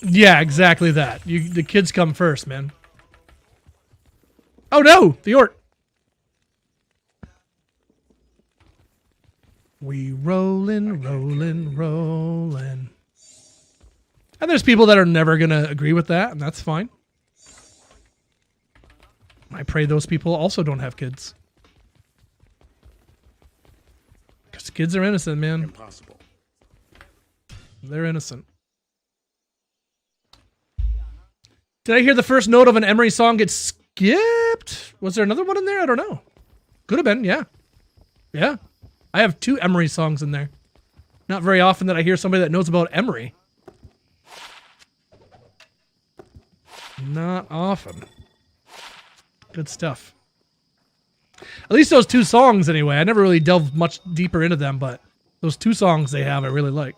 Yeah, exactly that. The kids come first, man. Oh no, the Ort. We rollin', rollin', rollin'. And there's people that are never gonna agree with that, and that's fine. I pray those people also don't have kids. Because kids are innocent, man. Impossible. They're innocent. Did I hear the first note of an Emery song get skipped? Was there another one in there? I don't know. Could have been, yeah. Yeah. I have 2 Emery songs in there. Not very often that I hear somebody that knows about Emery. Not often. Good stuff. At least those two songs, anyway. I never really delved much deeper into them, but those two songs they have, I really like.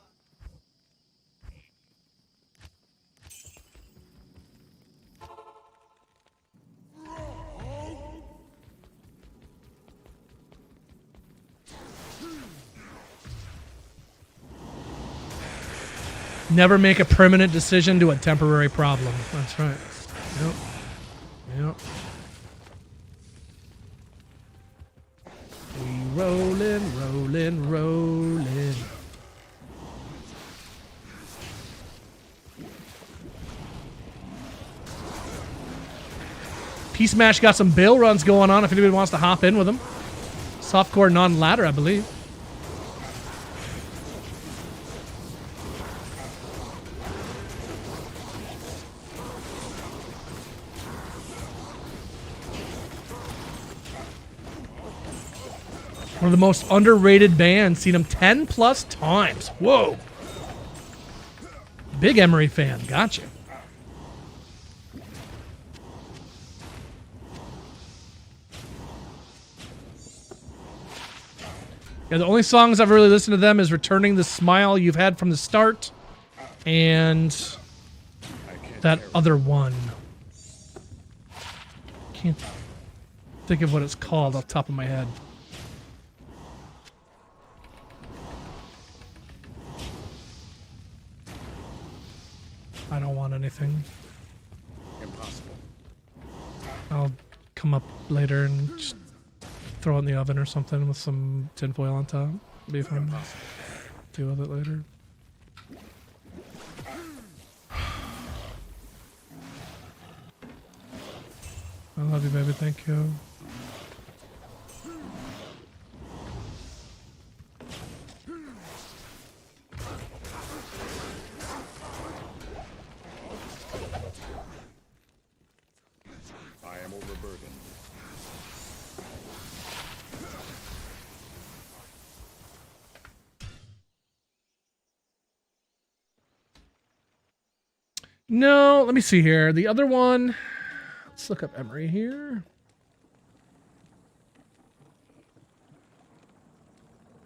Never make a permanent decision to a temporary problem. That's right. Yep. Yep. We rollin', rollin', rollin'. P-Smash got some bail runs going on if anybody wants to hop in with them. Softcore non-ladder, I believe. One of the most underrated bands. Seen them 10 plus times. Whoa. Big Emery fan. Gotcha. Yeah, the only songs I've really listened to them is Returning the Smile You've Had from the Start and that other one. Can't think of what it's called off the top of my head. I don't want anything. Impossible. I'll come up later and just throw it in the oven or something with some tinfoil on top. Be fine. Deal with it later. I love you, baby. Thank you. I am overburdened. No, let me see here. The other one. Let's look up Emery here.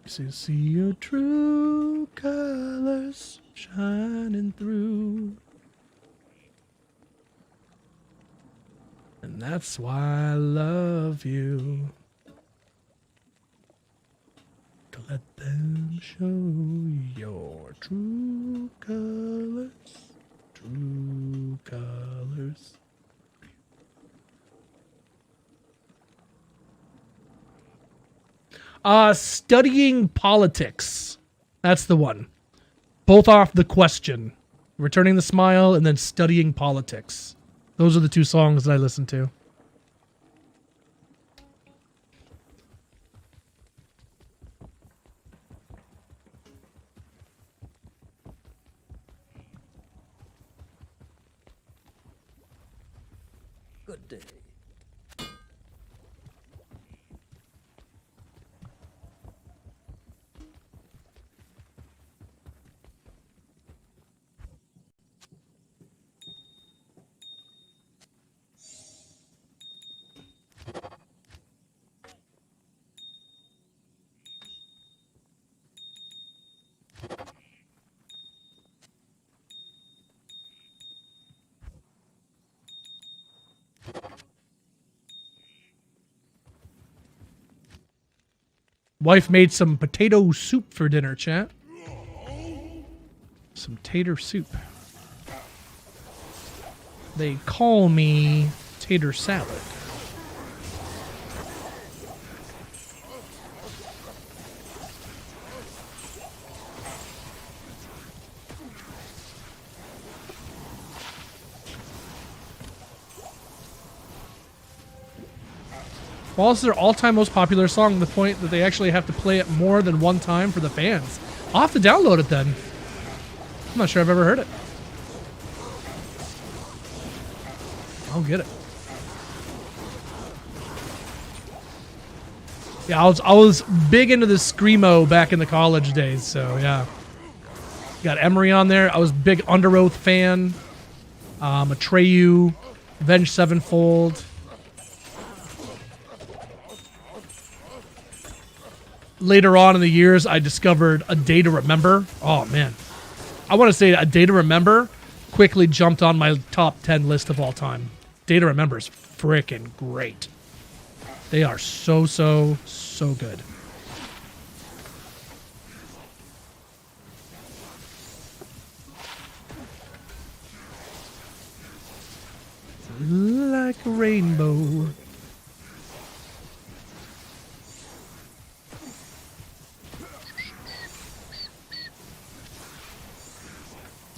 See your true colors shining through. And that's why I love you. To let them show your true colors. True colors. Studying politics. That's the one. Both off The Question. Returning the Smile and then Studying Politics. Those are the two songs that I listen to. Good day. Wife made some potato soup for dinner, chat. Some tater soup. They call me tater salad. Well, this is their all-time most popular song to the point that they actually have to play it more than one time for the fans. I'll have to download it then. I'm not sure I've ever heard it. I'll get it. Yeah, I was big into the Screamo back in the college days, so yeah. Got Emery on there. I was a big Under Oath fan. Atreyu, Avenged Sevenfold. later on in the years, I discovered A Day to Remember. Oh, man. I want to say A Day to Remember quickly jumped on my top 10 list of all time. Day to Remember is freaking great. They are so good. Like a rainbow.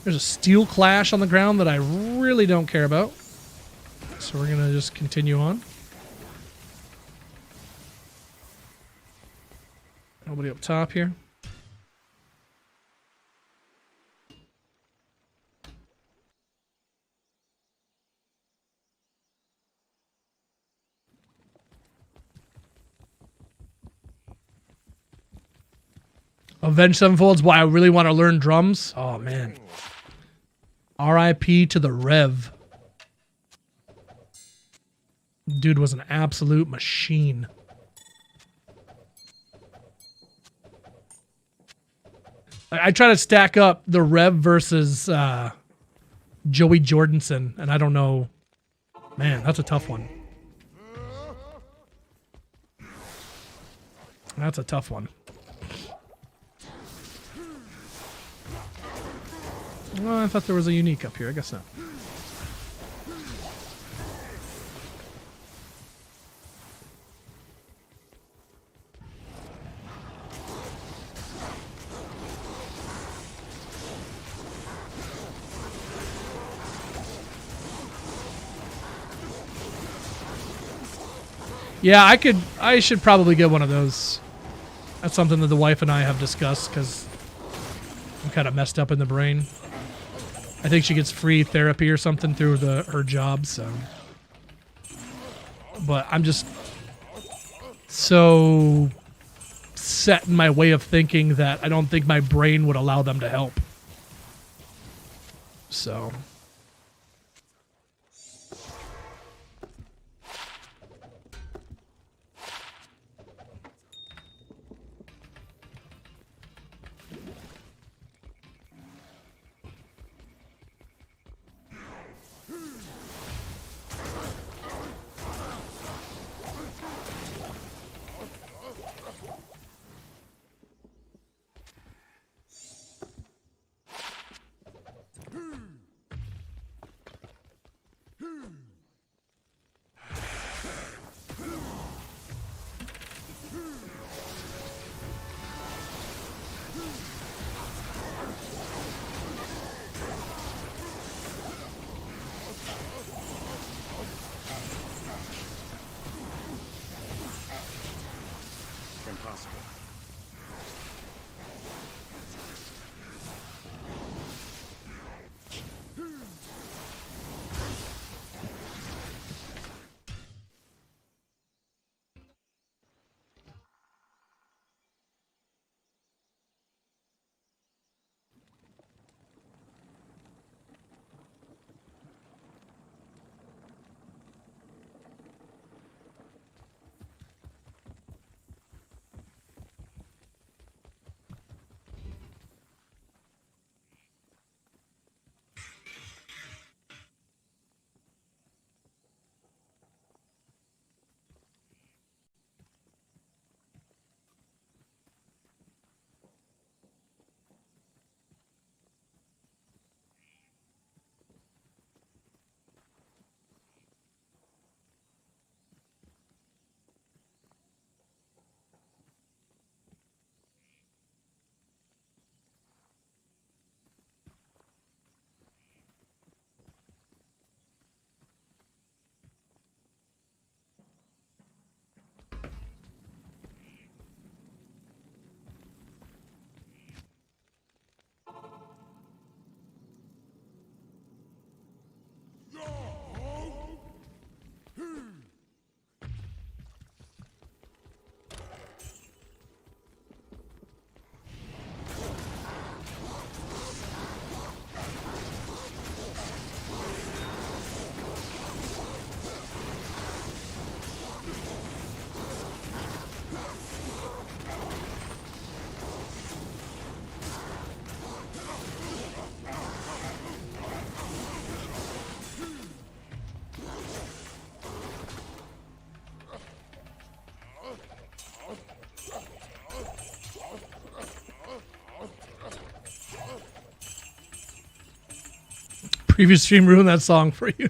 There's a steel clash on the ground that I really don't care about. So we're going to just continue on. Nobody up top here. Avenged Sevenfold's why I really want to learn drums. Oh, man. R.I.P. to the Rev. Dude was an absolute machine. I try to stack up the Rev versus Joey Jordanson, and I don't know. Man, that's a tough one. That's a tough one. Well, I thought there was a unique up here. I guess not. Yeah, I should probably get one of those. That's something that the wife and I have discussed because I'm kind of messed up in the brain. I think she gets free therapy or something through her job, so. But I'm just so set in my way of thinking that I don't think my brain would allow them to help. So. previous stream ruined that song for you.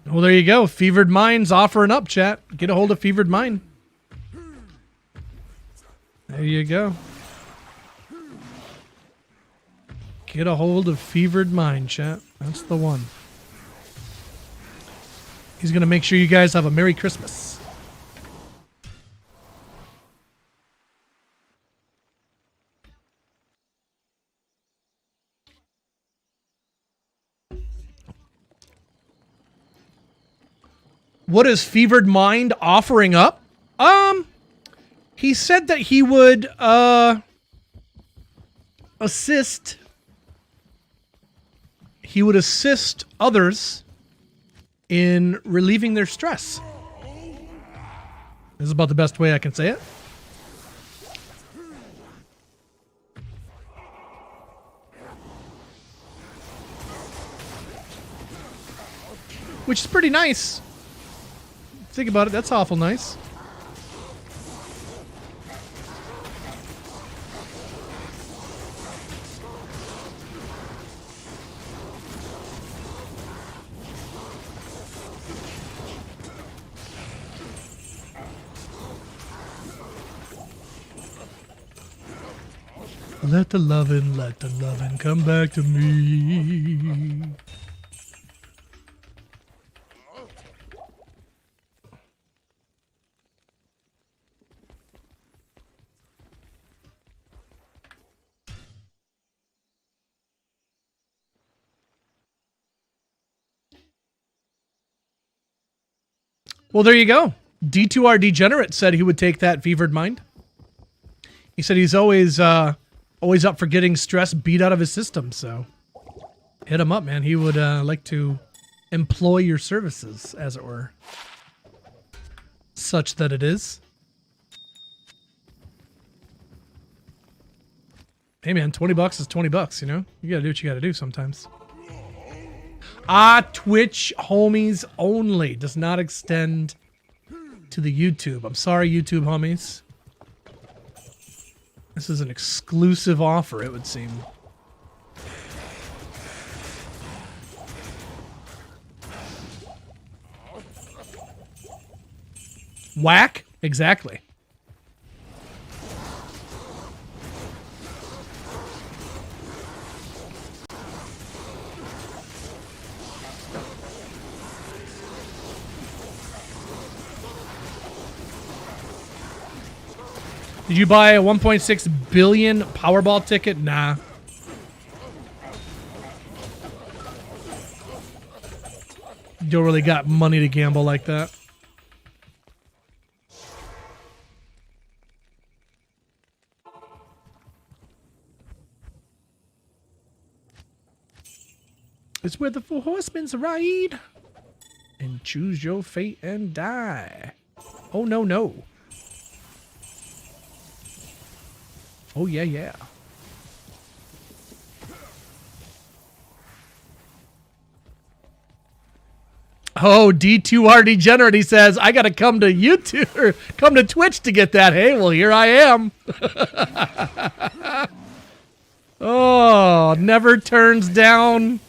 Well, there you go. Fevered Minds offering up, chat. Get a hold of Fevered Mind. There you go. Get a hold of Fevered Mind, chat. That's the one. He's going to make sure you guys have a Merry Christmas. What is Fevered Mind offering up? He said that he would assist. He would assist others in relieving their stress. This is about the best way I can say it. Which is pretty nice. Think about it, that's awful nice. Let the lovin' come back to me. Well, there you go. D2R Degenerate said he would take that Fevered Mind. He said he's always up for getting stress beat out of his system, so hit him up, man. He would like to employ your services, as it were. Such that it is. Hey, man, $20 is $20, you know? You gotta do what you gotta do sometimes. Twitch homies only. Does not extend to the YouTube. I'm sorry, YouTube homies. This is an exclusive offer, it would seem. Whack? Exactly. Did you buy a 1.6 billion Powerball ticket? Nah. Don't really got money to gamble like that. It's where the 4 horsemen ride and choose your fate and die. Oh, no, no. Oh, yeah, yeah. Oh, D2R Degenerate, he says, I gotta come to YouTube, or come to Twitch to get that. Hey, well, here I am. Oh, never turns down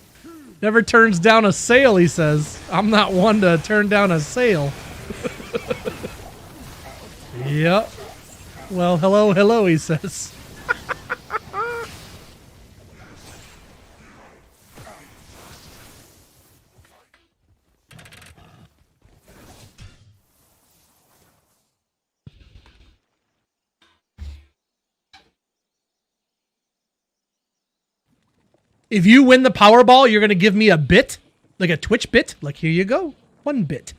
a sale, he says. I'm not one to turn down a sale. Yep. Well, hello, hello, he says. If you win the Powerball, you're going to give me a bit? Like a Twitch bit? Like, here you go. 1 bit.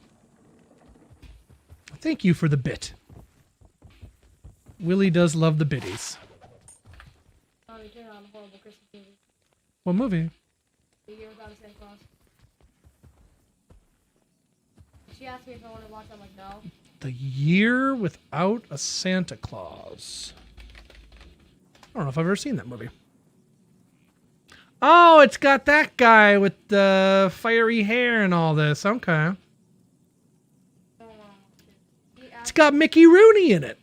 Thank you for the bit. Willie does love the biddies. What movie? The Year Without a Santa Claus. She asked me if I wanted to watch it. I'm like, no. The Year Without a Santa Claus. I don't know if I've ever seen that movie. Oh, it's got that guy with the fiery hair and all this. Okay. He It's asked, got Mickey Rooney in it.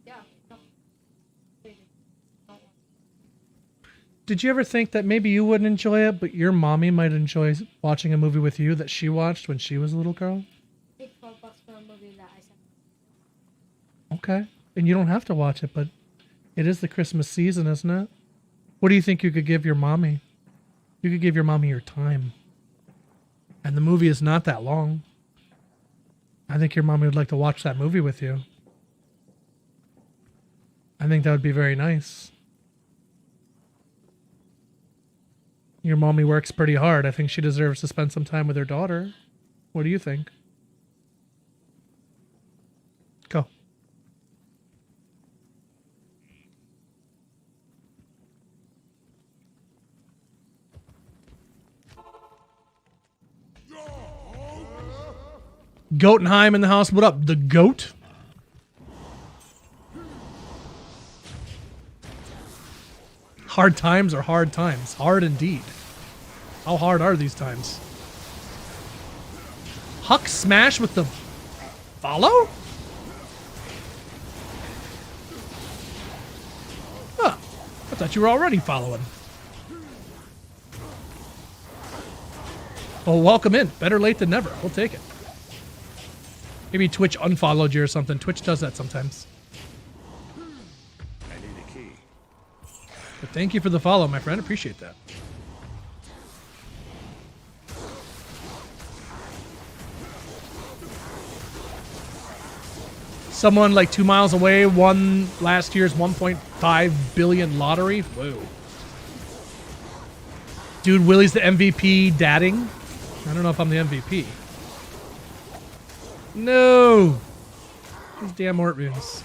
yeah. No. Did you ever think that maybe you wouldn't enjoy it, but your mommy might enjoy watching a movie with you that she watched when she was a little girl? Take $12 for a movie that I sent. Okay. And you don't have to watch it, but it is the Christmas season, isn't it? What do you think you could give your mommy? You could give your mommy your time. And the movie is not that long. I think your mommy would like to watch that movie with you. I think that would be very nice. Your mommy works pretty hard. I think she deserves to spend some time with her daughter. What do you think? Go. Gotenheim in the house. What up, the goat? Hard times are hard times. Hard indeed. How hard are these times? Huck smash with the follow? Huh. I thought you were already following. Oh, welcome in. Better late than never. We'll take it. Maybe Twitch unfollowed you or something. Twitch does that sometimes. I need a key. But thank you for the follow, my friend. Appreciate that. Someone like 2 miles away won last year's 1.5 billion lottery. Whoa. Dude, Willie's the MVP dadding. I don't know if I'm the MVP. No! These damn Hort runes.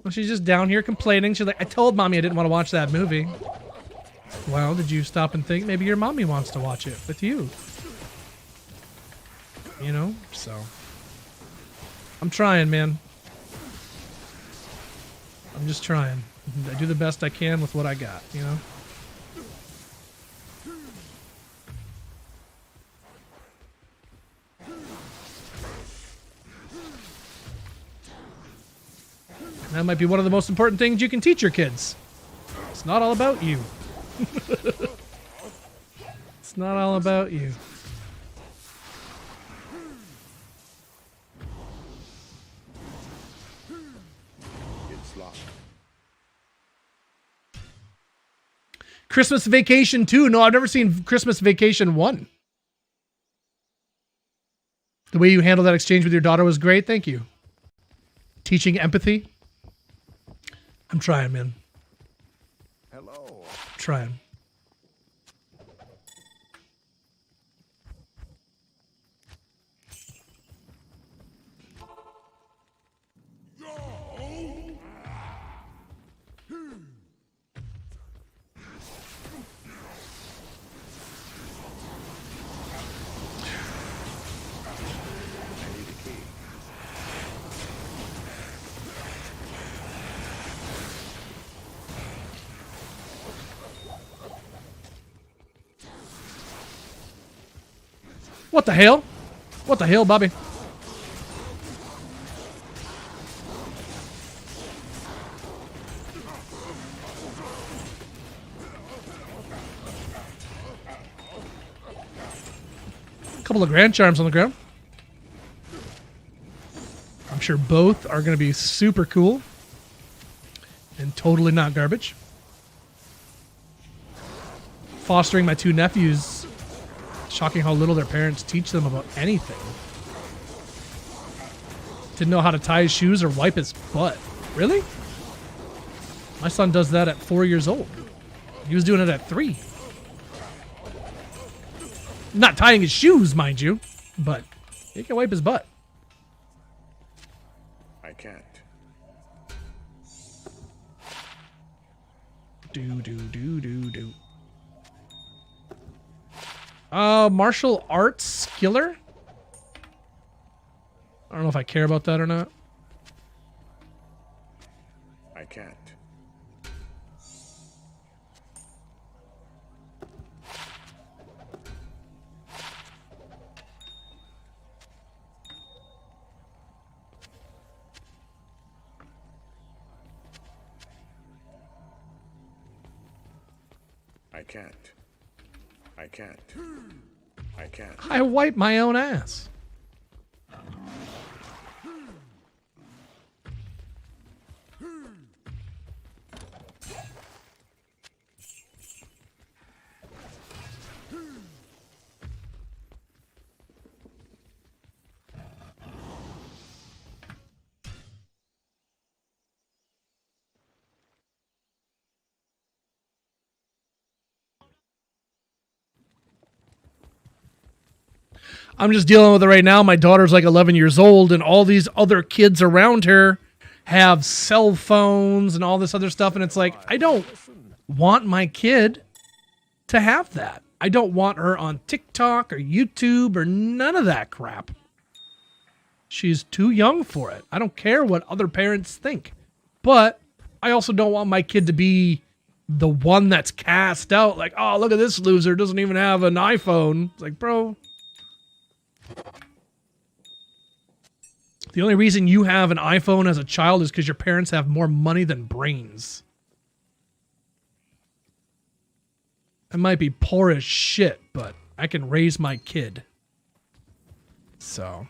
Well, she's just down here complaining. She's like, I told mommy I didn't want to watch that movie. Well, did you stop and think maybe your mommy wants to watch it with you? You know? So. I'm trying, man. I'm just trying. I do the best I can with what I got, you know? That might be one of the most important things you can teach your kids. It's not all about you. It's not all about you. It's locked. Christmas Vacation 2. No, I've never seen Christmas Vacation 1. The way you handled that exchange with your daughter was great. Thank you. Teaching empathy. I'm trying, man. Hello. I'm trying. What the hell? What the hell, Bobby? Couple of grand charms on the ground. I'm sure both are going to be super cool and totally not garbage. Fostering my two nephews. Shocking how little their parents teach them about anything. Didn't know how to tie his shoes or wipe his butt. Really? My son does that at 4 years old. He was doing it at 3. Not tying his shoes, mind you, but he can wipe his butt. I can't. Do. Martial arts skiller? I don't know if I care about that or not. I can't. I can't. I can't. I can't. I wipe my own ass. I'm just dealing with it right now. My daughter's like 11 years old, and all these other kids around her have cell phones and all this other stuff. And it's like, I don't want my kid to have that. I don't want her on TikTok or YouTube or none of that crap. She's too young for it. I don't care what other parents think. But I also don't want my kid to be the one that's cast out. Like, oh, look at this loser. Doesn't even have an iPhone. It's like, bro. The only reason you have an iPhone as a child is because your parents have more money than brains. I might be poor as shit, but I can raise my kid. So.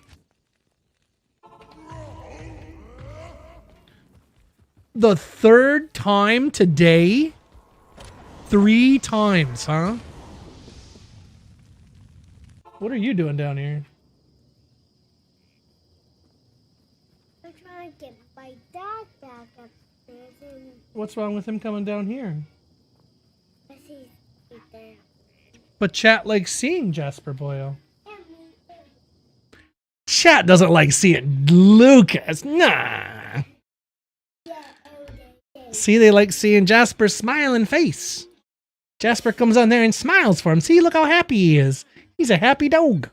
The third time today? 3 times, huh? What are you doing down here? I'm trying to get my dad back upstairs and What's wrong with him coming down here? I see he's there. But chat likes seeing Jasper Boyle. Yeah, me too. Chat doesn't like seeing Lucas. Nah. Yeah, oh, they. See, they like seeing Jasper's smiling face. Jasper comes on there and smiles for him. See, look how happy he is. He's a happy dog.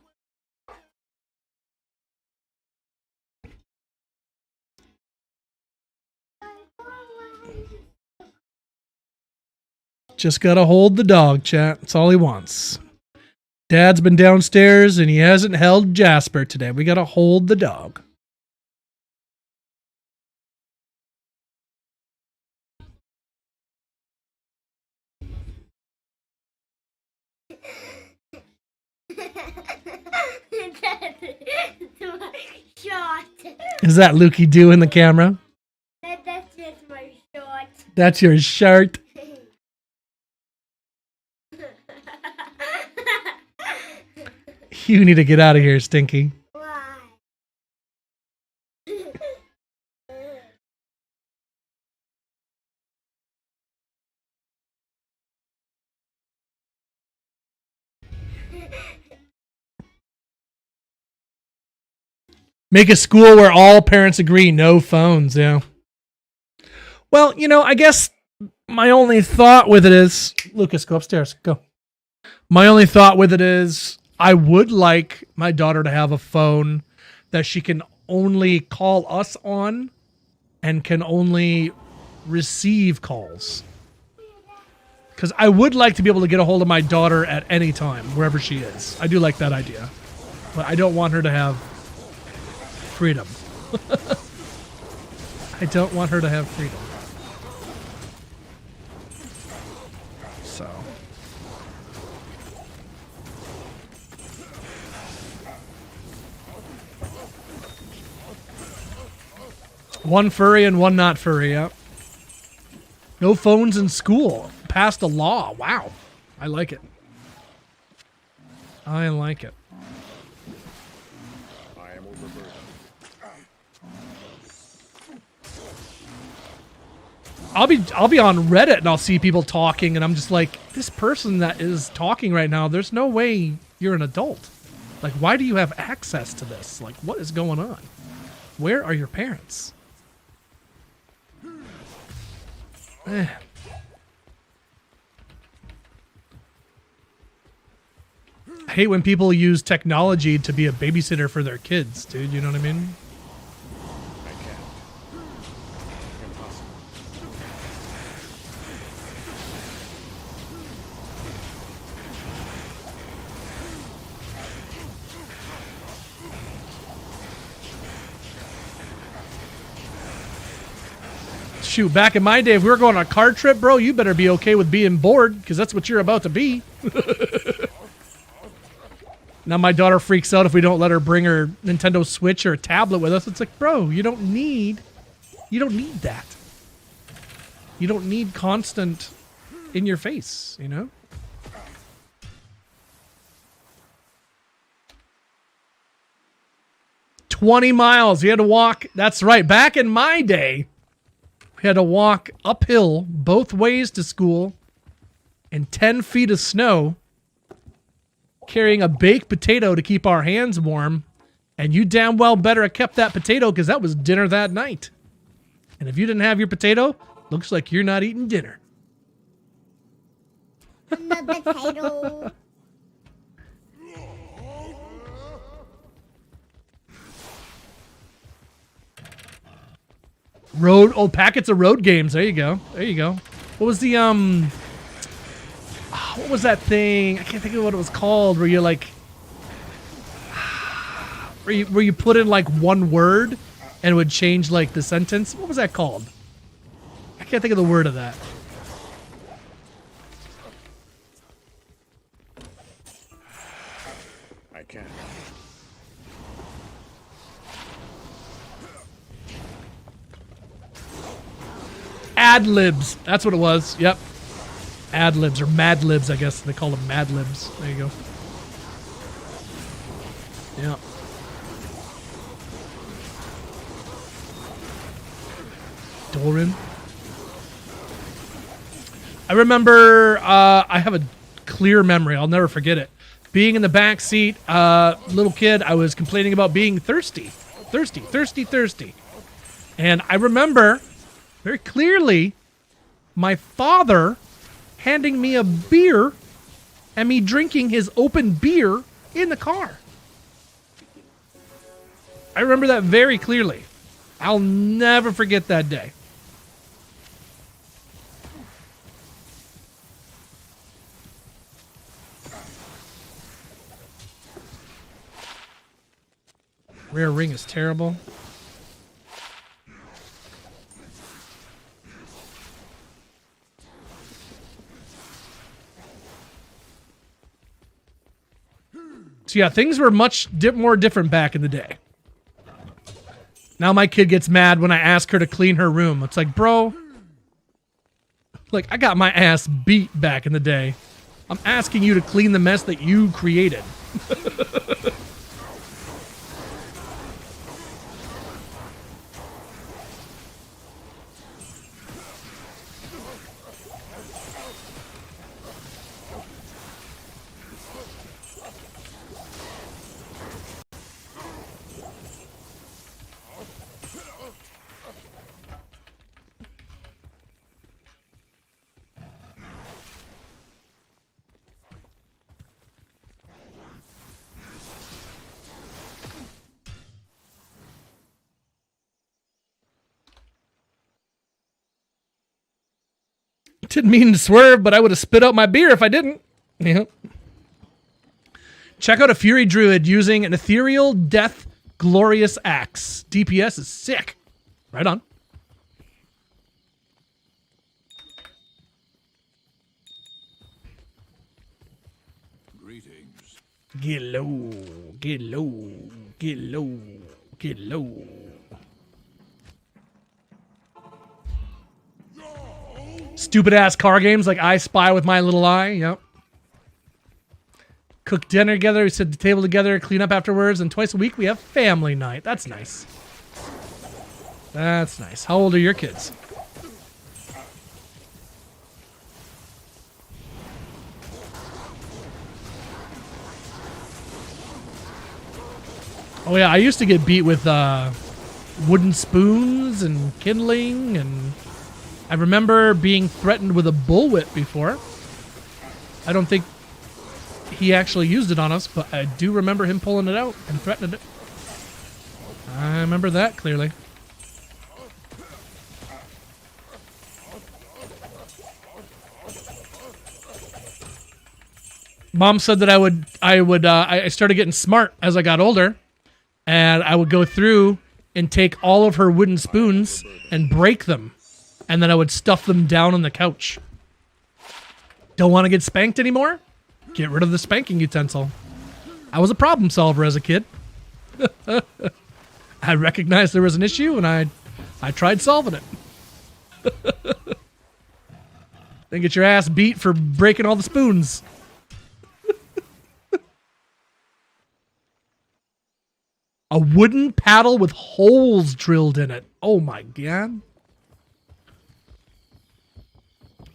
Just gotta hold the dog, chat. That's all he wants. Dad's been downstairs and he hasn't held Jasper today. We gotta hold the dog. That's my shot. Is that Lukey Doo in the camera? That's just my shot. That's your shirt. You need to get out of here, Stinky. Why? Make a school where all parents agree, no phones, yeah. Well, you know, I guess my only thought with it is... Lucas, go upstairs, go. My only thought with it is I would like my daughter to have a phone that she can only call us on and can only receive calls. Because I would like to be able to get a hold of my daughter at any time, wherever she is. I do like that idea. But I don't want her to have freedom. I don't want her to have freedom. So. One furry and one not furry, yep. No phones in school. Passed a law. Wow. I like it. I like it. I am overburdened. I'll be on Reddit and I'll see people talking and I'm just like, this person that is talking right now, there's no way you're an adult. Like, why do you have access to this? Like, what is going on? Where are your parents? Eh. I hate when people use technology to be a babysitter for their kids, dude. You know what I mean? I can't. Impossible. Shoot, back in my day, if we were going on a car trip, bro, you better be okay with being bored, because that's what you're about to be. Now my daughter freaks out if we don't let her bring her Nintendo Switch or a tablet with us. It's like, bro, you don't need that. You don't need constant in your face, you know? "20 miles. We had to walk." That's right. Back in my day, we had to walk uphill both ways to school in 10 feet of snow, carrying a baked potato to keep our hands warm. And you damn well better have kept that potato, because that was dinner that night. And if you didn't have your potato, looks like you're not eating dinner. I'm the potato. Packets of road games. There you go. There you go. What was the what was that thing? I can't think of what it was called. Where you like, where you put in like one word and it would change like the sentence. What was that called? I can't think of the word of that. I can't. Ad libs. That's what it was. Yep. Ad libs or mad libs, I guess they call them mad libs. There you go. Yeah. Doran. I remember, I have a clear memory. I'll never forget it. Being in the back seat, little kid, I was complaining about being thirsty. Thirsty. And I remember very clearly my father handing me a beer and me drinking his open beer in the car. I remember that very clearly. I'll never forget that day. Rare ring is terrible. So yeah, things were much more different back in the day. Now my kid gets mad when I ask her to clean her room. It's like, bro, like I got my ass beat back in the day. I'm asking you to clean the mess that you created. Didn't mean to swerve, but I would have spit out my beer if I didn't. Yep. Check out a Fury Druid using an Ethereal Death Glorious Axe. DPS is sick. Right on. Greetings. Get low, get low, get low, get low. Stupid ass car games like I Spy with My Little Eye. Yep. Cook dinner together. We sit at the table together, clean up afterwards, and twice a week we have family night. That's nice. That's nice. How old are your kids? Oh yeah, I used to get beat with wooden spoons and kindling, and I remember being threatened with a bullwhip before. I don't think he actually used it on us, but I do remember him pulling it out and threatening it. I remember that clearly. Mom said that I started getting smart as I got older, and I would go through and take all of her wooden spoons and break them and then I would stuff them down on the couch. Don't want to get spanked anymore? Get rid of the spanking utensil. I was a problem solver as a kid. I recognized there was an issue, and I tried solving it. Then get your ass beat for breaking all the spoons. A wooden paddle with holes drilled in it. Oh my god.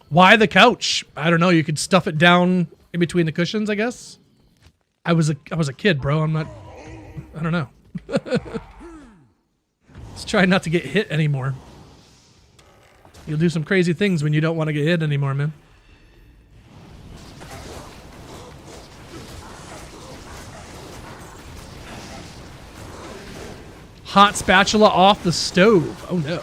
Why the couch? I don't know. You could stuff it down in between the cushions, I guess. I was a kid, bro. I don't know. Let's try not to get hit anymore. You'll do some crazy things when you don't want to get hit anymore, man. Hot spatula off the stove. Oh no.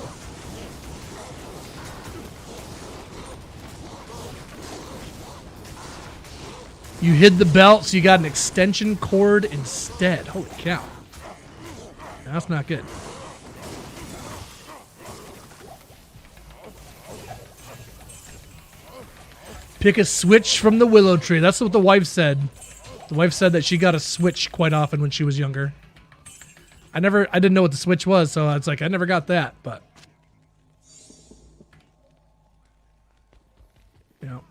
You hid the belt, so you got an extension cord instead. Holy cow. That's not good. Pick a switch from the willow tree. That's what the wife said. The wife said that she got a switch quite often when she was younger. I didn't know what the switch was, so it's like I never got that, but you know.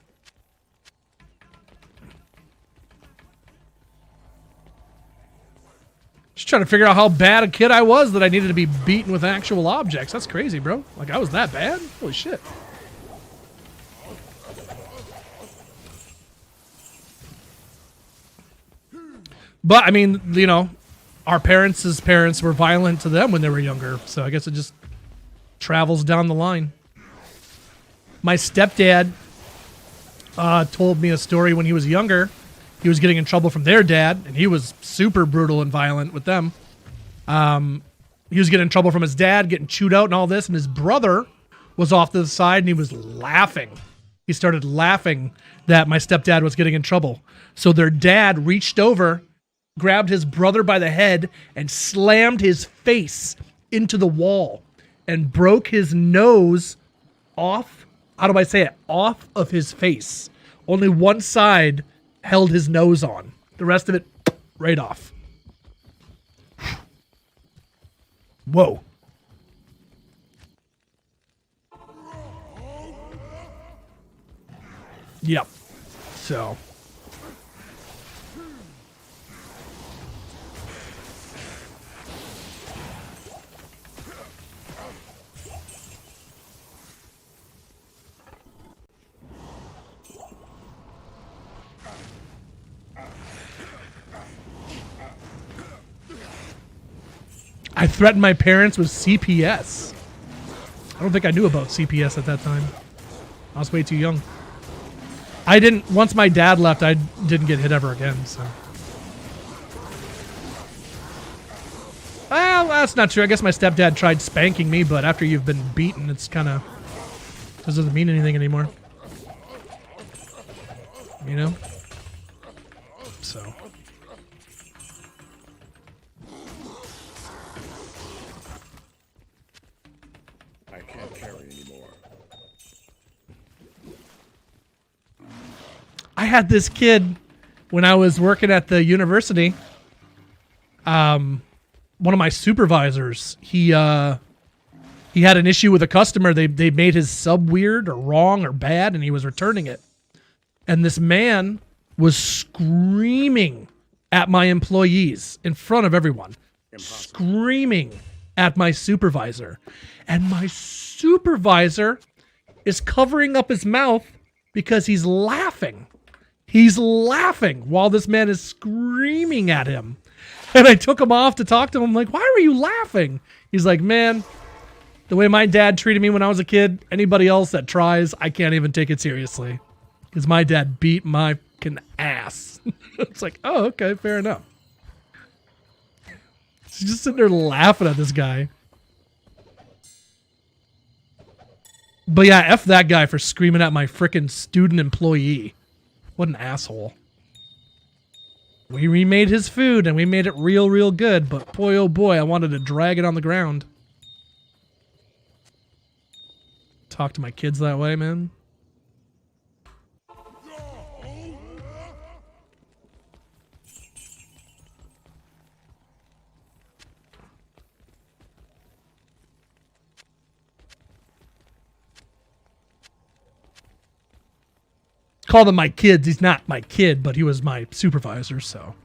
Just trying to figure out how bad a kid I was that I needed to be beaten with actual objects. That's crazy, bro. Like I was that bad? Holy shit. But I mean, you know, our parents' parents were violent to them when they were younger, so I guess it just travels down the line. My stepdad told me a story when he was younger. He was getting in trouble from their dad, and he was super brutal and violent with them. He was getting in trouble from his dad, getting chewed out and all this, and his brother was off to the side, and he was laughing. He started laughing that my stepdad was getting in trouble. So their dad reached over, grabbed his brother by the head and slammed his face into the wall and broke his nose off. How do I say it? Off of his face. Only one side held his nose on. The rest of it right off. Whoa. Yep. So. I threatened my parents with CPS. I don't think I knew about CPS at that time. I was way too young. Once my dad left, I didn't get hit ever again, so. Well, that's not true. I guess my stepdad tried spanking me, but after you've been beaten, it's kind of, doesn't mean anything anymore. You know? So. I can't carry anymore. I had this kid when I was working at the university. One of my supervisors, he had an issue with a customer. They made his sub weird or wrong or bad, and he was returning it. And this man was screaming at my employees in front of everyone. Screaming at my supervisor. And my supervisor is covering up his mouth because he's laughing. He's laughing while this man is screaming at him. And I took him off to talk to him. I'm like, why were you laughing? He's like, man, the way my dad treated me when I was a kid, anybody else that tries, I can't even take it seriously. Because my dad beat my fucking ass. It's like, oh, okay, fair enough. She's just sitting there laughing at this guy. But yeah, F that guy for screaming at my frickin' student employee. What an asshole. We remade his food and we made it real, real good, but boy, oh boy, I wanted to drag it on the ground. talk to my kids that way, man. Call them my kids. He's not my kid, but he was my supervisor, so.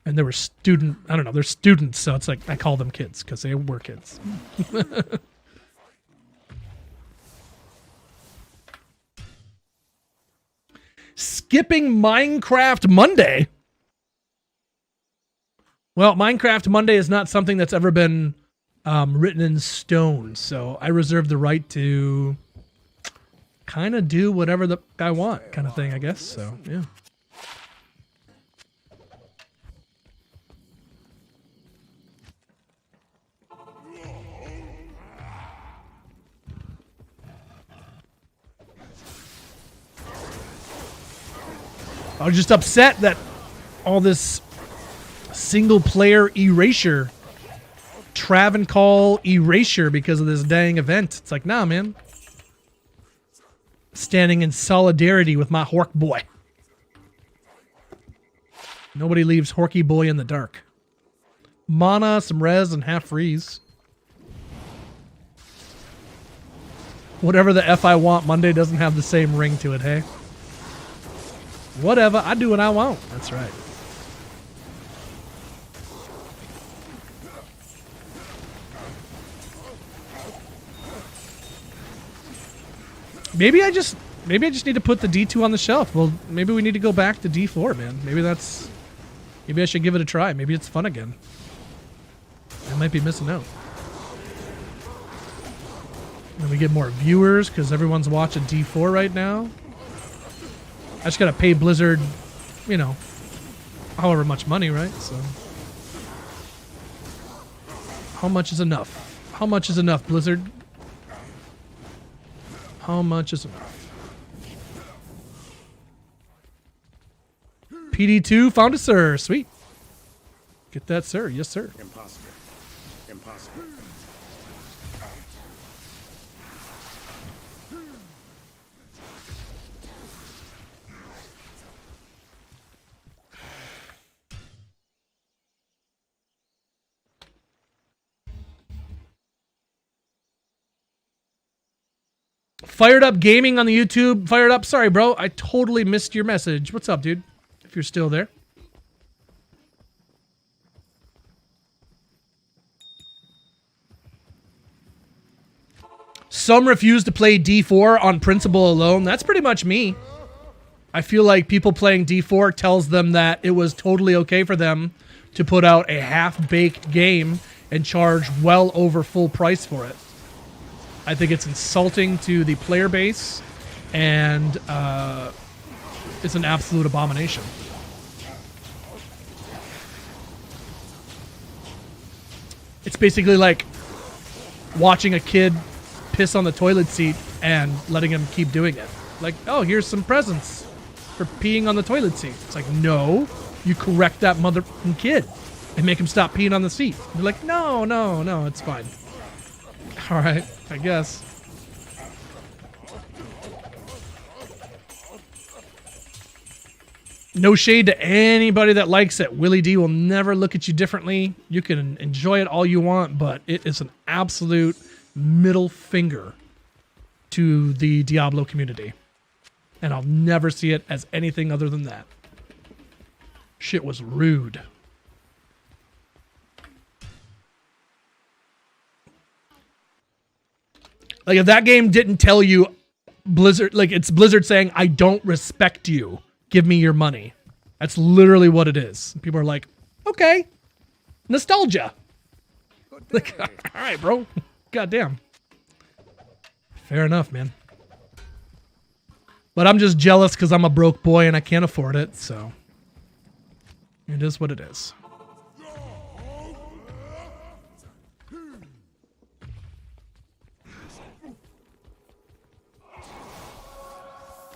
And they were I don't know, they're students, so it's like I call them kids because they were kids. Skipping Minecraft Monday. Well, Minecraft Monday is not something that's ever been written in stone, so I reserve the right to kind of do whatever the I want, kind of thing, I guess. So, yeah. I was just upset that all this single-player erasure, Travencall erasure because of this dang event. It's like, nah, man. Standing in solidarity with my Hork boy. Nobody leaves Horky boy in the dark. Mana, some res, and half freeze. Whatever the F I want, Monday doesn't have the same ring to it, hey? Whatever, I do what I want. That's right. Maybe I just need to put the D2 on the shelf. Well, maybe we need to go back to D4, man. Maybe I should give it a try. Maybe it's fun again. I might be missing out. And we get more viewers because everyone's watching D4 right now. I just gotta pay Blizzard, you know, however much money, right? So, how much is enough? How much is enough, Blizzard? How much is enough? PD2 found a sir. Sweet. Get that, sir. Yes, sir. Impossible. Impossible. Fired Up Gaming on the YouTube. Fired Up. Sorry, bro. I totally missed your message. What's up, dude? If you're still there. Some refuse to play D4 on principle alone. That's pretty much me. I feel like people playing D4 tells them that it was totally okay for them to put out a half-baked game and charge well over full price for it. I think it's insulting to the player base, and it's an absolute abomination. It's basically like watching a kid piss on the toilet seat and letting him keep doing it. Like, oh, here's some presents for peeing on the toilet seat. It's like, no, you correct that motherfucking kid and make him stop peeing on the seat. They're like, no, it's fine. All right, I guess. No shade to anybody that likes it. Willie D will never look at you differently. You can enjoy it all you want, but it is an absolute middle finger to the Diablo community. And I'll never see it as anything other than that. Shit was rude. Like, if that game didn't tell you Blizzard, like, it's Blizzard saying, I don't respect you. Give me your money. That's literally what it is. People are like, okay, nostalgia. Like, all right, bro. Goddamn. Fair enough, man. But I'm just jealous because I'm a broke boy and I can't afford it, so it is what it is.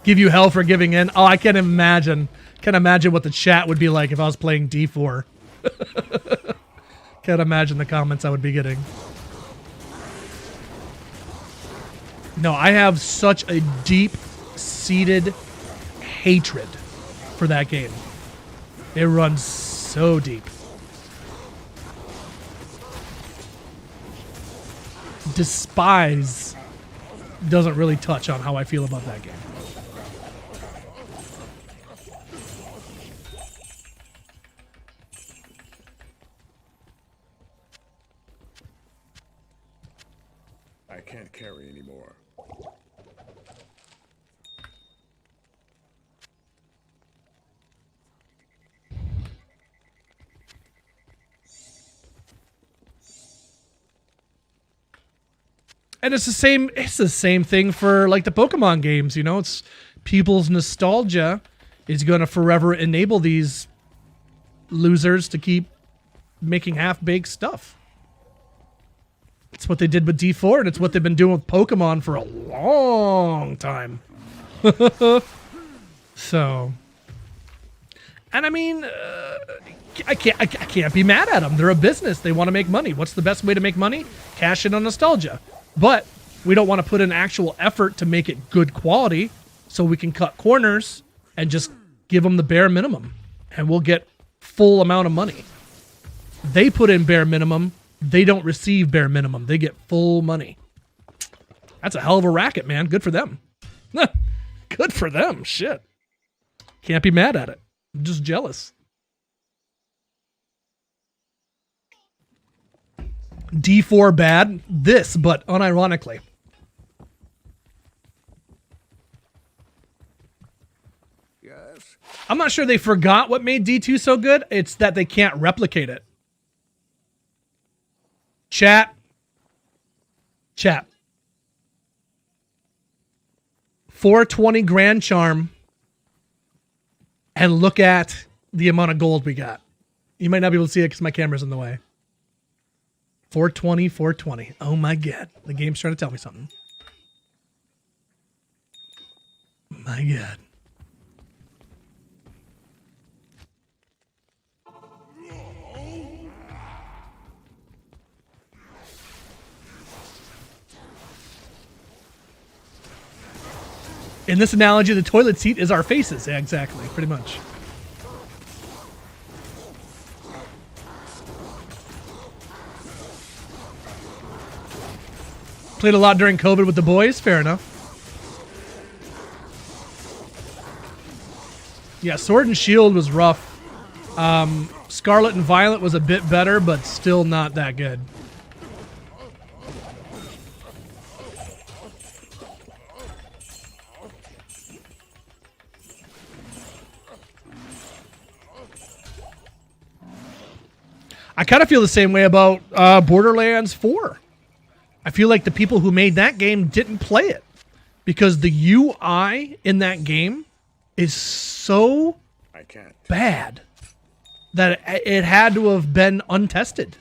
Give you hell for giving in. Oh, I can't imagine. Can't imagine what the chat would be like if I was playing D4. Can't imagine the comments I would be getting. No, I have such a deep-seated hatred for that game. It runs so deep. Despise doesn't really touch on how I feel about that game. I can't carry anymore. And it's the same thing for like the Pokemon games, you know, it's people's nostalgia is going to forever enable these losers to keep making half-baked stuff. It's what they did with D4, and it's what they've been doing with Pokemon for a long time. So, and I mean, I can't be mad at them. They're a business. They want to make money. What's the best way to make money? Cash in on nostalgia. But we don't want to put in actual effort to make it good quality, so we can cut corners and just give them the bare minimum, and we'll get full amount of money. They put in bare minimum. They don't receive bare minimum. They get full money. That's a hell of a racket, man. Good for them. Good for them. Shit. Can't be mad at it. I'm just jealous. D4 bad. This, but unironically. Yes. I'm not sure they forgot what made D2 so good. It's that they can't replicate it. Chat. 420 Grand Charm. And look at the amount of gold we got. You might not be able to see it because my camera's in the way. 420, 420. Oh my God. The game's trying to tell me something. My God. In this analogy, the toilet seat is our faces. Yeah, exactly. Pretty much. Played a lot during COVID with the boys. Fair enough. Yeah, Sword and Shield was rough. Scarlet and Violet was a bit better, but still not that good. I kind of feel the same way about Borderlands 4. I feel like the people who made that game didn't play it because the UI in that game is so bad that it had to have been untested.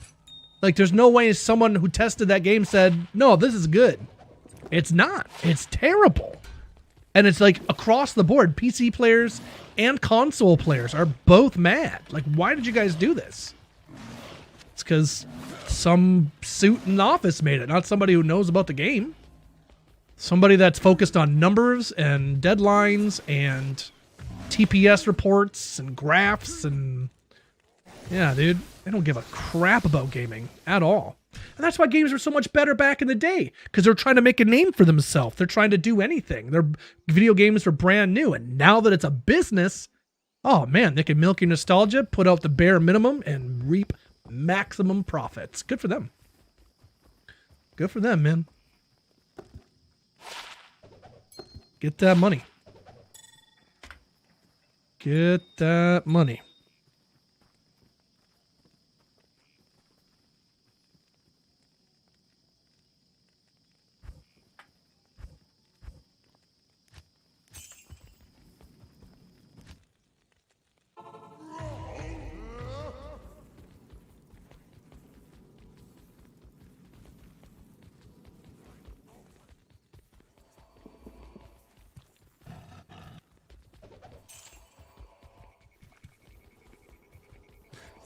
Like, there's no way someone who tested that game said, no, this is good. It's not. It's terrible. And it's like across the board, PC players and console players are both mad. Like, why did you guys do this? It's because some suit in the office made it, not somebody who knows about the game. Somebody that's focused on numbers and deadlines and TPS reports and graphs and... Yeah, dude. They don't give a crap about gaming at all. And that's why games were so much better back in the day, because they're trying to make a name for themselves. They're trying to do anything. Their video games were brand new, and now that it's a business, oh man, they can milk your nostalgia, put out the bare minimum, and reap maximum profits. Good for them. Good for them, man. Get that money. Get that money.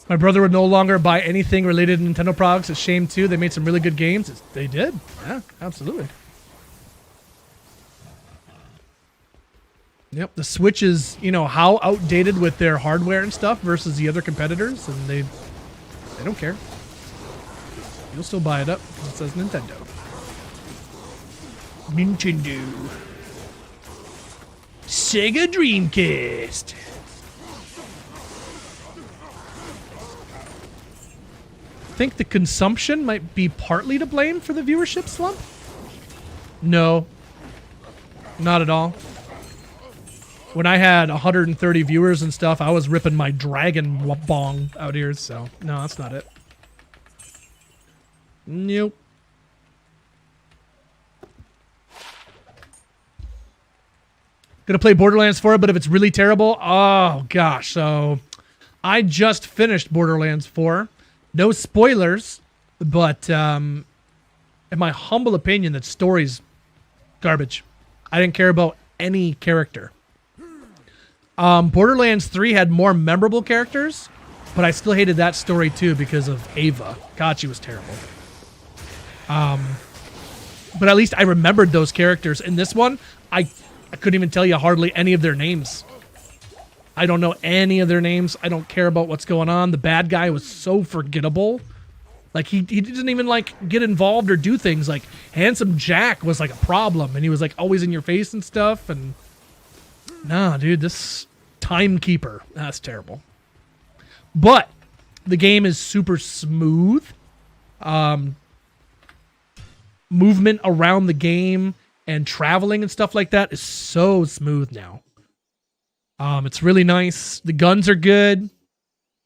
My brother would no longer buy anything related to Nintendo products. It's a shame, too. They made some really good games. They did. Yeah, absolutely. Yep, the Switch is, you know, how outdated with their hardware and stuff versus the other competitors, and they don't care. You'll still buy it up because it says Nintendo. Nintendo. Sega Dreamcast. I think the consumption might be partly to blame for the viewership slump. No, not at all. When I had 130 viewers and stuff, I was ripping my dragon bong out here, so no, that's not it. Nope. Gonna play Borderlands 4, but if it's really terrible, oh gosh. So I just finished Borderlands 4. No spoilers, but in my humble opinion, that story's garbage. I didn't care about any character. Borderlands 3 had more memorable characters, but I still hated that story too because of Ava. God, she was terrible. But at least I remembered those characters. In this one, I couldn't even tell you hardly any of their names. I don't know any of their names. I don't care about what's going on. The bad guy was so forgettable. Like, he didn't even, like, get involved or do things. Like, Handsome Jack was, like, a problem. And he was, like, always in your face and stuff. And, nah, dude, this Timekeeper, that's terrible. But the game is super smooth. Movement around the game and traveling and stuff like that is so smooth now. It's really nice. The guns are good.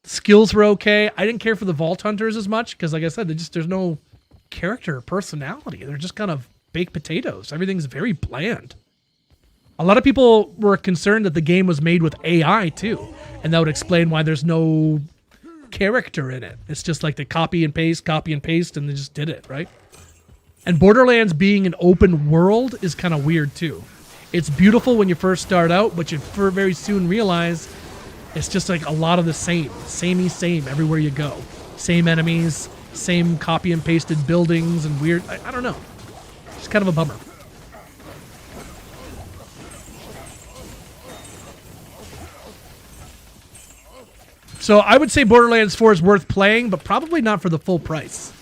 Skills were okay. I didn't care for the Vault Hunters as much because, like I said, there's no character or personality. They're just kind of baked potatoes. Everything's very bland. A lot of people were concerned that the game was made with AI too, and that would explain why there's no character in it. It's just like they copy and paste, and they just did it, right? And Borderlands being an open world is kind of weird too. It's beautiful when you first start out, but you very soon realize it's just like a lot of the same everywhere you go. Same enemies, same copy and pasted buildings and weird, I don't know. It's kind of a bummer. So I would say Borderlands 4 is worth playing, but probably not for the full price.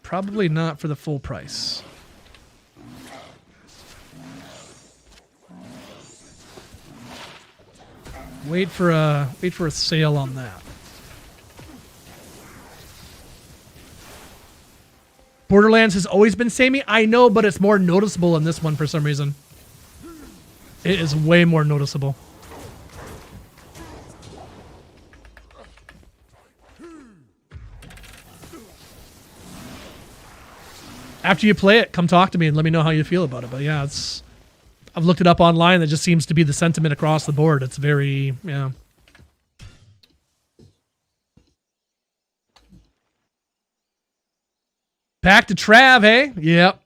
Probably not for the full price. Wait for a sale on that. Borderlands has always been samey. I know, but it's more noticeable in this one for some reason. It is way more noticeable. After you play it, come talk to me and let me know how you feel about it. But yeah, I've looked it up online. That just seems to be the sentiment across the board. It's very, yeah. Back to Trav, hey? Yep.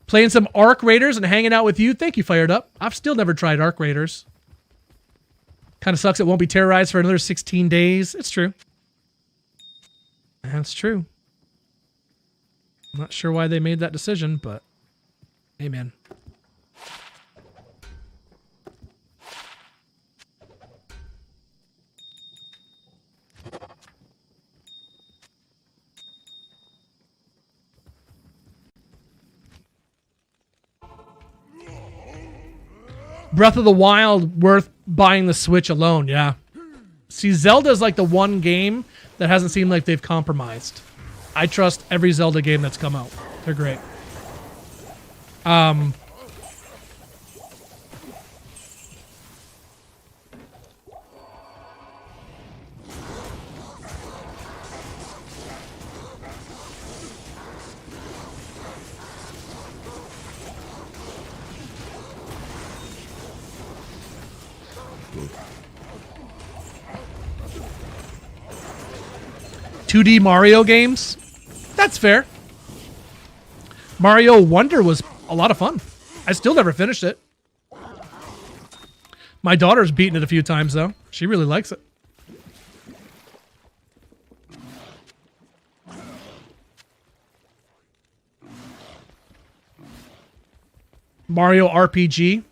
Playing some Arc Raiders and hanging out with you. Thank you, Fired Up. I've still never tried Arc Raiders. Kind of sucks it won't be terrorized for another 16 days. It's true. That's true. I'm not sure why they made that decision, but amen. Breath of the Wild, worth buying the Switch alone, yeah. See, Zelda's like the one game that hasn't seemed like they've compromised. I trust every Zelda game that's come out. They're great. 2D Mario games? That's fair. Mario Wonder was a lot of fun. I still never finished it. My daughter's beaten it a few times, though. She really likes it. Mario RPG.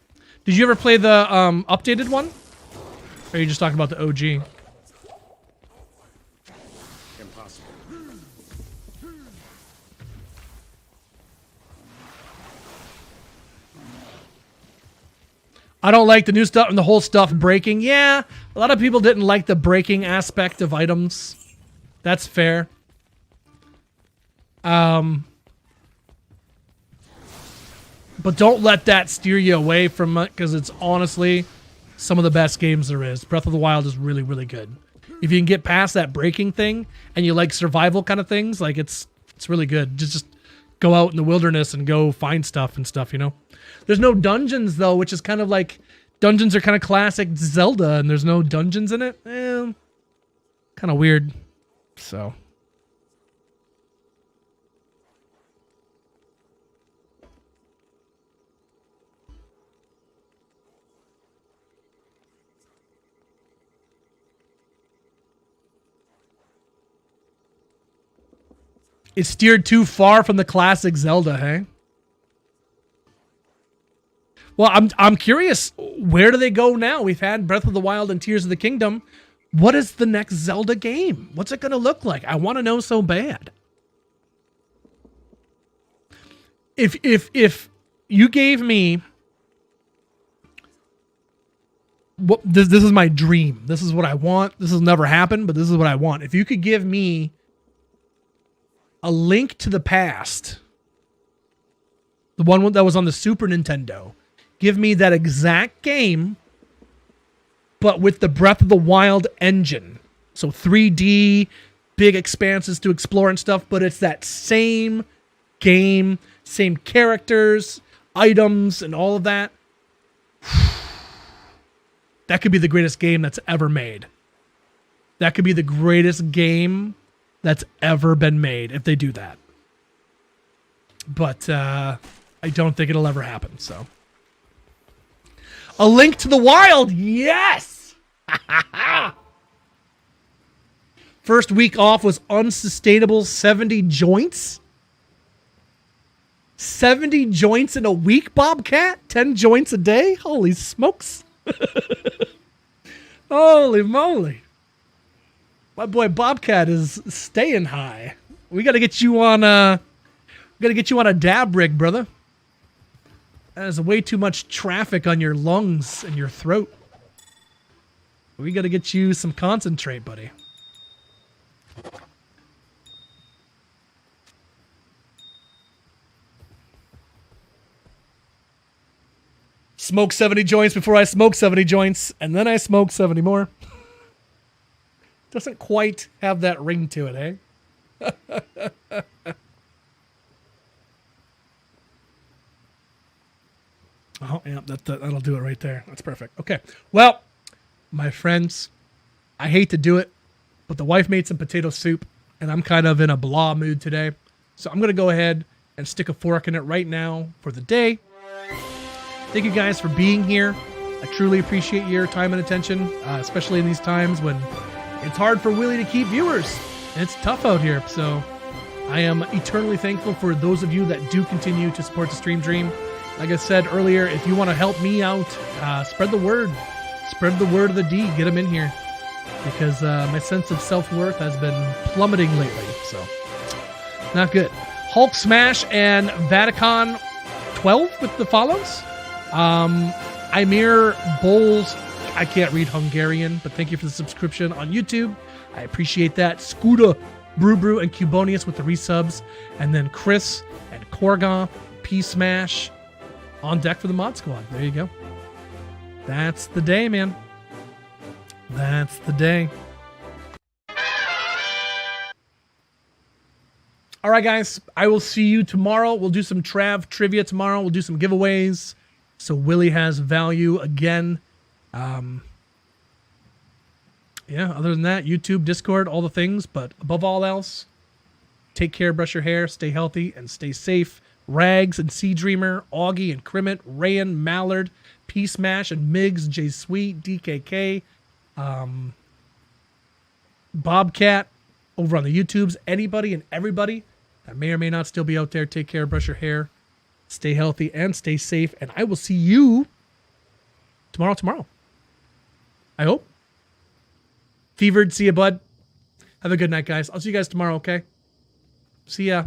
Did you ever play the updated one? Or are you just talking about the OG? Impossible. I don't like the new stuff and the whole stuff breaking. Yeah, a lot of people didn't like the breaking aspect of items. That's fair. But don't let that steer you away from it, because it's honestly some of the best games there is. Breath of the Wild is really, really good. If you can get past that breaking thing and you like survival kind of things, like it's really good. Just go out in the wilderness and go find stuff and stuff, you know? There's no dungeons, though, which is kind of like... Dungeons are kind of classic Zelda, and there's no dungeons in it. Kind of weird. So... It steered too far from the classic Zelda, hey? Well, I'm curious, where do they go now? We've had Breath of the Wild and Tears of the Kingdom. What is the next Zelda game? What's it going to look like? I want to know so bad. If you gave me... This is my dream. This is what I want. This has never happened, but this is what I want. If you could give me A Link to the Past, the one that was on the Super Nintendo, give me that exact game, but with the Breath of the Wild engine. So 3D, big expanses to explore and stuff, but it's that same game, same characters, items, and all of that. That could be the greatest game that's ever made. That could be the greatest game that's ever been made if they do that. But I don't think it'll ever happen, so. A Link to the Wild, yes! First week off was unsustainable 70 joints. 70 joints in a week, Bobcat? 10 joints a day? Holy smokes. Holy moly. My boy Bobcat is staying high. We got to get you on a dab rig, brother. There's way too much traffic on your lungs and your throat. We got to get you some concentrate, buddy. Smoke 70 joints before I smoke 70 joints, and then I smoke 70 more. Doesn't quite have that ring to it, eh? Oh, yeah, that'll do it right there. That's perfect. Okay. Well, my friends, I hate to do it, but the wife made some potato soup, and I'm kind of in a blah mood today. So I'm going to go ahead and stick a fork in it right now for the day. Thank you guys for being here. I truly appreciate your time and attention, especially in these times when it's hard for Willie to keep viewers. And it's tough out here. So I am eternally thankful for those of you that do continue to support the Stream Dream. Like I said earlier, if you want to help me out, spread the word. Spread the word of the D. Get them in here. Because my sense of self-worth has been plummeting lately. So, not good. Hulk Smash and Vatican 12 with the follows. Imir Bowles, I can't read Hungarian, but thank you for the subscription on YouTube. I appreciate that. Scuda, Brew, and Cubonius with the resubs. And then Chris and Korga, P-Smash on deck for the Mod Squad. There you go. That's the day, man. That's the day. All right, guys. I will see you tomorrow. We'll do some Trav trivia tomorrow. We'll do some giveaways. So Willie has value again. Yeah, other than that, YouTube, Discord, all the things. But above all else, take care, brush your hair, stay healthy, and stay safe. Rags and Sea Dreamer, Augie and Crimit, Rayan, Mallard, P-Smash and Migs, J Sweet, DKK, Bobcat over on the YouTubes. Anybody and everybody that may or may not still be out there, take care, brush your hair, Stay healthy and stay safe. And I will see you tomorrow. I hope. Fevered, see you, bud. Have a good night, guys. I'll see you guys tomorrow, okay? See ya.